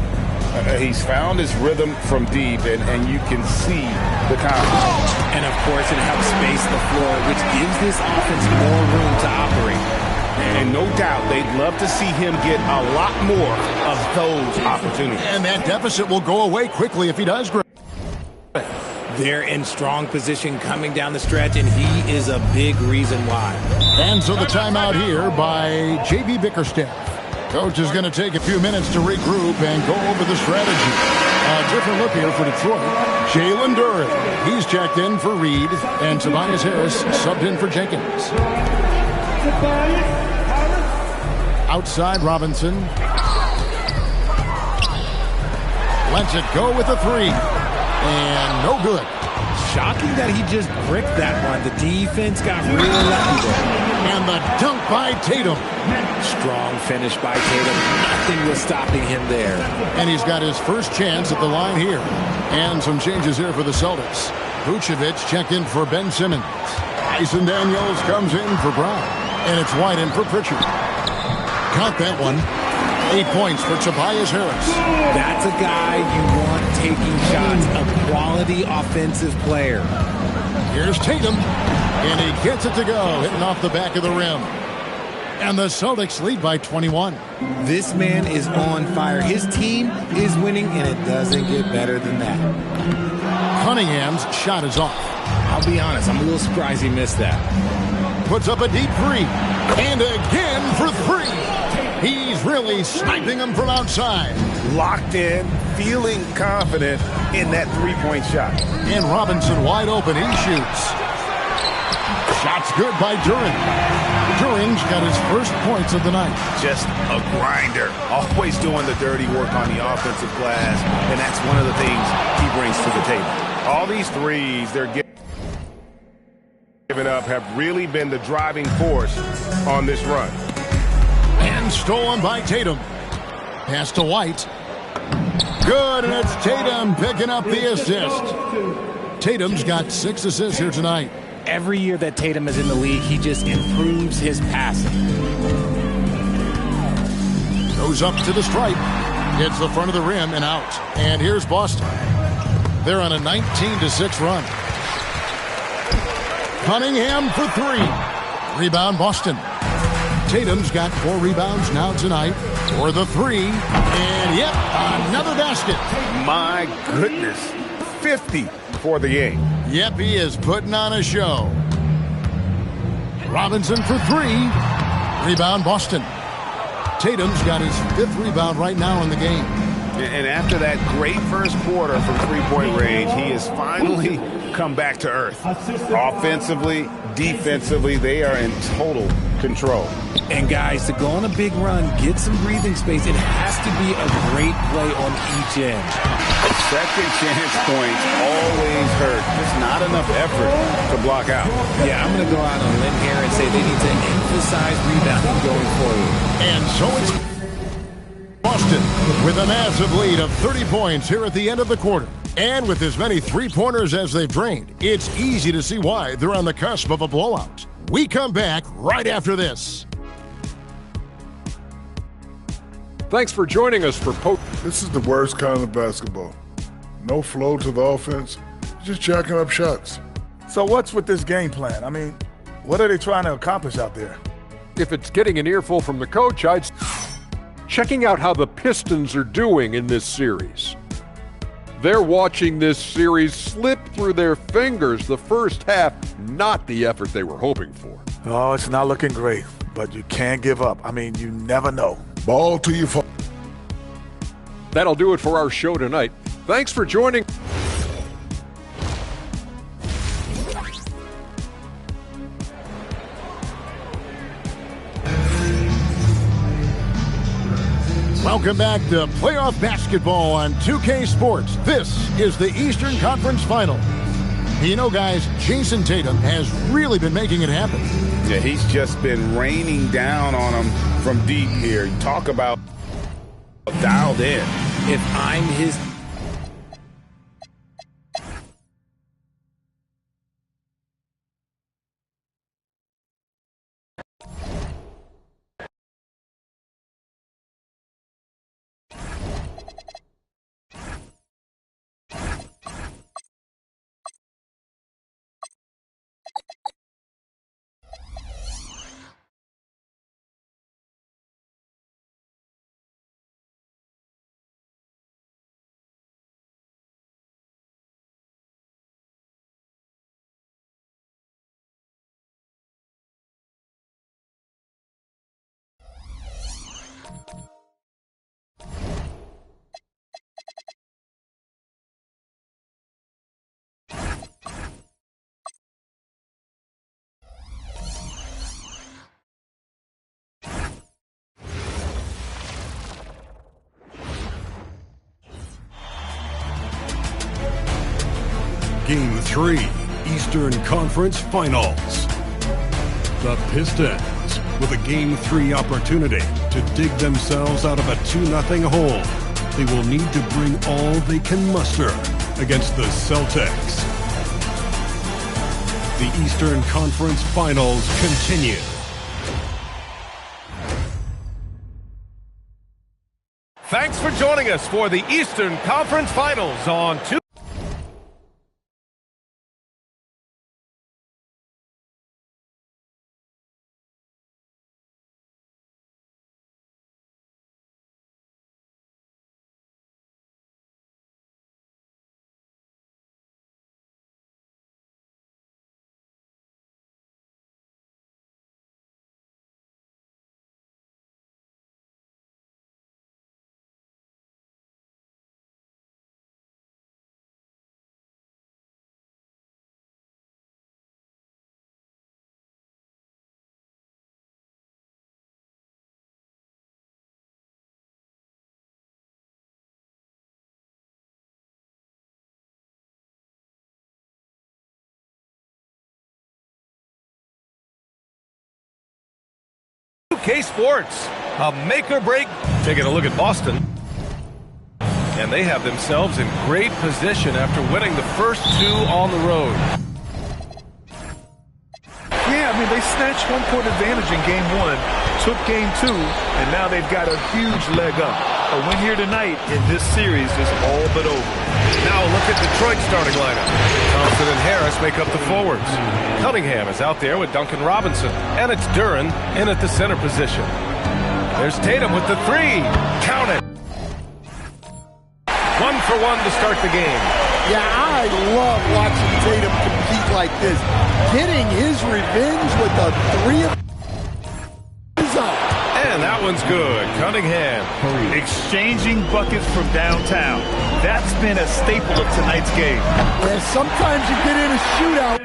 [SPEAKER 13] He's found his rhythm from deep, and you can see the confidence.
[SPEAKER 12] And, of course, it helps space the floor, which gives this offense more room to operate.
[SPEAKER 13] And no doubt they'd love to see him get a lot more of those opportunities.
[SPEAKER 10] And that deficit will go away quickly if he does great.
[SPEAKER 12] They're in strong position coming down the stretch, and he is a big reason why.
[SPEAKER 10] And so the timeout here by J.B. Bickerstaff. Coach is going to take a few minutes to regroup and go over the strategy. A different look here for Detroit. Jalen Duren, he's checked in for Reed, and Tobias Harris subbed in for Jenkins. Outside Robinson. Lets it go with a three. And no good.
[SPEAKER 12] Shocking that he just bricked that one. The defense got really lucky there.
[SPEAKER 10] And the dunk by Tatum.
[SPEAKER 12] Strong finish by Tatum. Nothing was stopping him there.
[SPEAKER 10] And he's got his first chance at the line here. And some changes here for the Celtics. Vucevic checked in for Ben Simmons. Tyson Daniels comes in for Brown. And it's White in for Pritchard. Count that one. 8 points for Tobias Harris.
[SPEAKER 12] That's a guy you want taking shots. A quality offensive player.
[SPEAKER 10] Here's Tatum. And he gets it to go. Hitting off the back of the rim. And the Celtics lead by 21.
[SPEAKER 12] This man is on fire. His team is winning, and it doesn't get better than that.
[SPEAKER 10] Cunningham's shot is off.
[SPEAKER 12] I'll be honest, I'm a little surprised he missed that.
[SPEAKER 10] Puts up a deep three. And again for three. He's really sniping them from outside.
[SPEAKER 13] Locked in, feeling confident in that three-point shot.
[SPEAKER 10] And Robinson wide open. He shoots. Shot's good by Duren. Duren's got his first points of the night.
[SPEAKER 13] Just a grinder. Always doing the dirty work on the offensive glass. And that's one of the things he brings to the table. All these threes they're giving up have really been the driving force on this run.
[SPEAKER 10] And stolen by Tatum. Pass to White. Good, and it's Tatum picking up the assist. Tatum's got 6 assists here tonight.
[SPEAKER 12] Every year that Tatum is in the league, he just improves his passing.
[SPEAKER 10] Goes up to the stripe. Hits the front of the rim and out. And here's Boston. They're on a 19-6 run. Cunningham for three. Rebound Boston. Tatum's got 4 rebounds now tonight for the three. And yep, another basket.
[SPEAKER 13] My goodness. 50 for the game.
[SPEAKER 10] Yep, he is putting on a show. Robinson for three. Rebound Boston. Tatum's got his 5th rebound right now in the game.
[SPEAKER 13] And after that great first quarter from three-point range, he has finally come back to earth. Offensively, defensively, they are in total control.
[SPEAKER 12] And guys, to go on a big run, get some breathing space, it has to be a great play on each end.
[SPEAKER 13] Second chance points always hurt. Just not enough effort to block out.
[SPEAKER 12] Yeah, I'm going to go out on a limb here and say they need to emphasize rebounding going forward.
[SPEAKER 10] And so it's Boston with a massive lead of 30 points here at the end of the quarter. And with as many three-pointers as they've drained, it's easy to see why they're on the cusp of a blowout. We come back right after this.
[SPEAKER 8] Thanks for joining us for
[SPEAKER 6] This is the worst kind of basketball. No flow to the offense, just jacking up shots.
[SPEAKER 7] So what's with this game plan? I mean, what are they trying to accomplish out there?
[SPEAKER 8] If it's getting an earful from the coach, checking out how the Pistons are doing in this series. They're watching this series slip through their fingers the first half, not the effort they were hoping for.
[SPEAKER 7] Oh, it's not looking great, but you can't give up. I mean, you never know.
[SPEAKER 6] Ball to your phone.
[SPEAKER 8] That'll do it for our show tonight. Thanks for joining.
[SPEAKER 10] Welcome back to playoff basketball on 2K Sports. This is the Eastern Conference Final. You know, guys, Jason Tatum has really been making it happen.
[SPEAKER 13] Yeah, he's just been raining down on him from deep here. Talk about dialed in.
[SPEAKER 12] If I'm his
[SPEAKER 1] Game 3, Eastern Conference Finals. The Pistons, with a Game 3 opportunity to dig themselves out of a 2-0 hole. They will need to bring all they can muster against the Celtics. The Eastern Conference Finals continue.
[SPEAKER 2] Thanks for joining us for the Eastern Conference Finals on 2. K Sports, a make-or-break. Taking a look at Boston. And they have themselves in great position after winning the first 2 on the road.
[SPEAKER 3] Yeah, I mean, they snatched home-court advantage in Game 1, took Game 2, and now they've got a huge leg up. A win here tonight in this series is all but over.
[SPEAKER 2] Now look at Detroit's starting lineup. Thompson and Harris make up the forwards. Cunningham is out there with Duncan Robinson, and it's Duren in at the center position. There's Tatum with the 3. Count it. 1 for 1 to start the game.
[SPEAKER 15] Yeah, I love watching Tatum compete like this. Getting his revenge with a 3 of his own.
[SPEAKER 2] And that one's good. Cunningham.
[SPEAKER 3] Exchanging buckets from downtown. That's been a staple of tonight's game.
[SPEAKER 15] Yeah, sometimes you get in a shootout.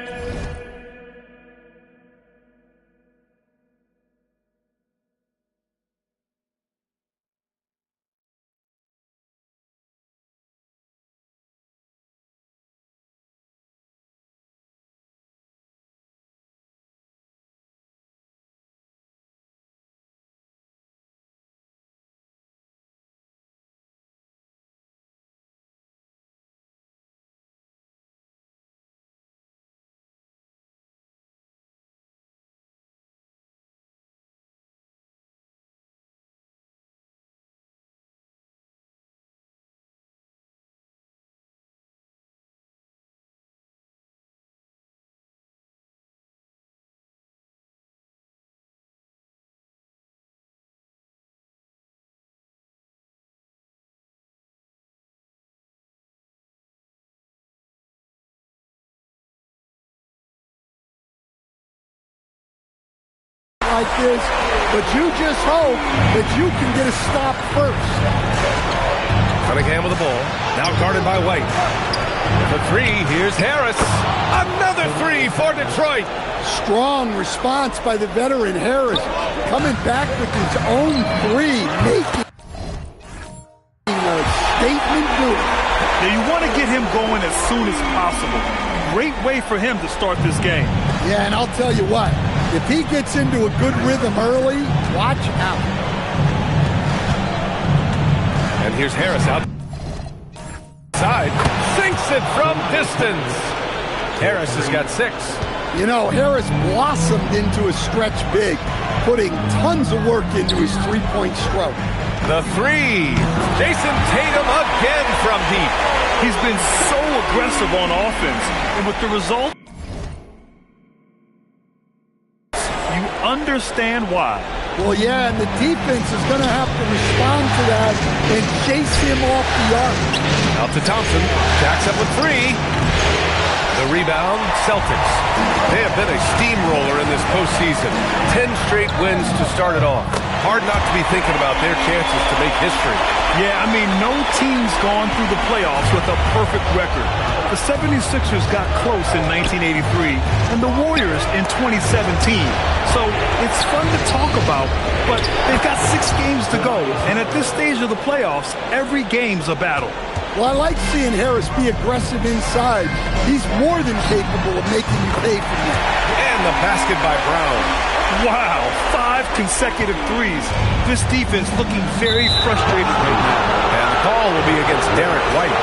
[SPEAKER 15] Like this, but you just hope that you can get a stop first.
[SPEAKER 2] Cunningham with the ball, now guarded by White. For 3, here's Harris. Another 3 for Detroit.
[SPEAKER 15] Strong response by the veteran Harris, coming back with his own 3, making a statement move.
[SPEAKER 3] Now you want to get him going as soon as possible. Great way for him to start this game.
[SPEAKER 15] Yeah, and I'll tell you what, if he gets into a good rhythm early, watch out.
[SPEAKER 2] And here's Harris outside. Sinks it from distance. Harris has got 6.
[SPEAKER 15] You know, Harris blossomed into a stretch big, putting tons of work into his three-point stroke.
[SPEAKER 2] The 3. Jason Tatum again from deep.
[SPEAKER 3] He's been so aggressive on offense, and with the result, you understand why.
[SPEAKER 15] Well, yeah, and the defense is going to have to respond to that and chase him off the arc.
[SPEAKER 2] Out to Thompson. Jacks up with 3. The rebound, Celtics. They have been a steamroller in this postseason. 10 straight wins to start it off. Hard not to be thinking about their chances to make history.
[SPEAKER 3] Yeah, I mean, no team's gone through the playoffs with a perfect record. The 76ers got close in 1983 and the Warriors in 2017. So it's fun to talk about, but they've got 6 games to go. And at this stage of the playoffs, every game's a battle.
[SPEAKER 15] Well, I like seeing Harris be aggressive inside. He's more than capable of making you pay for that.
[SPEAKER 2] And the basket by Brown.
[SPEAKER 3] Wow, 5 consecutive threes. This defense looking very frustrated right now.
[SPEAKER 2] And the call will be against Derek White.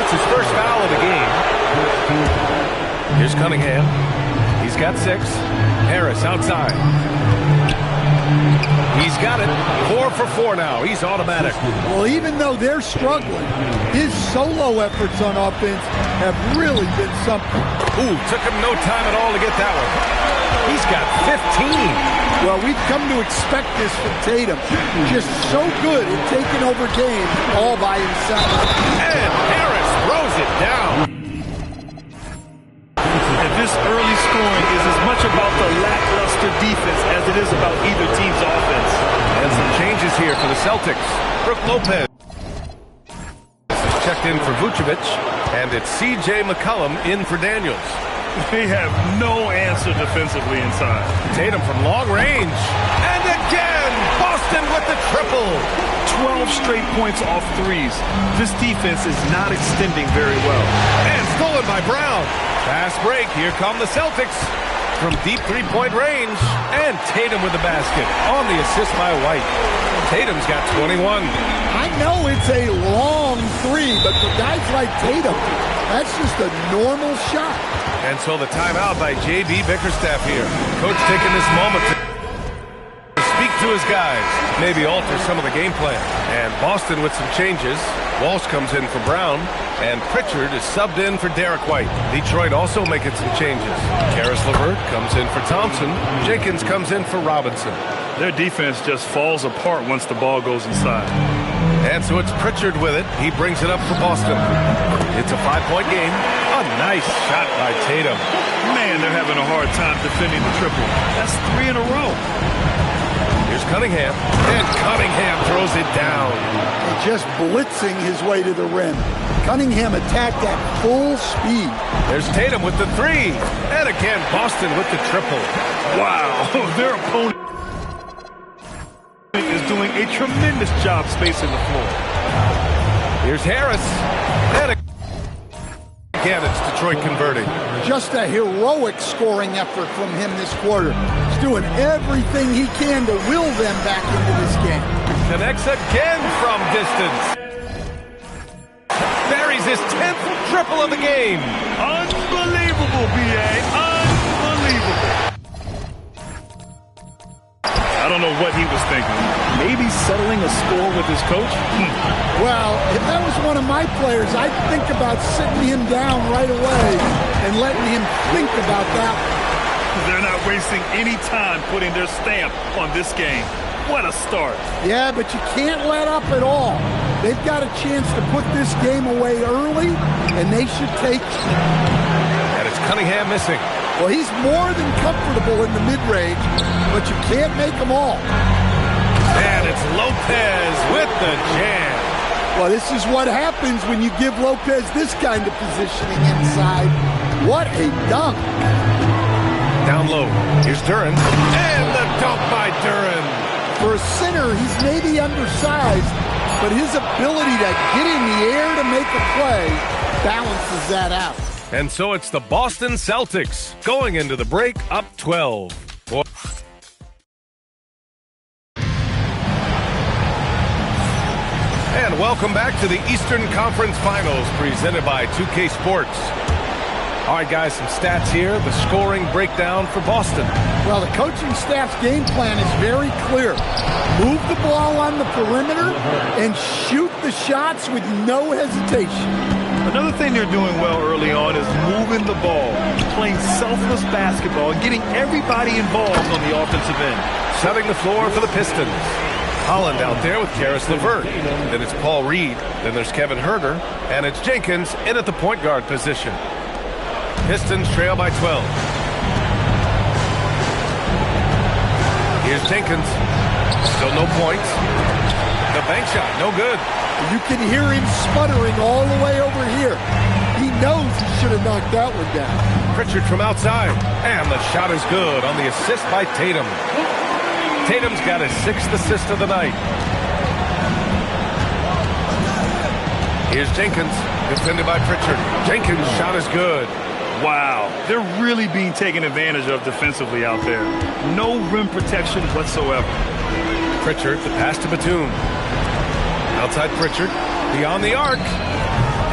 [SPEAKER 2] That's his first foul of the game. Here's Cunningham. He's got 6. Harris outside. He's got it. 4 for 4 now. He's automatic.
[SPEAKER 15] Well, even though they're struggling, his solo efforts on offense have really been something.
[SPEAKER 2] Ooh, took him no time at all to get that one. He's got 15.
[SPEAKER 15] Well, we've come to expect this from Tatum. Just so good at taking over games all by himself.
[SPEAKER 2] And Harris throws it down.
[SPEAKER 3] And this early scoring is as much about the lackluster defense as it is about either team's offense.
[SPEAKER 2] And some changes here for the Celtics. Brook Lopez checked in for Vucevic, and it's C.J. McCollum in for Daniels.
[SPEAKER 3] They have no answer defensively inside.
[SPEAKER 2] Tatum from long range. And again, Boston with the triple.
[SPEAKER 3] 12 straight points off threes. This defense is not extending very well.
[SPEAKER 2] And stolen by Brown. Fast break. Here come the Celtics from deep three-point range. And Tatum with the basket on the assist by White. Tatum's got 21.
[SPEAKER 15] I know it's a long 3, but for guys like Tatum, that's just a normal shot.
[SPEAKER 2] And so the timeout by J.B. Bickerstaff here. Coach taking this moment to speak to his guys, maybe alter some of the game plan. And Boston with some changes. Walsh comes in for Brown, and Pritchard is subbed in for Derek White. Detroit also making some changes. Karis LeVert comes in for Thompson. Jenkins comes in for Robinson.
[SPEAKER 3] Their defense just falls apart once the ball goes inside.
[SPEAKER 2] And so it's Pritchard with it. He brings it up for Boston. It's a 5-point game. A nice shot by Tatum.
[SPEAKER 3] Man, they're having a hard time defending the triple. That's 3 in a row.
[SPEAKER 2] Here's Cunningham. And Cunningham throws it down.
[SPEAKER 15] Just blitzing his way to the rim. Cunningham attacked at full speed.
[SPEAKER 2] There's Tatum with the 3. And again, Boston with the triple.
[SPEAKER 3] Wow, their opponent is doing a tremendous job spacing the floor.
[SPEAKER 2] Here's Harris. And again, it's Detroit converting.
[SPEAKER 15] Just a heroic scoring effort from him this quarter. He's doing everything he can to will them back into this game.
[SPEAKER 2] Connects again from distance. Buries his 10th triple of the game.
[SPEAKER 3] Unbelievable, B.A. Unbelievable. I don't know what he was thinking. Maybe settling a score with his coach?
[SPEAKER 15] Well, if that was one of my players, I'd think about sitting him down right away and letting him think about that.
[SPEAKER 3] They're not wasting any time putting their stamp on this game. What a start.
[SPEAKER 15] Yeah, but you can't let up at all. They've got a chance to put this game away early, and they should take it.
[SPEAKER 2] And it's Cunningham missing.
[SPEAKER 15] Well, he's more than comfortable in the mid-range, but you can't make them all.
[SPEAKER 2] And it's Lopez with the jam.
[SPEAKER 15] Well, this is what happens when you give Lopez this kind of positioning inside. What a dunk.
[SPEAKER 2] Down low. Here's Duren. And the dunk by Duren.
[SPEAKER 15] For a center, he's maybe undersized, but his ability to get in the air to make a play balances that out.
[SPEAKER 2] And so it's the Boston Celtics going into the break up 12. welcome back to the Eastern Conference Finals presented by 2K Sports. All right, guys, some stats here. The scoring breakdown for Boston.
[SPEAKER 15] Well, the coaching staff's game plan is very clear. Move the ball on the perimeter and shoot the shots with no hesitation.
[SPEAKER 3] Another thing they're doing well early on is moving the ball, playing selfless basketball, and getting everybody involved on the offensive end.
[SPEAKER 2] Setting the floor for the Pistons. Holland out there with Karis LeVert. Then it's Paul Reed. Then there's Kevin Huerter. And it's Jenkins in at the point guard position. Pistons trail by 12. Here's Jenkins. Still no points. The bank shot, no good.
[SPEAKER 15] You can hear him sputtering all the way over here. He knows he should have knocked that one down.
[SPEAKER 2] Pritchard from outside. And the shot is good on the assist by Tatum. Tatum's got his 6th assist of the night. Here's Jenkins, defended by Pritchard. Jenkins' shot is good.
[SPEAKER 3] Wow, they're really being taken advantage of defensively out there. No rim protection whatsoever.
[SPEAKER 2] Pritchard, the pass to Batum. Outside Pritchard, beyond the arc.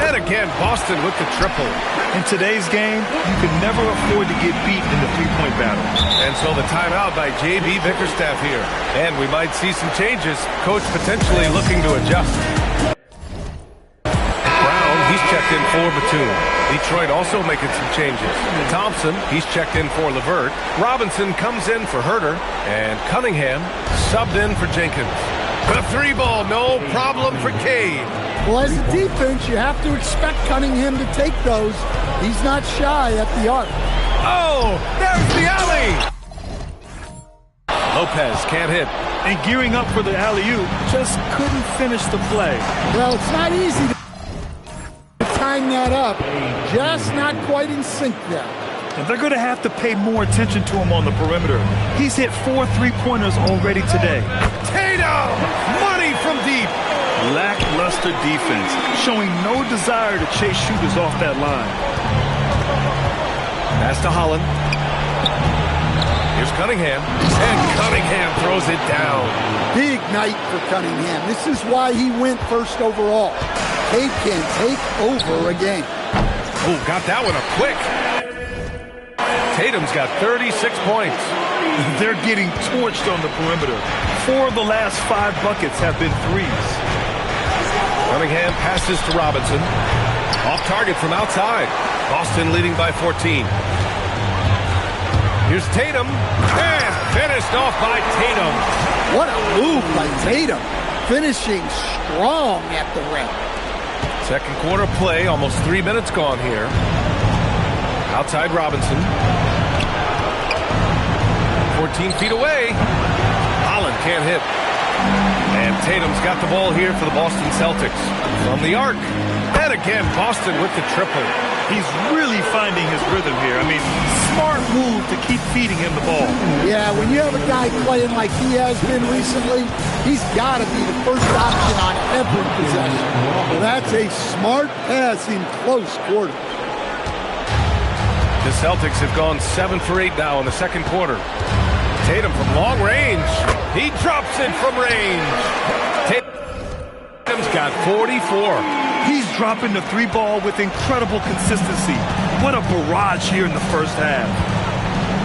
[SPEAKER 2] And again, Boston with the triple.
[SPEAKER 3] In today's game, you can never afford to get beat in the three-point battle.
[SPEAKER 2] And so the timeout by J.B. Bickerstaff here. And we might see some changes. Coach potentially looking to adjust. Brown, he's checked in for Batum. Detroit also making some changes. Thompson, he's checked in for LeVert. Robinson comes in for Huerter. And Cunningham subbed in for Jenkins. The three ball, no problem for Cade.
[SPEAKER 15] Well, as a defense, you have to expect Cunningham to take those. He's not shy at the arc.
[SPEAKER 2] Oh, there's the alley. Lopez can't hit.
[SPEAKER 3] And gearing up for the alley-oop, just couldn't finish the play.
[SPEAKER 15] Well, it's not easy to time that up. Just not quite in sync there.
[SPEAKER 3] And they're going to have to pay more attention to him on the perimeter. He's hit 4 3-pointers already today.
[SPEAKER 2] Tatum! Money from deep.
[SPEAKER 3] Lackluster defense, showing no desire to chase shooters off that line.
[SPEAKER 2] Pass to Holland. Here's Cunningham. And Cunningham throws it down.
[SPEAKER 15] Big night for Cunningham. This is why he went first overall. Cade can take over a game.
[SPEAKER 2] Oh, got that one up quick. Tatum's got 36 points.
[SPEAKER 3] They're getting torched on the perimeter. 4 of the last 5 buckets have been threes.
[SPEAKER 2] Cunningham passes to Robinson. Off target from outside. Boston leading by 14. Here's Tatum. And finished off by Tatum.
[SPEAKER 15] What a move by Tatum. Finishing strong at the rim.
[SPEAKER 2] Second quarter play, almost 3 minutes gone here. Outside Robinson. 14 feet away. Holland can't hit. And Tatum's got the ball here for the Boston Celtics. From the arc. And again, Boston with the triple.
[SPEAKER 3] He's really finding his rhythm here. I mean, smart move to keep feeding him the ball.
[SPEAKER 15] Yeah, when you have a guy playing like he has been recently, he's got to be the first option on every possession. Well, that's a smart pass in close quarters.
[SPEAKER 2] The Celtics have gone 7 for 8 now in the second quarter. Tatum from long range. He drops it from range. Tatum's got 44.
[SPEAKER 3] He's dropping the 3-ball with incredible consistency. What a barrage here in the first half.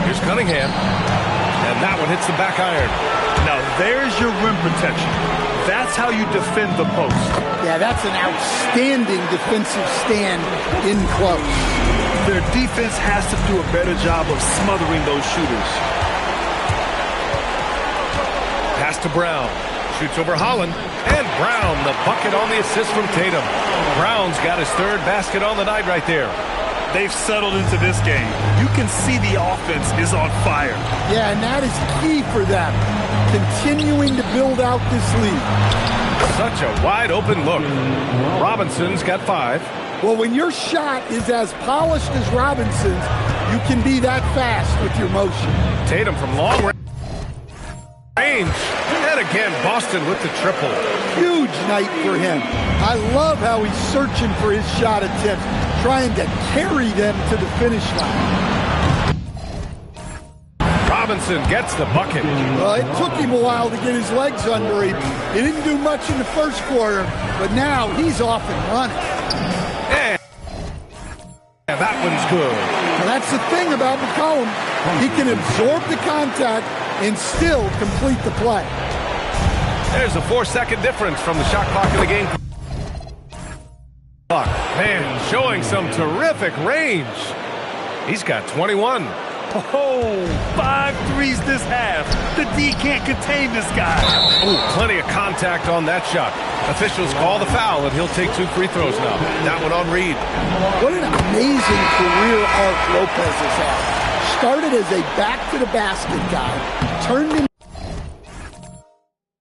[SPEAKER 2] Here's Cunningham. And that one hits the back iron.
[SPEAKER 3] Now there's your rim protection. That's how you defend the post.
[SPEAKER 15] Yeah, that's an outstanding defensive stand in close.
[SPEAKER 3] Their defense has to do a better job of smothering those shooters.
[SPEAKER 2] Pass to Brown. Shoots over Holland. And Brown, the bucket on the assist from Tatum. Brown's got his 3rd basket on the night right there.
[SPEAKER 3] They've settled into this game. You can see the offense is on fire.
[SPEAKER 15] Yeah, and that is key for them. Continuing to build out this lead.
[SPEAKER 2] Such a wide open look. Robinson's got 5.
[SPEAKER 15] Well, when your shot is as polished as Robinson's, you can be that fast with your motion.
[SPEAKER 2] Tatum from long range. And again, Boston with the triple.
[SPEAKER 15] Huge night for him. I love how he's searching for his shot attempts, trying to carry them to the finish line.
[SPEAKER 2] Robinson gets the bucket.
[SPEAKER 15] Well, it took him a while to get his legs under him. He didn't do much in the first quarter, but now he's off and running.
[SPEAKER 2] And that one's good.
[SPEAKER 15] Well, that's the thing about McCollum. He can absorb the contact and still complete the play.
[SPEAKER 2] There's a 4-second difference from the shot clock in the game. Man, showing some terrific range. He's got 21.
[SPEAKER 3] Oh, 5 threes this half. The D can't contain this guy.
[SPEAKER 2] Oh, plenty of contact on that shot. Officials call the foul, and he'll take 2 free throws now. That one on Reed.
[SPEAKER 15] What an amazing career arc Lopez has had. Started as a back-to-the-basket guy, turned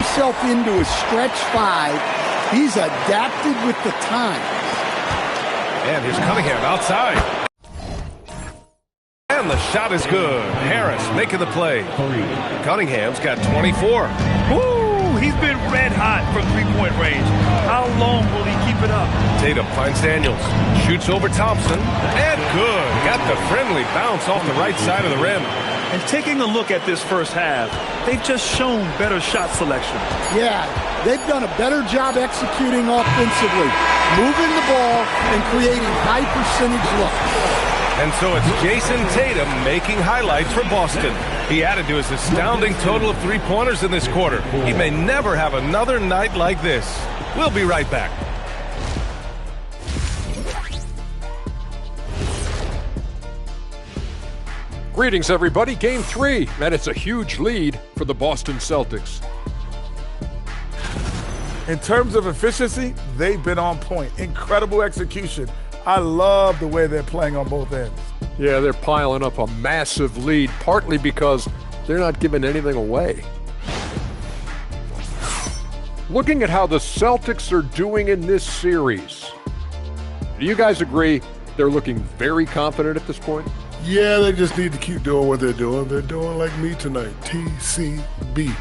[SPEAKER 15] himself into a stretch 5. He's adapted with the time.
[SPEAKER 2] And here's Cunningham outside. And the shot is good. Harris making the play. Cunningham's got 24.
[SPEAKER 3] Ooh, he's been red hot from three-point range. How long will he keep it up?
[SPEAKER 2] Tatum finds Daniels. Shoots over Thompson. And good. Got the friendly bounce off the right side of the rim.
[SPEAKER 3] And taking a look at this first half, they've just shown better shot selection.
[SPEAKER 15] Yeah, they've done a better job executing offensively, moving the ball and creating high percentage looks.
[SPEAKER 2] And so it's Jason Tatum making highlights for Boston. He added to his astounding total of 3-pointers in this quarter. He may never have another night like this. We'll be right back.
[SPEAKER 8] Greetings, everybody. Game 3, and it's a huge lead for the Boston Celtics.
[SPEAKER 7] In terms of efficiency, they've been on point. Incredible execution. I love the way they're playing on both ends.
[SPEAKER 8] Yeah, they're piling up a massive lead, partly because they're not giving anything away. Looking at how the Celtics are doing in this series, do you guys agree they're looking very confident at this point?
[SPEAKER 6] Yeah, they just need to keep doing what they're doing. They're doing like me tonight. TCB,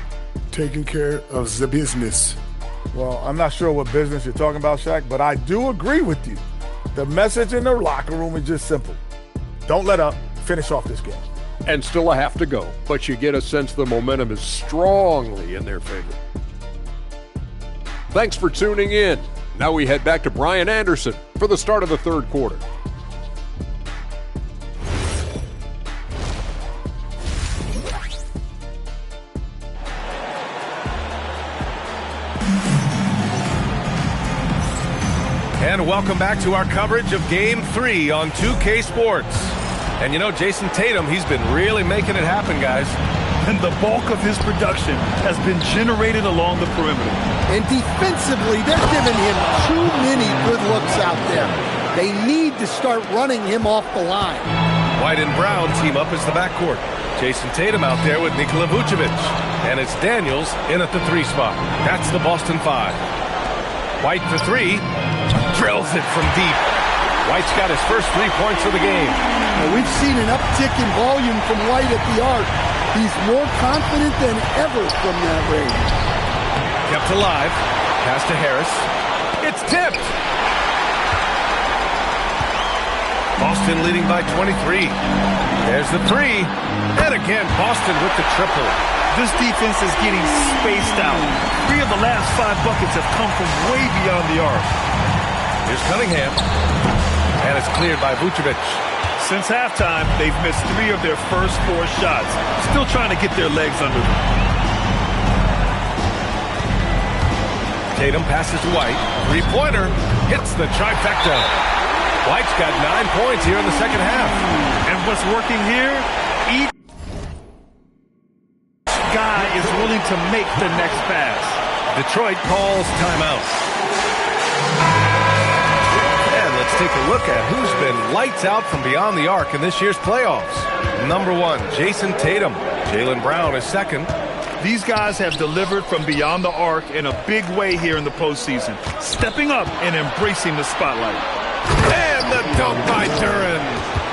[SPEAKER 6] taking care of the business.
[SPEAKER 7] Well, I'm not sure what business you're talking about, Shaq, but I do agree with you. The message in the locker room is just simple. Don't let up. Finish off this game.
[SPEAKER 8] And still a half to go, but you get a sense the momentum is strongly in their favor. Thanks for tuning in. Now we head back to Brian Anderson for the start of the third quarter.
[SPEAKER 2] And welcome back to our coverage of Game 3 on 2K Sports. And you know, Jason Tatum, he's been really making it happen, guys.
[SPEAKER 3] And the bulk of his production has been generated along the perimeter.
[SPEAKER 15] And defensively, they're giving him too many good looks out there. They need to start running him off the line.
[SPEAKER 2] White and Brown team up as the backcourt. Jason Tatum out there with Nikola Vucevic. And it's Daniels in at the 3 spot. That's the Boston 5. White for 3. Drills it from deep. White's got his first 3 points of the game.
[SPEAKER 15] Well, we've seen an uptick in volume from White at the arc. He's more confident than ever from that range.
[SPEAKER 2] Kept alive. Pass to Harris. It's tipped. Boston leading by 23. There's the 3. And again, Boston with the triple.
[SPEAKER 3] This defense is getting spaced out. 3 of the last 5 buckets have come from way beyond the arc.
[SPEAKER 2] Here's Cunningham. And it's cleared by Vucevic.
[SPEAKER 3] Since halftime, they've missed 3 of their first 4 shots. Still trying to get their legs under them.
[SPEAKER 2] Tatum passes to White. 3-pointer. Hits the trifecta. White's got 9 points here in the second half.
[SPEAKER 3] And what's working here? Each guy is willing to make the next pass.
[SPEAKER 2] Detroit calls timeout. And let's take a look at who's been lights out from beyond the arc in this year's playoffs. Number 1, Jason Tatum. Jaylen Brown is second.
[SPEAKER 3] These guys have delivered from beyond the arc in a big way here in the postseason, stepping up and embracing the spotlight.
[SPEAKER 2] And the dunk by Duren.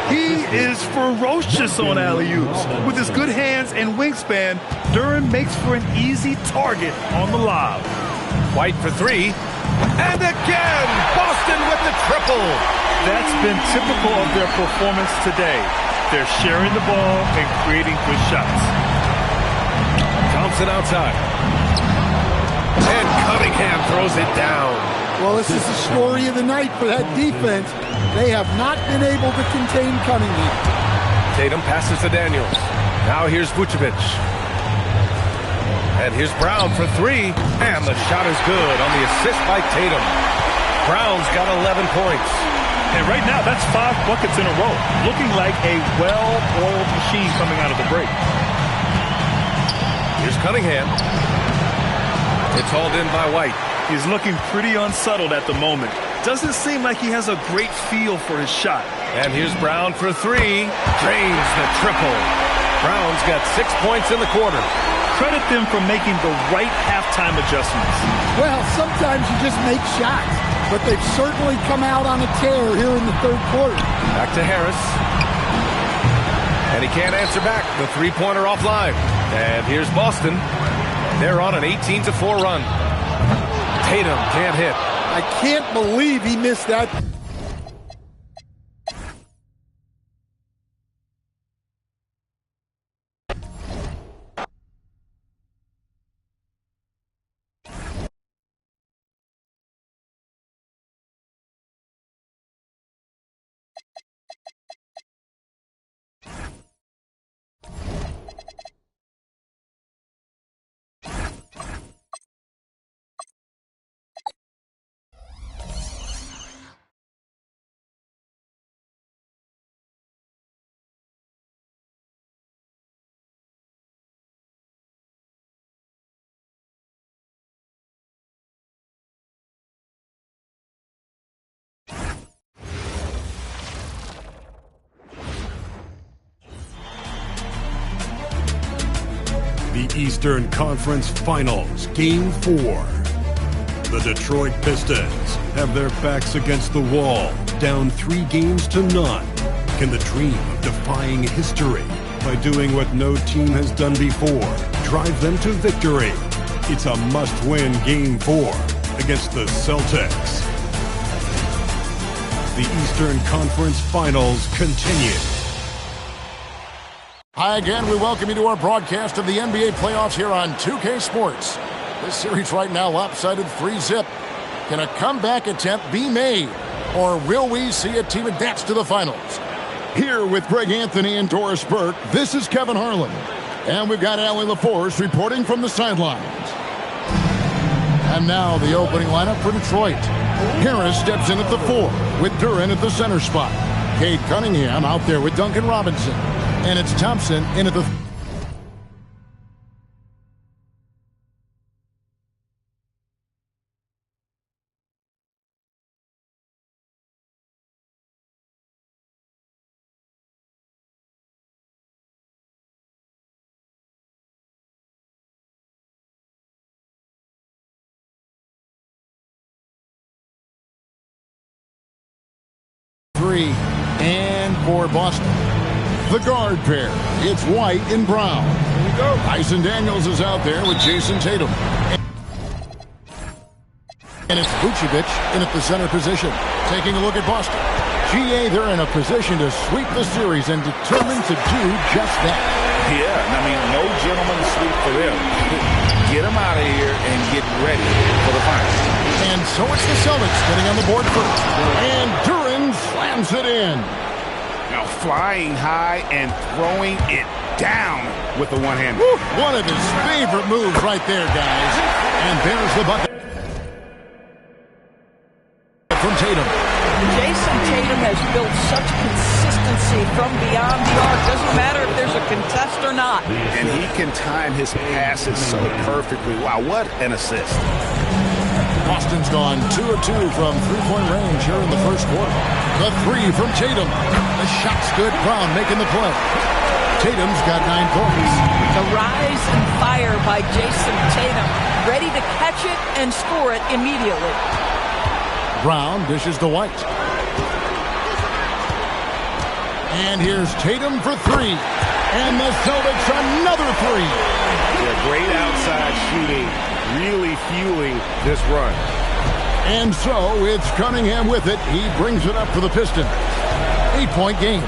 [SPEAKER 3] He is ferocious on alley-oops. With his good hands and wingspan, Duren makes for an easy target on the lob.
[SPEAKER 2] White for 3. And again, Boston with the triple.
[SPEAKER 3] That's been typical of their performance today. They're sharing the ball and creating good shots.
[SPEAKER 2] Thompson outside. And Cunningham throws it down.
[SPEAKER 15] Well, this is the story of the night for that defense. They have not been able to contain Cunningham.
[SPEAKER 2] Tatum passes to Daniels. Now here's Vucevic. And here's Brown for three. And the shot is good on the assist by Tatum. Brown's got 11 points.
[SPEAKER 3] And right now, that's 5 buckets in a row. Looking like a well-oiled machine coming out of the break.
[SPEAKER 2] Here's Cunningham. It's hauled in by White.
[SPEAKER 3] He's looking pretty unsettled at the moment. Doesn't seem like he has a great feel for his shot.
[SPEAKER 2] And here's Brown for three. Drains the triple. Brown's got 6 points in the quarter.
[SPEAKER 3] Credit them for making the right halftime adjustments.
[SPEAKER 15] Well, sometimes you just make shots, but they've certainly come out on a tear here in the third quarter.
[SPEAKER 2] Back to Harris. And he can't answer back. The three-pointer offline. And here's Boston. They're on an 18-4 run. Tatum can't hit.
[SPEAKER 15] I can't believe he missed that.
[SPEAKER 1] The Eastern Conference Finals, Game 4. The Detroit Pistons have their backs against the wall, down 3-0. Can the dream of defying history by doing what no team has done before drive them to victory? It's a must-win Game 4 against the Celtics. The Eastern Conference Finals continue.
[SPEAKER 10] Hi again, we welcome you to our broadcast of the NBA playoffs here on 2K Sports. This series right now lopsided 3-zip. Can a comeback attempt be made? Or will we see a team advance to the finals? Here with Greg Anthony and Doris Burke, this is Kevin Harlan. And we've got Allie LaForce reporting from the sidelines. And now the opening lineup for Detroit. Harris steps in at the 4 with Duren at the center spot. Cade Cunningham out there with Duncan Robinson. And it's Thompson in at the... And for Boston, the guard pair, it's White and Brown. Here we go. Tyson Daniels is out there with Jason Tatum. And it's Vucevic in at the center position. Taking a look at Boston. GA, they're in a position to sweep the series and determined to do just that.
[SPEAKER 11] Yeah, I mean, no gentleman sweep for them. Get them out of here and get ready for the finals.
[SPEAKER 10] And so it's the Celtics getting on the board first. And Duren slams it in.
[SPEAKER 11] Now flying high and throwing it down with the one hand.
[SPEAKER 10] One of his favorite moves right there, guys. And there's the bucket from Tatum.
[SPEAKER 4] Jason Tatum has built such consistency from beyond the arc. Doesn't matter if there's a contest or not.
[SPEAKER 11] And he can time his passes so perfectly. Wow, what an assist.
[SPEAKER 10] Boston's gone 2 of 2 from three-point range here in the first quarter. The 3 from Tatum. The shot's good. Brown making the play. Tatum's got 9 points.
[SPEAKER 4] The rise and fire by Jason Tatum. Ready to catch it and score it immediately.
[SPEAKER 10] Brown dishes to White. And here's Tatum for 3. And the Celtics another 3.
[SPEAKER 11] Yeah, great outside shooting. Really fueling this run.
[SPEAKER 10] And so it's Cunningham with it. He brings it up for the Pistons. 8-point game.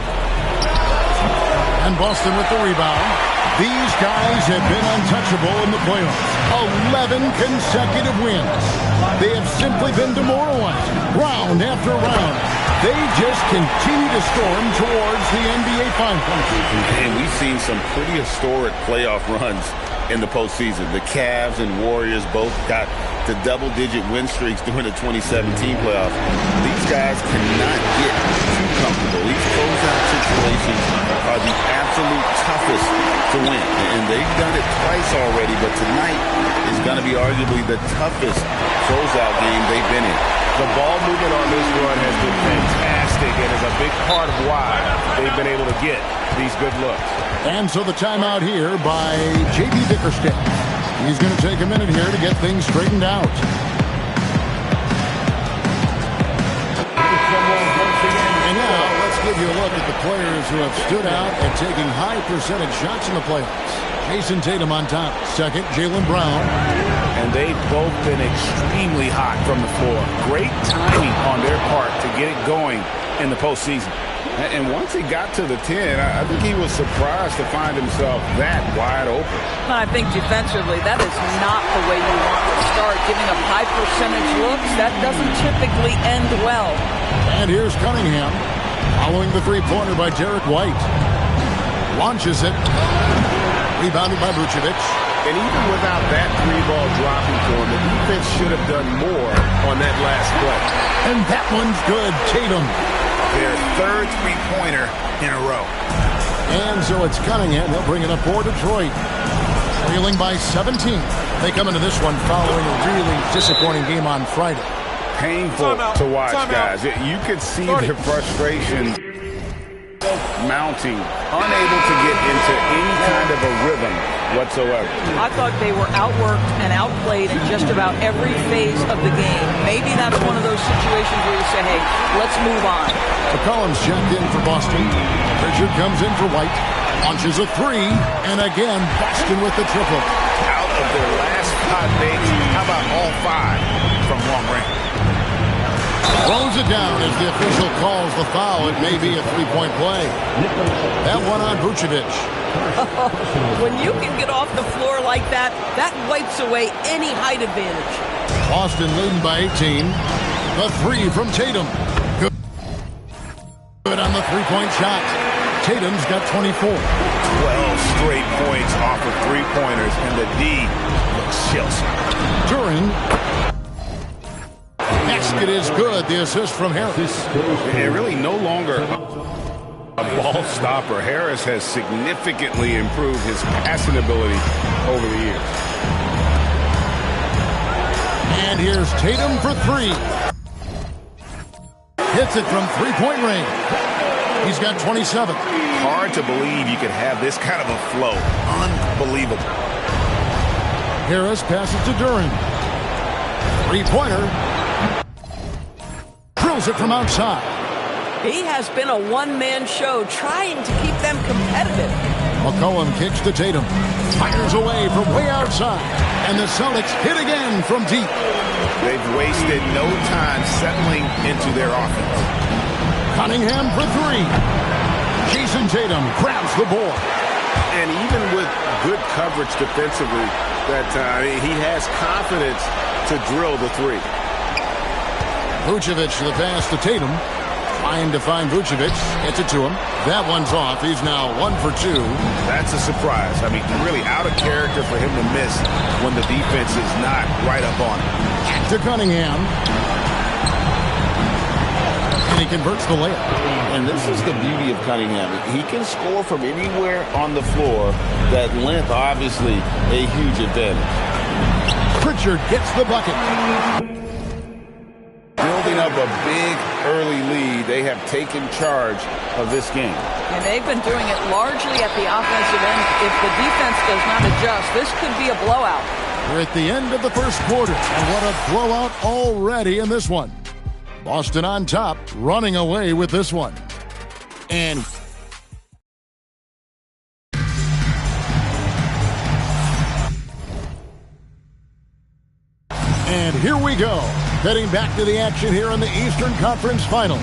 [SPEAKER 10] And Boston with the rebound. These guys have been untouchable in the playoffs. 11 consecutive wins. They have simply been demoralized round after round. They just continue to storm towards the NBA Finals.
[SPEAKER 13] And we've seen some pretty historic playoff runs in the postseason. The Cavs and Warriors both got to double-digit win streaks during the 2017 playoffs. These guys cannot get too comfortable. These closeout situations are the absolute toughest to win. And they've done it twice already, but tonight is going to be arguably the toughest closeout game they've been in.
[SPEAKER 2] The ball movement on this run has been fantastic and is a big part of why they've been able to get these good looks.
[SPEAKER 10] And so the timeout here by J.B. Bickerstaff. He's going to take a minute here to get things straightened out. And now let's give you a look at the players who have stood out and taking high percentage shots in the playoffs. Jason Tatum on top. Second, Jaylen Brown.
[SPEAKER 11] And they've both been extremely hot from the floor. Great timing on their part to get it going in the postseason.
[SPEAKER 13] And once he got to the 10, I think he was surprised to find himself that wide open.
[SPEAKER 4] I think defensively, that is not the way you want to start. Giving up high percentage looks, that doesn't typically end well.
[SPEAKER 10] And here's Cunningham, following the three-pointer by Derek White. Launches it. Rebounded by Vucevic.
[SPEAKER 2] And even without that three-ball dropping for him, the defense should have done more on that last play.
[SPEAKER 10] And that one's good. Tatum.
[SPEAKER 11] Their third three-pointer in a row.
[SPEAKER 10] And so it's Cunningham. He'll bring it up for Detroit. Trailing by 17. They come into this one following a really disappointing game on Friday.
[SPEAKER 13] Painful to watch, guys. You could see the frustration mounting, unable to get into any kind of a rhythm whatsoever.
[SPEAKER 4] I thought they were outworked and outplayed in just about every phase of the game. Maybe that's one of those situations where you say, hey, let's move on.
[SPEAKER 10] McCollum's checked in for Boston. Pritchard comes in for White. Launches a three. And again, Boston with the triple.
[SPEAKER 11] Out of their last 5 makes, how about all 5 from long range?
[SPEAKER 10] Throws it down as the official calls the foul. It may be a three-point play. That one on Vucevic.
[SPEAKER 4] When you can get off the floor like that, that wipes away any height advantage.
[SPEAKER 10] Boston leading by 18. The three from Tatum. Good on the three-point shot. Tatum's got 24.
[SPEAKER 11] 12 straight points off of three-pointers, and the D looks Chelsea.
[SPEAKER 10] Duran. Basket is good. The assist from Harris.
[SPEAKER 13] And really no longer a ball stopper. Harris has significantly improved his passing ability over the years.
[SPEAKER 10] And here's Tatum for three. Hits it from three-point range. He's got 27.
[SPEAKER 11] Hard to believe you could have this kind of a flow. Unbelievable.
[SPEAKER 10] Harris passes to Duran. Three-pointer. Drills it from outside.
[SPEAKER 4] He has been a one-man show trying to keep them competitive.
[SPEAKER 10] McCollum kicks to Tatum. Fires away from way outside. And the Celtics hit again from deep.
[SPEAKER 11] They've wasted no time settling into their offense.
[SPEAKER 10] Cunningham for three. Jason Tatum grabs the board.
[SPEAKER 2] And even with good coverage defensively, he has confidence to drill the three.
[SPEAKER 10] Vucevic the pass to Tatum. Trying to find Vucevic. Gets it to him. That one's off. He's now 1 for 2.
[SPEAKER 11] That's a surprise. I mean, really out of character for him to miss when the defense is not right up on him.
[SPEAKER 10] Back to Cunningham. And he converts the layup.
[SPEAKER 13] And this is the beauty of Cunningham. He can score from anywhere on the floor. That length, obviously, a huge advantage.
[SPEAKER 10] Pritchard gets the bucket.
[SPEAKER 13] Building up a big early lead. They have taken charge of this game.
[SPEAKER 4] And they've been doing it largely at the offensive end. If the defense does not adjust, this could be a blowout.
[SPEAKER 10] We're at the end of the first quarter. And what a blowout already in this one. Boston on top, running away with this one. And here we go. Heading back to the action here in the Eastern Conference Final.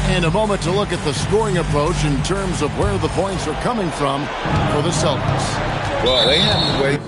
[SPEAKER 10] And a moment to look at the scoring approach in terms of where the points are coming from for the Celtics.
[SPEAKER 11] Well, they have to wait.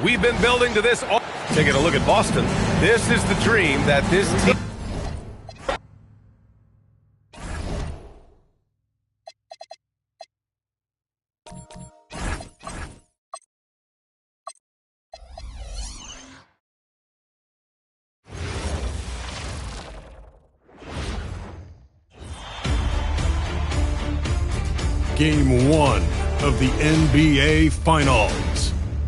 [SPEAKER 2] We've been building to this. Taking a look at Boston. This is the dream that this team.
[SPEAKER 1] Game 1 of the NBA Finals.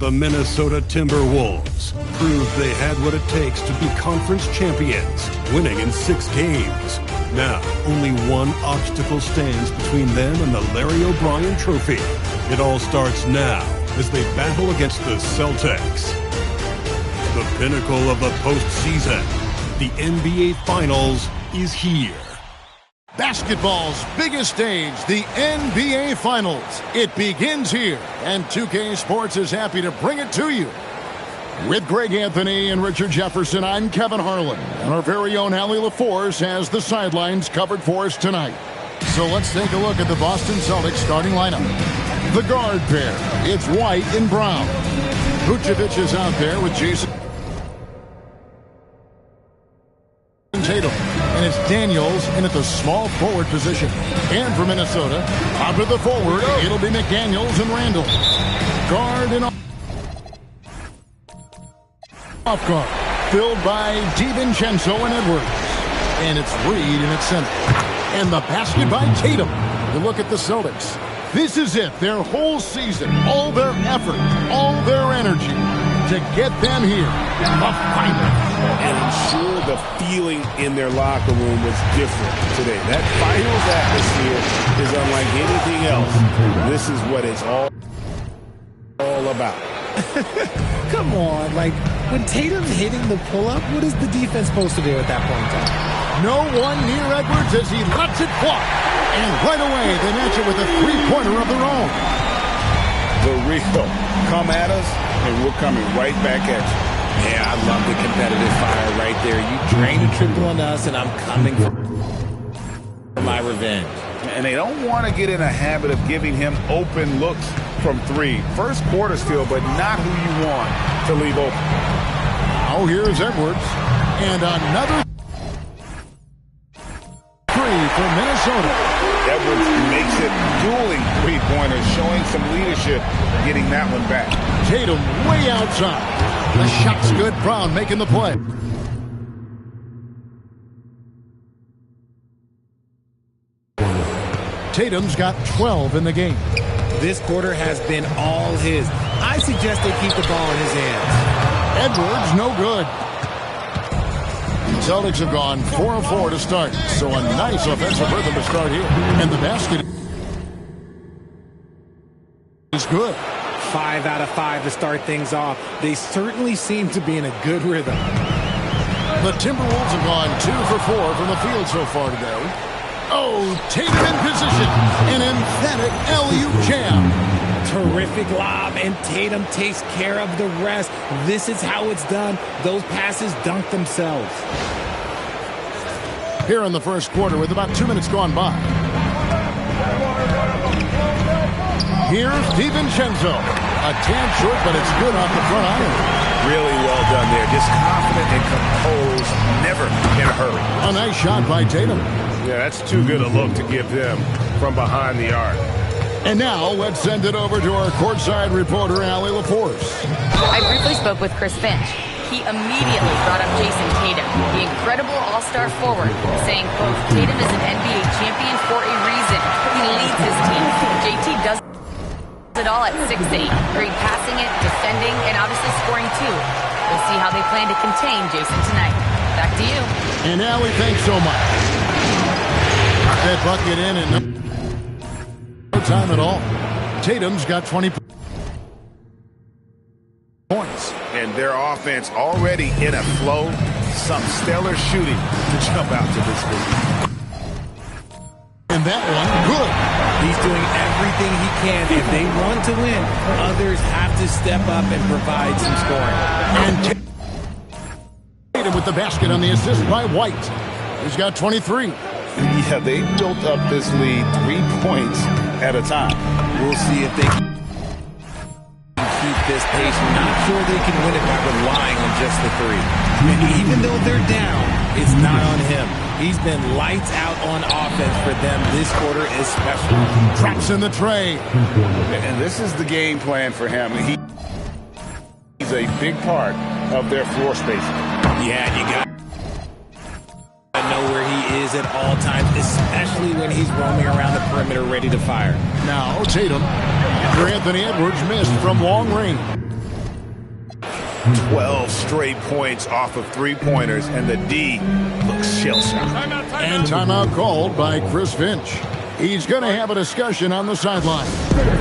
[SPEAKER 1] The Minnesota Timberwolves proved they had what it takes to be conference champions, winning in 6 games. Now, only one obstacle stands between them and the Larry O'Brien Trophy. It all starts now as they battle against the Celtics. The pinnacle of the postseason, the NBA Finals, is here.
[SPEAKER 10] Basketball's biggest stage, the NBA Finals. It begins here, and 2K Sports is happy to bring it to you. With Greg Anthony and Richard Jefferson, I'm Kevin Harlan, and our very own Allie LaForce has the sidelines covered for us tonight. So let's take a look at the Boston Celtics starting lineup. The guard pair, it's White and Brown. Vucevic is out there with Jason Tatum. And it's Daniels in at the small forward position. And for Minnesota, out to the forward, it'll be McDaniels and Randall. Guard and off guard, filled by DiVincenzo and Edwards. And it's Reed in its center. And the basket by Tatum. You look at the Celtics. This is it, their whole season, all their effort, all their energy to get them here, the finals.
[SPEAKER 11] And I'm sure the feeling in their locker room was different today. That finals atmosphere is unlike anything else. This is what it's all about.
[SPEAKER 12] Come on, like, when Tatum's hitting the pull-up, what is the defense supposed to do at that point in time?
[SPEAKER 10] No one near Edwards as he lets it fly. And right away, they match it with a three-pointer of their own.
[SPEAKER 11] The real come at us, and we're coming right back at you.
[SPEAKER 12] Yeah, I love the competitive fire right there. You drain a triple on us, and I'm coming for my revenge.
[SPEAKER 11] And they don't want to get in a habit of giving him open looks from 3. First quarter still, but not who you want to leave open.
[SPEAKER 10] Oh, here's Edwards. And another 3 for Minnesota.
[SPEAKER 11] Edwards makes it dueling three-pointers, showing some leadership, getting that one back.
[SPEAKER 10] Tatum way outside. The shot's good. Brown making the play. Tatum's got 12 in the game.
[SPEAKER 12] This quarter has been all his. I suggest they keep the ball in his hands.
[SPEAKER 10] Edwards, no good. Celtics have gone 4 of 4 to start, so a nice offensive rhythm to start here. And the basket is good.
[SPEAKER 12] 5 out of 5 to start things off. They certainly seem to be in a good rhythm.
[SPEAKER 10] The Timberwolves have gone 2 for 4 from the field so far today. Oh, Tatum in position. An emphatic alley-oop jam.
[SPEAKER 12] Terrific lob, and Tatum takes care of the rest. This is how it's done. Those passes dunk themselves.
[SPEAKER 10] Here in the first quarter with about 2 minutes gone by. Here's DiVincenzo. A tad short, but it's good off the front iron.
[SPEAKER 11] Really well done there. Just confident and composed, never in a hurry.
[SPEAKER 10] A nice shot by Tatum.
[SPEAKER 11] Yeah, that's too good a look to give them from behind the arc.
[SPEAKER 10] And now let's send it over to our courtside reporter, Allie LaForce.
[SPEAKER 5] I briefly spoke with Chris Finch. He immediately brought up Jason Tatum, the incredible all-star forward, saying, quote, Tatum is an NBA champion for a reason. He leads his team. JT does a it all at 6'8". Great passing it, defending, and obviously scoring too. We'll see how they plan to contain Jason tonight. Back to you.
[SPEAKER 10] And Allie, thanks so much. That bucket in and no time at all. Tatum's got 20 points.
[SPEAKER 13] And their offense already in a flow. Some stellar shooting to jump out to this lead.
[SPEAKER 10] And that one, good.
[SPEAKER 12] He's doing everything he can. If they want to win, others have to step up and provide some scoring.
[SPEAKER 10] And Tatum with the basket on the assist by White. He's got 23.
[SPEAKER 13] Yeah, they built up this lead 3 points at a time.
[SPEAKER 12] We'll see if they can keep this pace. Not sure they can win it by relying on just the three. And even though they're down, it's not on him. He's been lights out on offense for them this quarter especially.
[SPEAKER 10] Drops in the tray.
[SPEAKER 13] And this is the game plan for him. He's a big part of their floor spacing.
[SPEAKER 12] Yeah, you got to know where he is at all times, especially when he's roaming around the perimeter ready to fire.
[SPEAKER 10] Now Tatum, after Anthony Edwards missed from long range.
[SPEAKER 13] 12 straight points off of three-pointers, and the D looks shell-shocked.
[SPEAKER 10] And timeout called by Chris Finch. He's going to have a discussion on the sideline.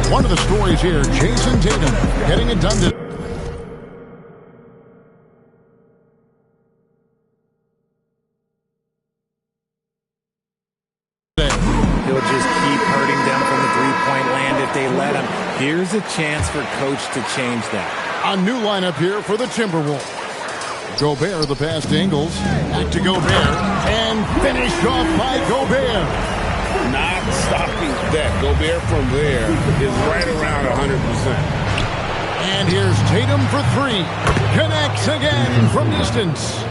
[SPEAKER 10] One of the stories here, Jason Tatum getting it done to...
[SPEAKER 12] He'll just keep hurting them from the three-point land if they let him. Here's a chance for Coach to change that.
[SPEAKER 10] A new lineup here for the Timberwolves. Gobert, the pass to Ingles. Back to Gobert. And finished off by Gobert.
[SPEAKER 13] Not stopping that. Gobert from there is right around 100%.
[SPEAKER 10] And here's Tatum for three. Connects again from distance.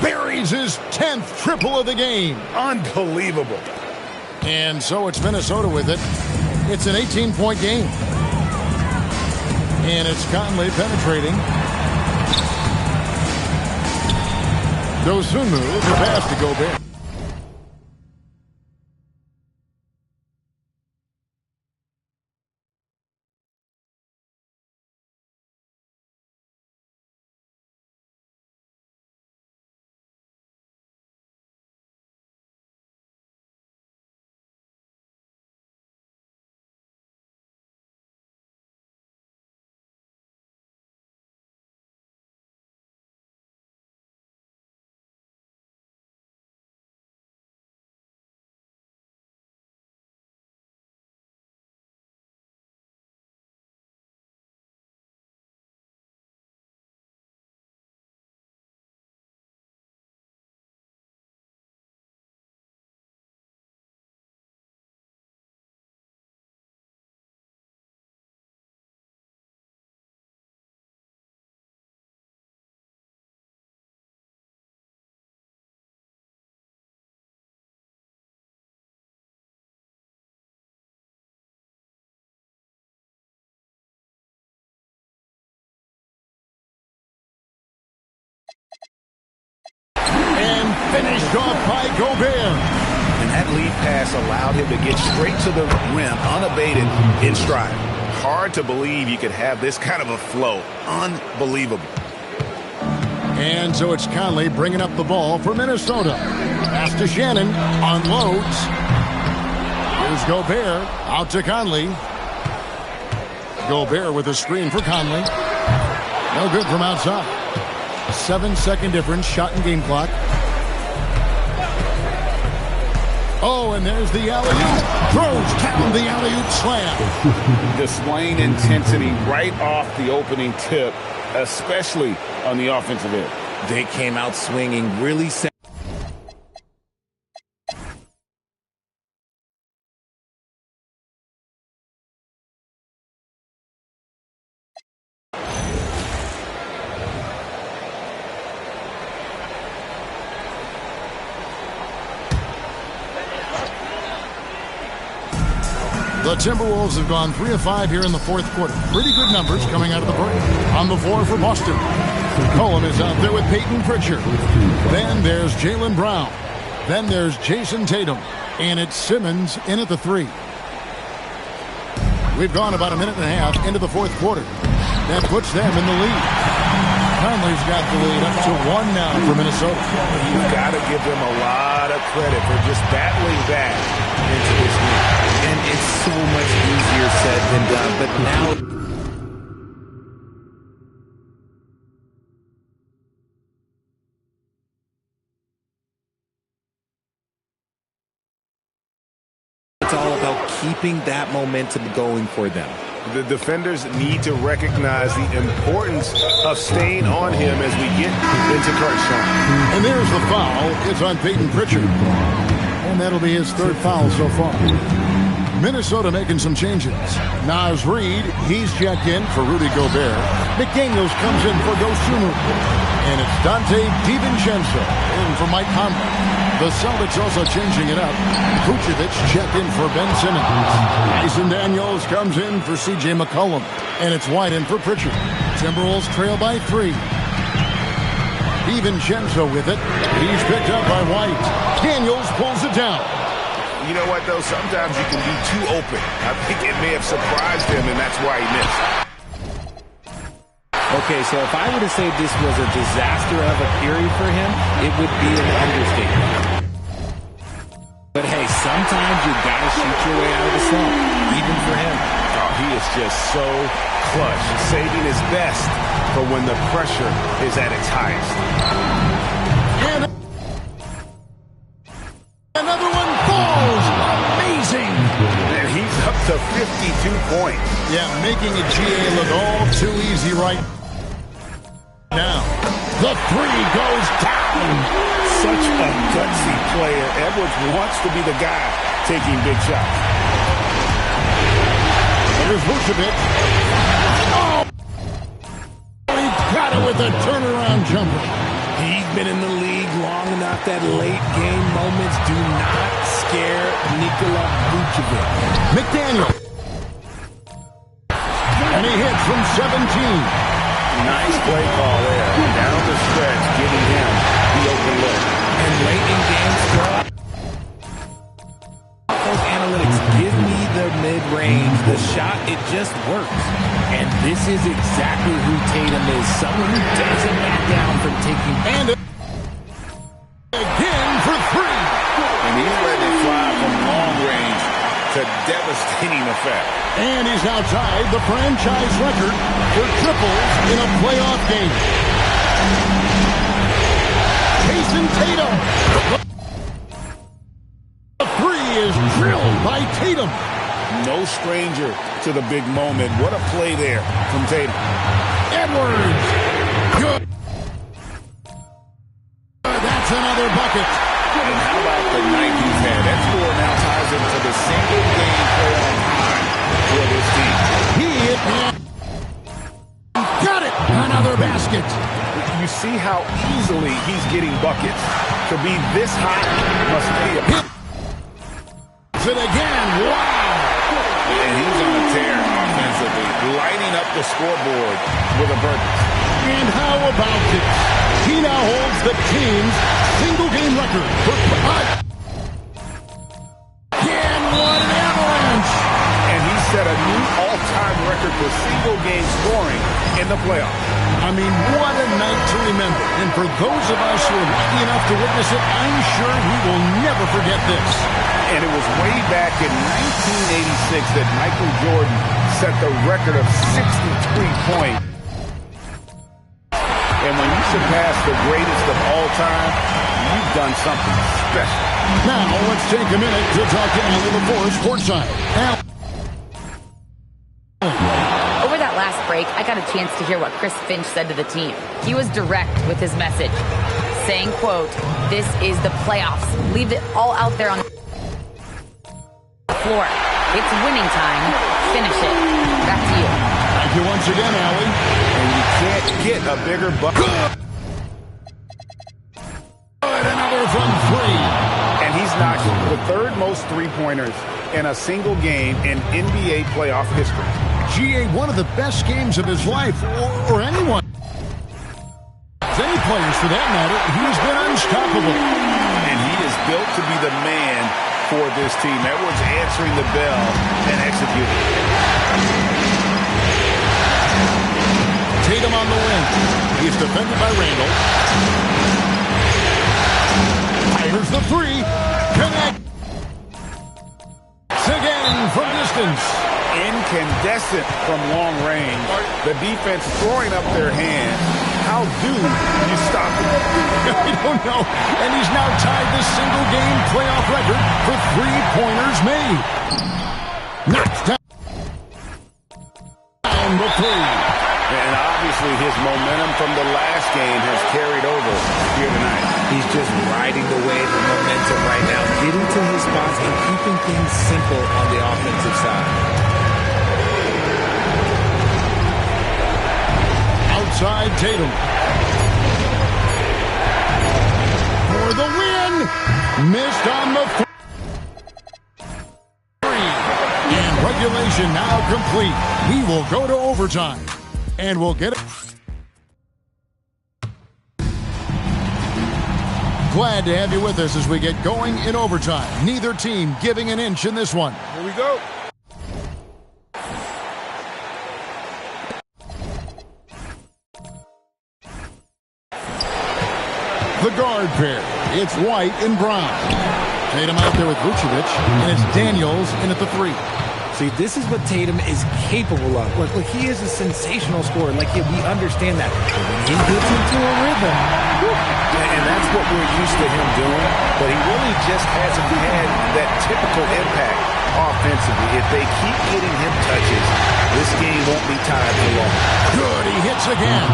[SPEAKER 10] Buries his 10th triple of the game.
[SPEAKER 13] Unbelievable.
[SPEAKER 10] And so it's Minnesota with it. It's an 18-point game. And it's Conley penetrating. Dosunmu, the pass to Gobert. And finished off by Gobert.
[SPEAKER 13] And that lead pass allowed him to get straight to the rim, unabated, in stride. Hard to believe you could have this kind of a flow. Unbelievable.
[SPEAKER 10] And so it's Conley bringing up the ball for Minnesota. Pass to Shannon. Unloads. Here's Gobert. Out to Conley. Gobert with a screen for Conley. No good from outside. 7-second difference. Shot and game clock. Oh, and there's the alley-oop. Throws down the alley-oop slam.
[SPEAKER 13] Displaying intensity right off the opening tip, especially on the offensive end.
[SPEAKER 12] They came out swinging, really set.
[SPEAKER 10] The Timberwolves have gone 3 of 5 here in the fourth quarter. Pretty good numbers coming out of the break. On the floor for Boston. Cohen is out there with Peyton Pritchard. Then there's Jaylen Brown. Then there's Jason Tatum. And it's Simmons in at the 3. We've gone about a minute and a half into the fourth quarter. That puts them in the lead. Conley's got the lead up to 1 now for Minnesota.
[SPEAKER 11] You've got to give them a lot of credit for just battling back into this game.
[SPEAKER 12] And it's so much easier said than done, but now... It's all about keeping that momentum going for them.
[SPEAKER 11] The defenders need to recognize the importance of staying on him as we get into crunch time.
[SPEAKER 10] And there's the foul. It's on Peyton Pritchard. And that'll be his third foul so far. Minnesota making some changes. Naz Reid, he's checked in for Rudy Gobert. McDaniels comes in for Dosunmu. And it's Dante DiVincenzo in for Mike Conley. The Celtics also changing it up. Vucevic checked in for Ben Simmons. Dyson Daniels comes in for C.J. McCollum. And it's White in for Pritchard. Timberwolves trail by 3. DiVincenzo with it. He's picked up by White. Daniels pulls it down.
[SPEAKER 11] You know what, though? Sometimes you can be too open. I think it may have surprised him, and that's why he missed.
[SPEAKER 12] Okay, so if I were to say this was a disaster of a period for him, it would be an understatement. But hey, sometimes you gotta shoot your way out of the slump, even for him.
[SPEAKER 11] Oh, he is just so clutch, saving his best for when the pressure is at its highest.
[SPEAKER 10] And another one falls. Amazing.
[SPEAKER 11] And he's up to 52 points.
[SPEAKER 10] Yeah, making a GA look all too easy right now. The 3 goes down.
[SPEAKER 11] Such a gutsy player. Edwards wants to be the guy taking big shots.
[SPEAKER 10] There's Vucevic. Oh! He got it with a turnaround jumper.
[SPEAKER 12] He's been in the league long enough that late game moments do not scare Nikola Vucevic.
[SPEAKER 10] McDaniel. And he hits from 17.
[SPEAKER 11] Nice play call there. Down the stretch, giving him the open look.
[SPEAKER 12] And late in games, those analytics give me the mid-range. The shot, it just works. And this is exactly who Tatum is. Someone who doesn't back down from taking...
[SPEAKER 10] And again for 3.
[SPEAKER 11] And he's letting it fly from long range to devastating effect.
[SPEAKER 10] And he's now tied the franchise record for triples in a playoff game. Jason Tatum. The 3 is drilled by Tatum.
[SPEAKER 11] No stranger to the big moment. What a play there from Tatum.
[SPEAKER 10] Edwards. Good. That's another bucket.
[SPEAKER 11] And how about the night he's had? That score now ties him to the single game playoff high for this team.
[SPEAKER 10] He hit got it. Another basket.
[SPEAKER 11] You see how easily he's getting buckets. To be this hot must be a...
[SPEAKER 10] Hits it again. Wow.
[SPEAKER 11] And he's on a tear offensively, lighting up the scoreboard with a burden.
[SPEAKER 10] And how about this? He now holds the team's single-game record for... And what an avalanche!
[SPEAKER 11] And he set a new all-time record for single-game scoring in the playoffs.
[SPEAKER 10] I mean, what a night to remember. And for those of us who are lucky enough to witness it, I'm sure we will never forget this.
[SPEAKER 11] And it was way back in 1986 that Michael Jordan set the record of 63 points. And when you surpass the greatest of all time, you've done something special.
[SPEAKER 10] Now, let's take a minute to talk to Al LaForce Sportside. Al.
[SPEAKER 5] Over that last break, I got a chance to hear what Chris Finch said to the team. He was direct with his message, saying, quote, "This is the playoffs. Leave it all out there on the floor. It's winning time. Finish it." Back to you.
[SPEAKER 10] Thank you once again, Allie.
[SPEAKER 11] And you can't get a bigger bucket.
[SPEAKER 10] Another from 3.
[SPEAKER 11] And he's knocked the third most three-pointers in a single game in NBA playoff history.
[SPEAKER 10] GA, one of the best games of his life, or anyone. Any players, for that matter, he's been unstoppable.
[SPEAKER 11] And he is built to be the man
[SPEAKER 13] for this team. Edwards answering the bell and executing.
[SPEAKER 10] Tatum on the wing. He's defended by Randall. Fires the three. Connect. Again from distance.
[SPEAKER 13] Incandescent from long range. The defense throwing up their hands. How do you stop him?
[SPEAKER 10] I don't know. And he's now tied the single-game playoff record for three-pointers made. Knocks down the three.
[SPEAKER 13] And obviously his momentum from the last game has carried over here tonight.
[SPEAKER 12] He's just riding the wave of momentum right now, getting to his spots and keeping things simple on the offensive side.
[SPEAKER 10] Outside Tatum. For the win. Missed on the three. And regulation now complete. We will go to overtime. And we'll get it. Glad to have you with us as we get going in overtime. Neither team giving an inch in this one.
[SPEAKER 13] Here we go.
[SPEAKER 10] The guard pair. It's White and Brown. Tatum out there with Vucevic, and it's Daniels in at the three.
[SPEAKER 12] See, this is what Tatum is capable of. Look, he is a sensational scorer. Like, yeah, we understand that. But when he gets into a rhythm,
[SPEAKER 13] and that's what we're used to him doing, but he really just hasn't had that typical impact offensively. If they keep getting him touches, this game won't be tied for long.
[SPEAKER 10] Good, he hits again.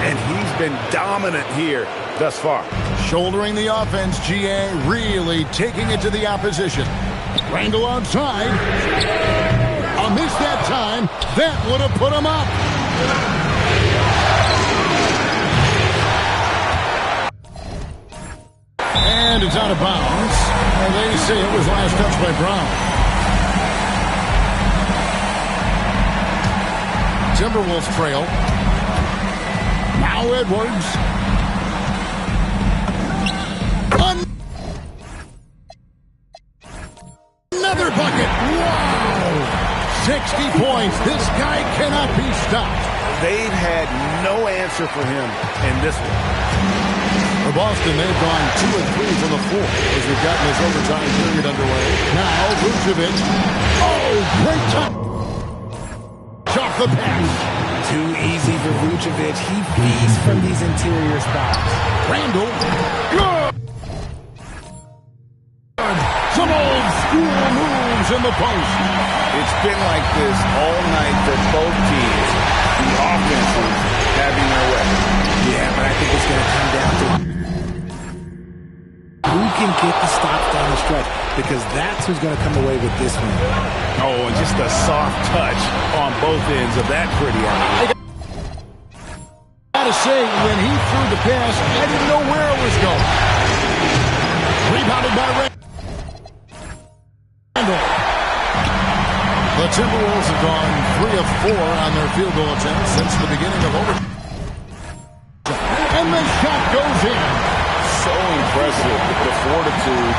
[SPEAKER 13] And he's been dominant here thus far.
[SPEAKER 10] Shouldering the offense, GA really taking it to the opposition. Randall outside. A miss that time. That would have put him up. And it's out of bounds. And they say it was last touched by Brown. Timberwolves trail. Now Edwards. Another bucket. Wow. 60 points. This guy cannot be stopped.
[SPEAKER 13] They've had no answer for him in this one.
[SPEAKER 10] For Boston, they've gone 2 of 3 from the floor as we've gotten this overtime period underway. Now, Vucevic. Oh, great time. Off the pass.
[SPEAKER 12] Too easy for Vucevic. He feeds from these interior spots.
[SPEAKER 10] Randall. Good. Some old school moves in the post.
[SPEAKER 13] It's been like this all night for both teams. The offenses having their way.
[SPEAKER 12] Yeah, but I think it's going to come down to who can get the stops down the stretch, because that's who's going to come away with this one.
[SPEAKER 13] Oh, and just a soft touch on both ends of that pretty alley.
[SPEAKER 10] I gotta say, when he threw the pass, I didn't know where it was going. Rebounded by Randall. The Timberwolves have gone 3 of 4 on their field goal attempts since the beginning of overtime. And the shot goes in.
[SPEAKER 13] So impressive, the fortitude,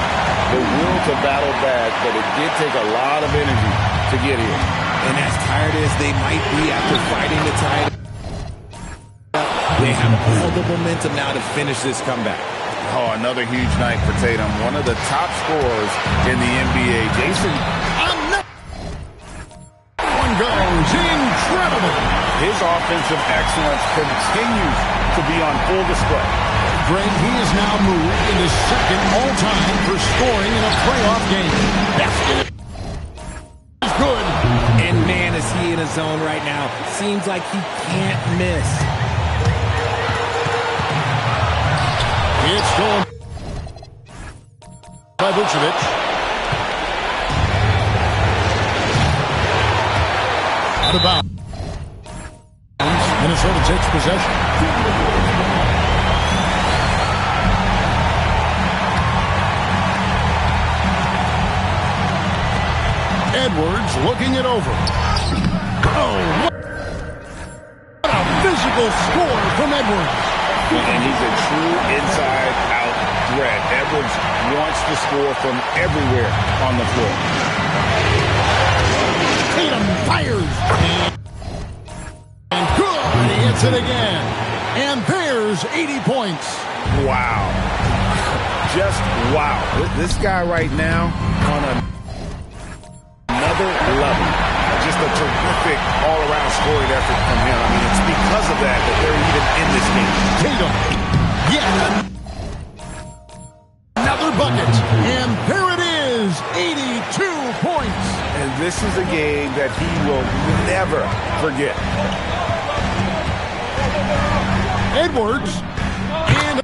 [SPEAKER 13] the will to battle back, but it did take a lot of energy to get here.
[SPEAKER 12] And as tired as they might be after fighting the tide, they have all the momentum now to finish this comeback.
[SPEAKER 13] Oh, another huge night for Tatum, one of the top scorers in the NBA. Jason.
[SPEAKER 10] One goes. Incredible.
[SPEAKER 13] His offensive excellence continues to be on full display.
[SPEAKER 10] Greg, he is now moved into second all-time for scoring in a playoff game. That's good.
[SPEAKER 12] And man, is he in a zone right now. Seems like he can't miss.
[SPEAKER 10] It's stolen by Vucevic. Out of bounds. Minnesota takes possession. Edwards looking it over. Oh, what a physical score from Edwards.
[SPEAKER 13] And he's a true inside-out threat. Edwards wants to score from everywhere on the floor.
[SPEAKER 10] Tatum fires. And good. And he hits it again. And there's 80 points.
[SPEAKER 13] Wow. Just wow. This guy right now on another level. Just a terrific all-around scoring effort from him. I mean, it's because of that they're even in this game.
[SPEAKER 10] Tatum. Yeah. Another bucket. And there it is. 82 points.
[SPEAKER 13] And this is a game that he will never forget.
[SPEAKER 10] Edwards. And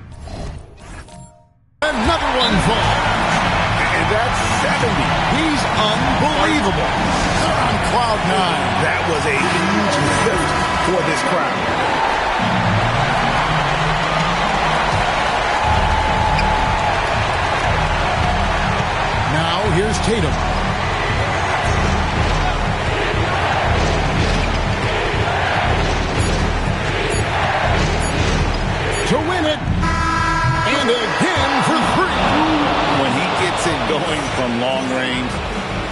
[SPEAKER 10] another one falls.
[SPEAKER 13] And that's 70.
[SPEAKER 10] He's unbelievable. They're on cloud nine.
[SPEAKER 13] That was a huge lift for this crowd.
[SPEAKER 10] Now here's Tatum. To win it. And again for three.
[SPEAKER 13] When he gets it going from long range,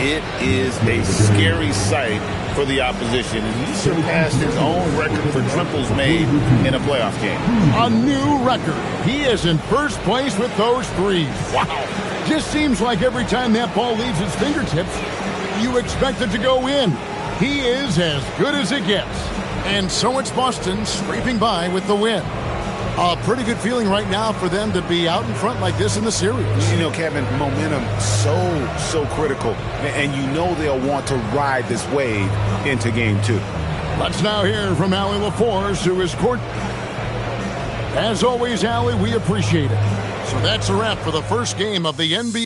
[SPEAKER 13] it is a scary sight for the opposition. And he surpassed his own record for triples made in a playoff game.
[SPEAKER 10] A new record. He is in first place with those threes. Wow. Just seems like every time that ball leaves his fingertips, you expect it to go in. He is as good as it gets. And so it's Boston scraping by with the win. A pretty good feeling right now for them to be out in front like this in the series.
[SPEAKER 13] You know, Kevin, momentum so critical. And you know they'll want to ride this wave into game two.
[SPEAKER 10] Let's now hear from Allie LaForce, who is court. As always, Allie, we appreciate it. So that's a wrap for the first game of the NBA.